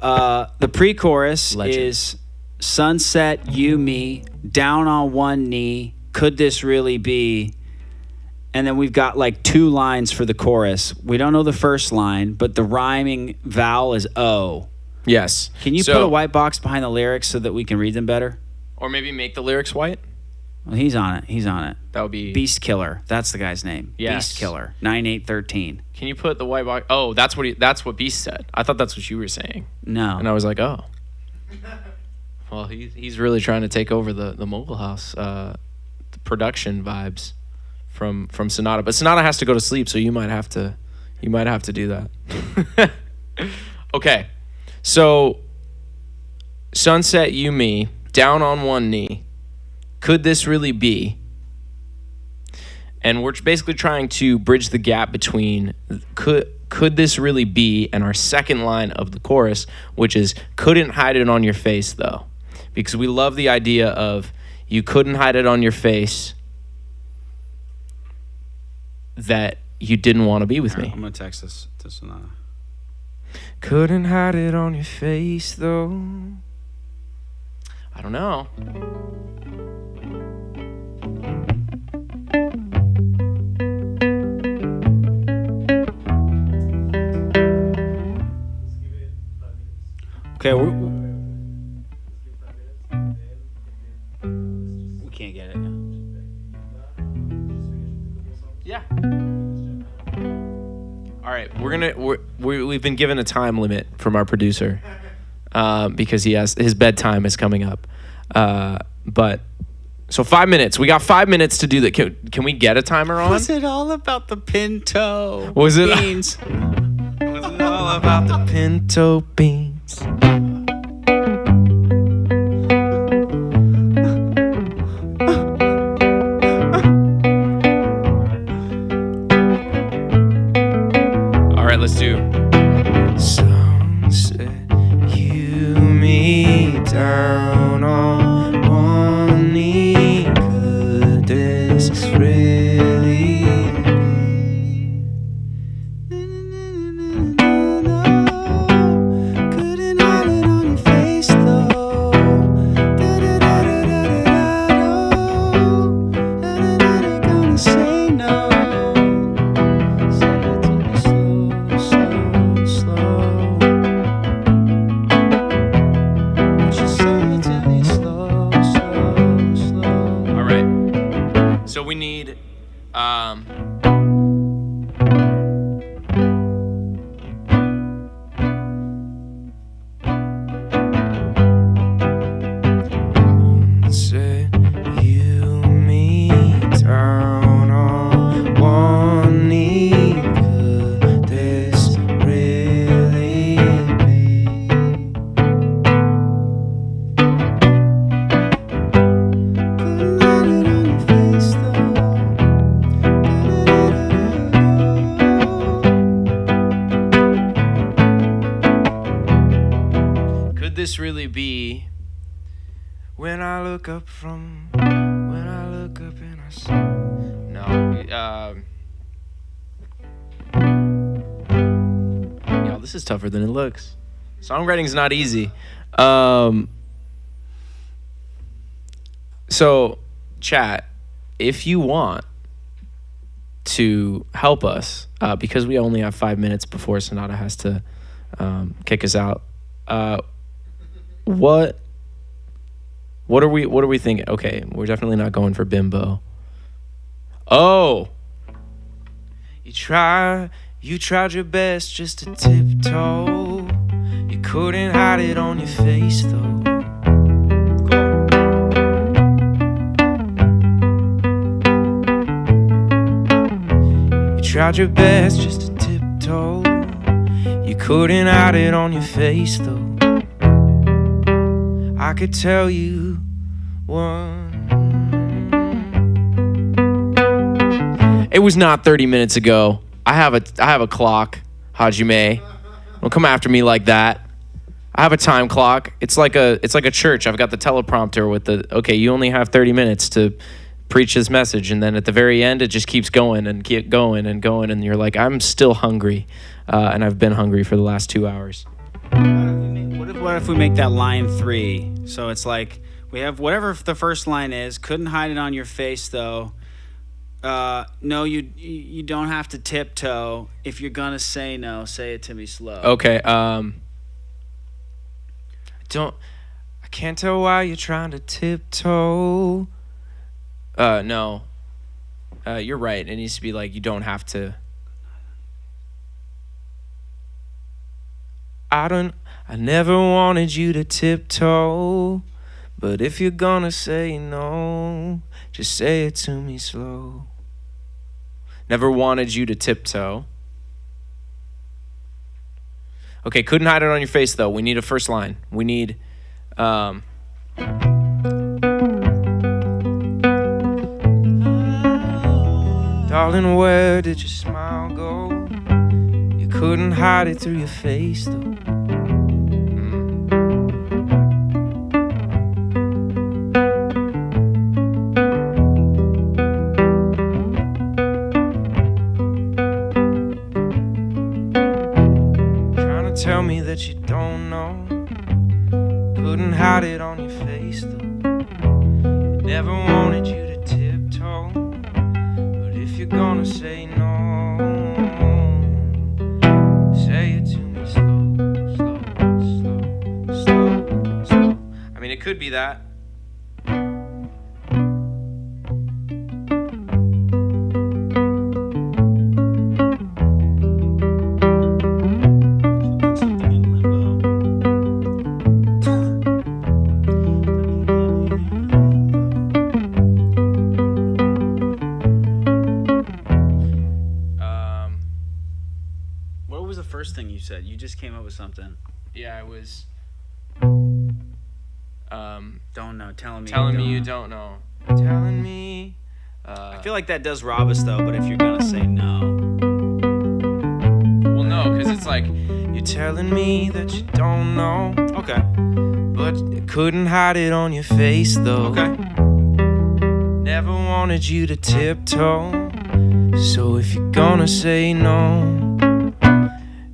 the pre-chorus Legend. is "Sunset, you, me, down on one knee. Could this really be?" And then we've got like 2 lines for the chorus. We don't know the first line, but the rhyming vowel is O. Yes. Can you So- put a white box behind the lyrics so that we can read them better? Or maybe make the lyrics white? Well, he's on it. That would be. Beast Killer. That's the guy's name. Yes. Beast Killer. 9813. Can you put the white box? Oh, that's what Beast said. I thought that's what you were saying. No. And I was like, oh. Well, he's really trying to take over the Mogul House the production vibes from Sonata. But Sonata has to go to sleep, so you might have to do that. Okay. So "Sunset, you, me, down on one knee. Could this really be?" And we're basically trying to bridge the gap between could this really be and our second line of the chorus, which is "couldn't hide it on your face though." Because we love the idea of you couldn't hide it on your face. that you didn't want to be with me. I'm gonna text this to Sonata. Couldn't hide it on your face though. I don't know. Okay, we can't get it. Yeah. All right, we've been given a time limit from our producer because his bedtime is coming up. But so 5 minutes. We got 5 minutes to do that. Can we get a timer on? Was it all about the pinto Was it beans? Was it all about the pinto beans? Let's do sunset. You me down on one knee. Could this really couldn't hide it on your face though. Gonna say no. So we need said you me down on one knee. Could this really be? Couldn't hide it on your face though. Could this really be? When I look up and I see. No. Y'all, this is tougher than it looks. Songwriting's not easy. So, chat, if you want to help us, because we only have 5 minutes before Sonata has to kick us out, what are we thinking? Okay, we're definitely not going for bimbo. Oh, you tried your best just to tiptoe. You couldn't hide it on your face though. You tried your best just to tiptoe. You couldn't hide it on your face though. I could tell you one. It was not 30 minutes ago. I have a clock, Hajime. Don't come after me like that. I have a time clock. It's like a church. I've got the teleprompter with the okay, you only have 30 minutes to preach this message, and then at the very end it just keeps going and keep going and going, and you're like, I'm still hungry. And I've been hungry for the last 2 hours. What if we make that line 3? So it's like we have whatever the first line is. Couldn't hide it on your face though. No, you don't have to tiptoe. If you're gonna say no, say it to me slow. Okay. I can't tell why you're trying to tiptoe. No. You're right. It needs to be like you don't have to. I never wanted you to tiptoe, but if you're gonna say no, just say it to me slow. Never wanted you to tiptoe. Okay, couldn't hide it on your face though. We need a first line. We need darling, where did your smile go? You couldn't hide it through your face though. me that you don't know. Couldn't hide it on your face though. Never wanted you to tiptoe. But if you're gonna say no, say it to me slow, slow, slow, slow, slow. I mean, it could be that. Thing you said, you just came up with something. Yeah, it was. Don't know. Telling me You don't know. Telling me. I feel like that does rob us though. But if you're gonna say no, well, no, because it's like you're telling me that you don't know. Okay. But you couldn't hide it on your face though. Okay. Never wanted you to tiptoe. So if you're gonna say no,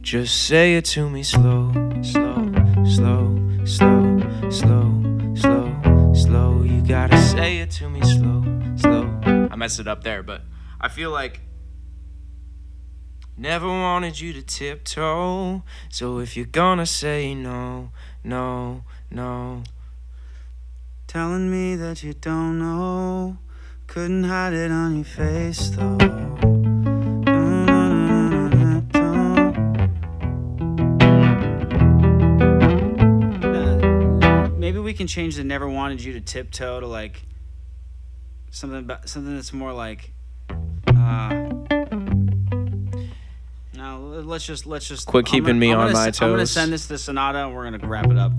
just say it to me slow, slow, slow, slow, slow, slow, slow. You gotta say it to me slow, slow. I messed it up there, but I feel like never wanted you to tiptoe. So if you're gonna say no, no, no. Telling me that you don't know. Couldn't hide it on your face though. maybe we can change the never wanted you to tiptoe to like something that's more like no, let's just quit keeping me on my toes. I'm gonna send this to Sonata and we're gonna wrap it up.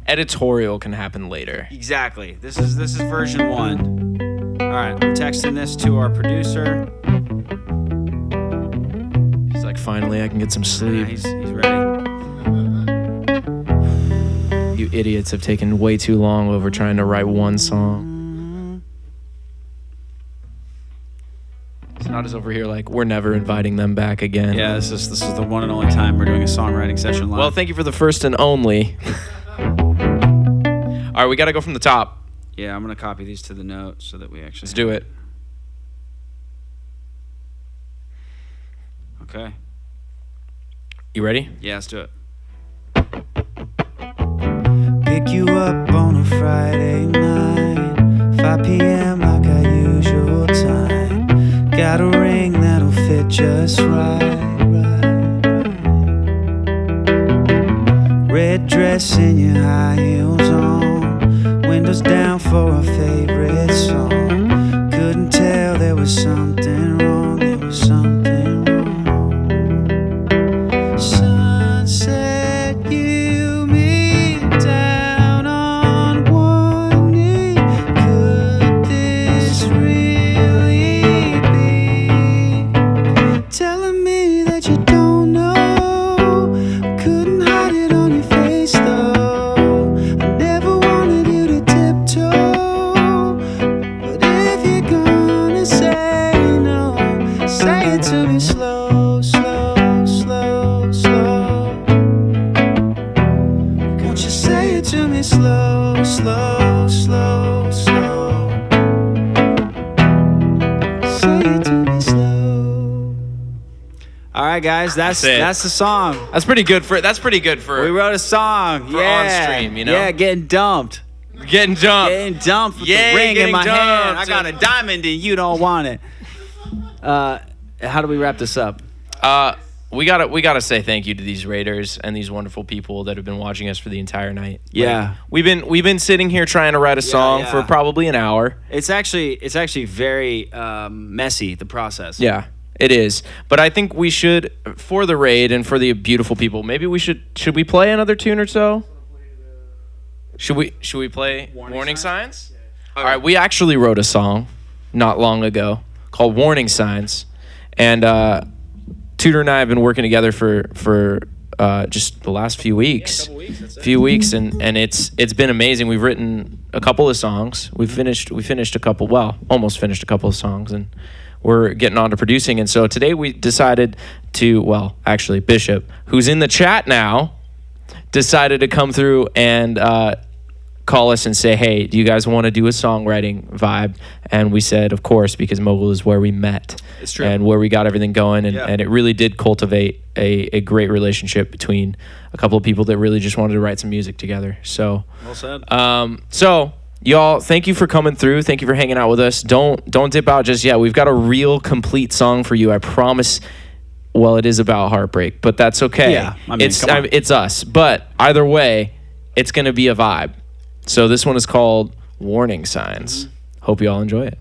Editorial can happen later. Exactly. This is version 1. All right, I'm texting this to our producer. He's like, finally, I can get some sleep. He's ready. You idiots have taken way too long over trying to write one song. Sonata's over here like, we're never inviting them back again. Yeah, this is the one and only time we're doing a songwriting session live. Well, thank you for the first and only. All right, we got to go from the top. Yeah, I'm going to copy these to the note so that we actually... Let's do it. Okay. You ready? Yeah, let's do it. Pick you up on a Friday night, 5 p.m. like our usual time. Got a ring that'll fit just right. Red dress and your high heels on, windows down for our favorite song. Couldn't tell there was something wrong, there was something wrong. Sunset, you, me, down on one knee. Could this really be? Telling me that you don't know, couldn't hide it on your face though. I never wanted you to tiptoe, but if you're gonna say no, say it to me slow, slow, slow, slow. Won't you say it to me slow, slow, slow, slow. Say it to me slow. All right, guys, that's it. the song. That's pretty good for We wrote a song. For yeah. on stream, you know? Yeah, getting dumped. getting dumped. Getting dumped with Yeah, the ring in getting my hand. I dumped. got a diamond and you don't want it. How do we wrap this up? We gotta say thank you to these Raiders and these wonderful people that have been watching us for the entire night. Yeah. We've been sitting here trying to write a song yeah. for probably an hour. It's actually very messy, the process. Yeah, it is. But I think we should, for the raid and for the beautiful people, maybe we should we play another tune or so? Should we play Warning Signs? All right, we actually wrote a song not long ago called Warning Signs, and Tudor and I have been working together for just the last few weeks. And it's been amazing. We've written a couple of songs. We finished a couple. Well, almost finished a couple of songs, and we're getting on to producing. And so today we decided to, well, actually Bishop, who's in the chat now, decided to come through and call us and say, hey, do you guys want to do a songwriting vibe? And we said, of course, because Mogul is where we met. It's true. And where we got everything going. And, Yeah. and it really did cultivate a great relationship between a couple of people that really just wanted to write some music together. So, Well said. so y'all, thank you for coming through. Thank you for hanging out with us. Don't dip out just yet. We've got a real complete song for you. I promise. Well, it is about heartbreak, but that's okay. Yeah, I mean, come on. It's us. But either way, it's going to be a vibe. So this one is called Warning Signs. Hope you all enjoy it.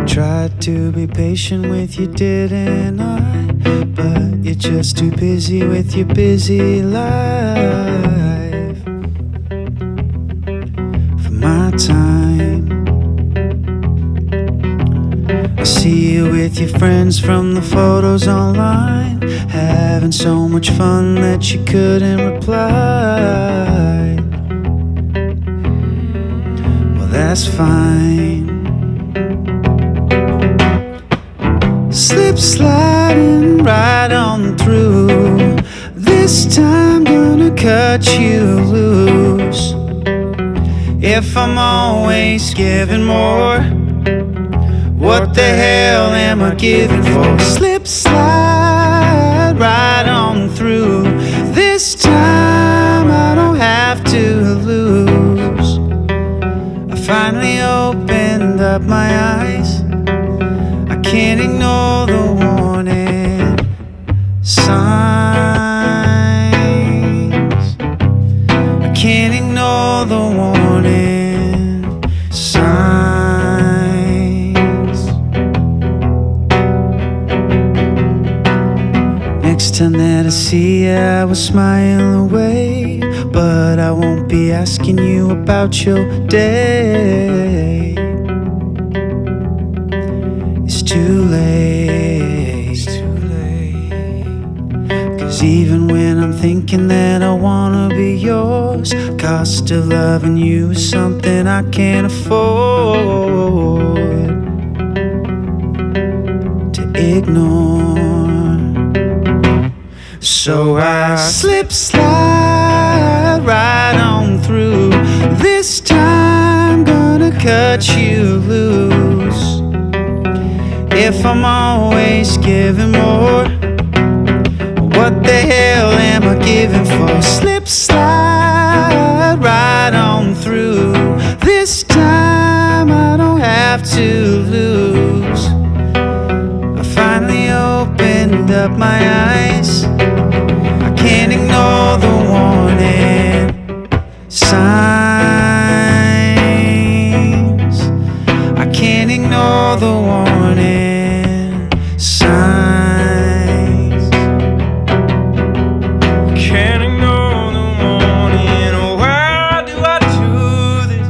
Tried to be patient with you, didn't I? But you're just too busy with your busy life for my time. I see you with your friends from the photos online, having so much fun that you couldn't reply. Well, that's fine. Slip sliding right on through. This time gonna cut you loose. If I'm always giving more, what the hell am I giving for? Slip slide right on through. This time I don't have to lose. I finally opened up my eyes. I can't ignore the warning signs. I can't ignore the warning signs. Next time that I see you, I will smile away, but I won't be asking you about your day. It's too late. It's too late. 'Cause even when I'm thinking that I wanna be yours, cost of loving you is something I can't afford to ignore. So I slip slide right on through. This time gonna cut you loose. If I'm always giving more, what the hell am I giving for? Slip slide right on through. This time I don't have to lose. I finally opened up my eyes. I can't ignore the warning signs. I can't ignore the warning signs. Can't ignore the warning. Why do I do this?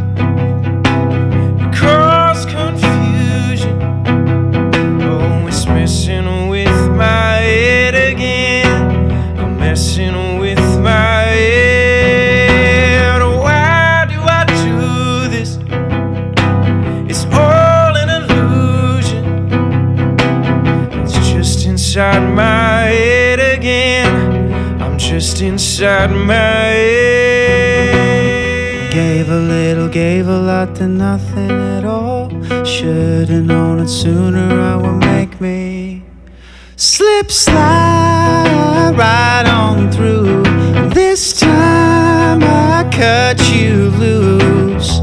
Cross confusion. Oh, it's messing with my head again. I'm messing with my head. Why do I do this? It's all an illusion. It's just inside my head again. I'm just inside my head. Gave a little, gave a lot to nothing at all. Should've known it sooner, I would make me slip slide right on through. This time I cut you loose.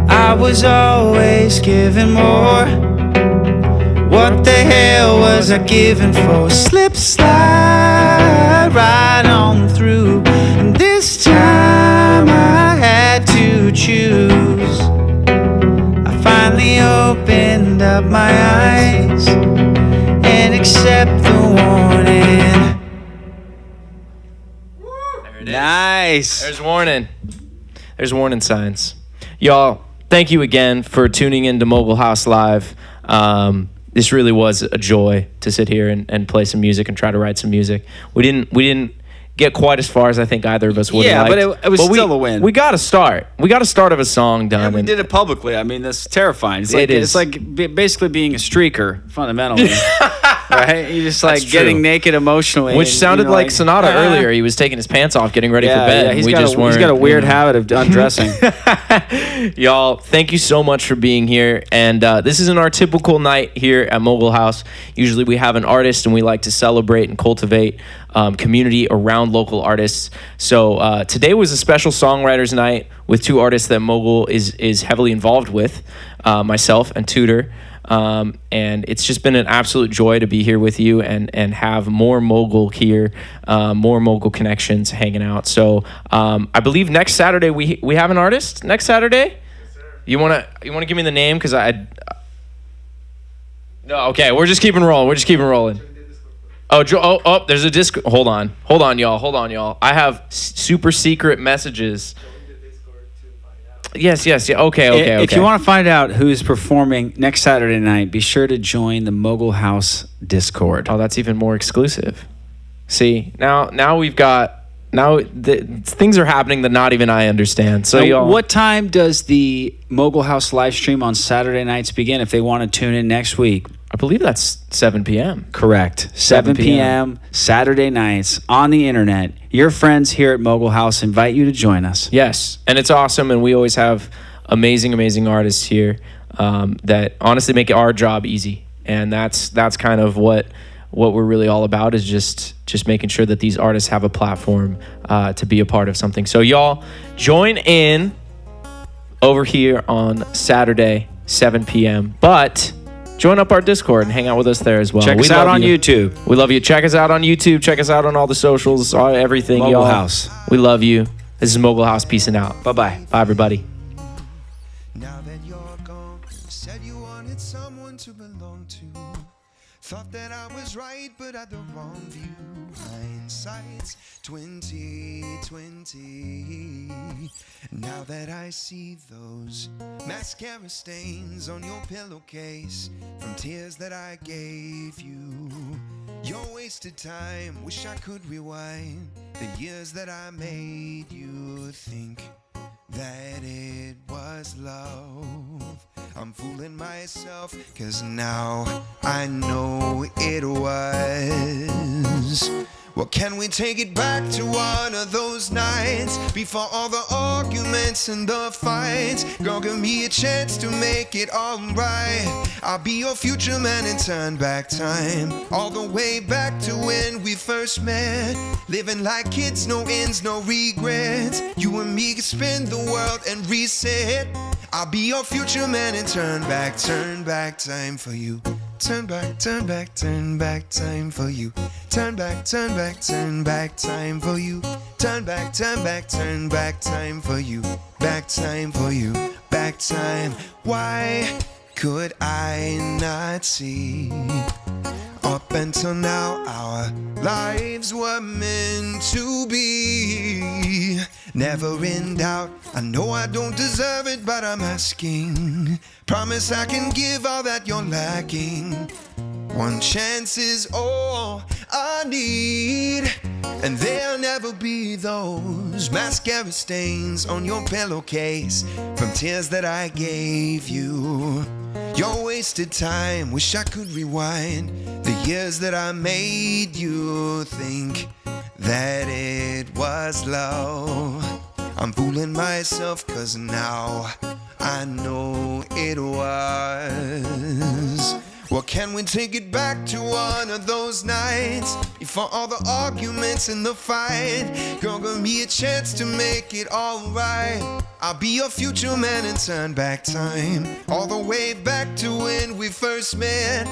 I was always giving more. What the hell was I giving for? Slip slide right on through. And this time I had to choose. I finally opened up my eyes and accept the warning. There it is. Nice. There's warning. There's warning signs. Y'all, thank you again for tuning in to Mogul House Live. This really was a joy to sit here and play some music and try to write some music. We didn't get quite as far as I think either of us would. Yeah, but it was still a win. We got to start. We got to start of a song done. And we did it publicly. I mean, that's terrifying. It's like basically being a streaker, fundamentally. Right? You're just like getting naked emotionally. Which sounded like Sonata earlier. He was taking his pants off, getting ready for bed. Yeah, he's got a weird habit of undressing. Y'all, thank you so much for being here. And this isn't our typical night here at Mogul House. Usually we have an artist and we like to celebrate and cultivate community around local artists. So today was a special songwriters night with two artists that Mogul is heavily involved with, myself and Tudor. And it's just been an absolute joy to be here with you and have more Mogul here, more Mogul connections hanging out. So I believe next Saturday we have an artist next Saturday. You wanna give me the name? Because no, okay, we're just keeping rolling. Oh, there's a disc. Hold on, y'all. I have super secret messages. Yes. Yeah. Okay. If you want to find out who's performing next Saturday night, be sure to join the Mogul House Discord. Oh, that's even more exclusive. See, now we've got things are happening that not even I understand. So, y'all, what time does the Mogul House live stream on Saturday nights begin? If they want to tune in next week, I believe that's 7 p.m. Correct. 7 p.m. Saturday nights on the internet. Your friends here at Mogul House invite you to join us. Yes, and it's awesome, and we always have amazing artists here that honestly make our job easy, and that's kind of what we're really all about, is just making sure that these artists have a platform to be a part of something. So y'all, join in over here on Saturday, 7 p.m., but join up our Discord and hang out with us there as well. Check us out on YouTube. We love you. Check us out on YouTube. Check us out on all the socials, everything. Mogul y'all. House. We love you. This is Mogul House. Peacing out. Bye-bye. Bye, everybody. Now that you're gone, you said you wanted someone to belong to. Thought that I was right, but I had the wrong view. Hindsight's 20/20. Now that I see those mascara stains on your pillowcase from tears that I gave you, your wasted time, wish I could rewind the years that I made you think that it was love. I'm fooling myself, 'cause now I know it was. Well, can we take it back to one of those nights before all the arguments and the fights? Girl, give me a chance to make it all right. I'll be your future man and turn back time all the way back to when we first met. Living like kids, no ends, no regrets. You and me can spin the world and reset. I'll be your future man and turn back time for you. Turn back time for you. Turn back time for you. Turn back time for you. Back time for you. Back time. Why could I not see? Up until now, our lives were meant to be. Never in doubt, I know I don't deserve it, but I'm asking. Promise I can give all that you're lacking. One chance is all I need, and there'll never be those mascara stains on your pillowcase from tears that I gave you. Your wasted time, wish I could rewind the years that I made you think that it was love. I'm fooling myself, 'cause now I know it was. Well, can we take it back to one of those nights before all the arguments and the fight? Girl, give me a chance to make it all right. I'll be your future man and turn back time all the way back to when we first met.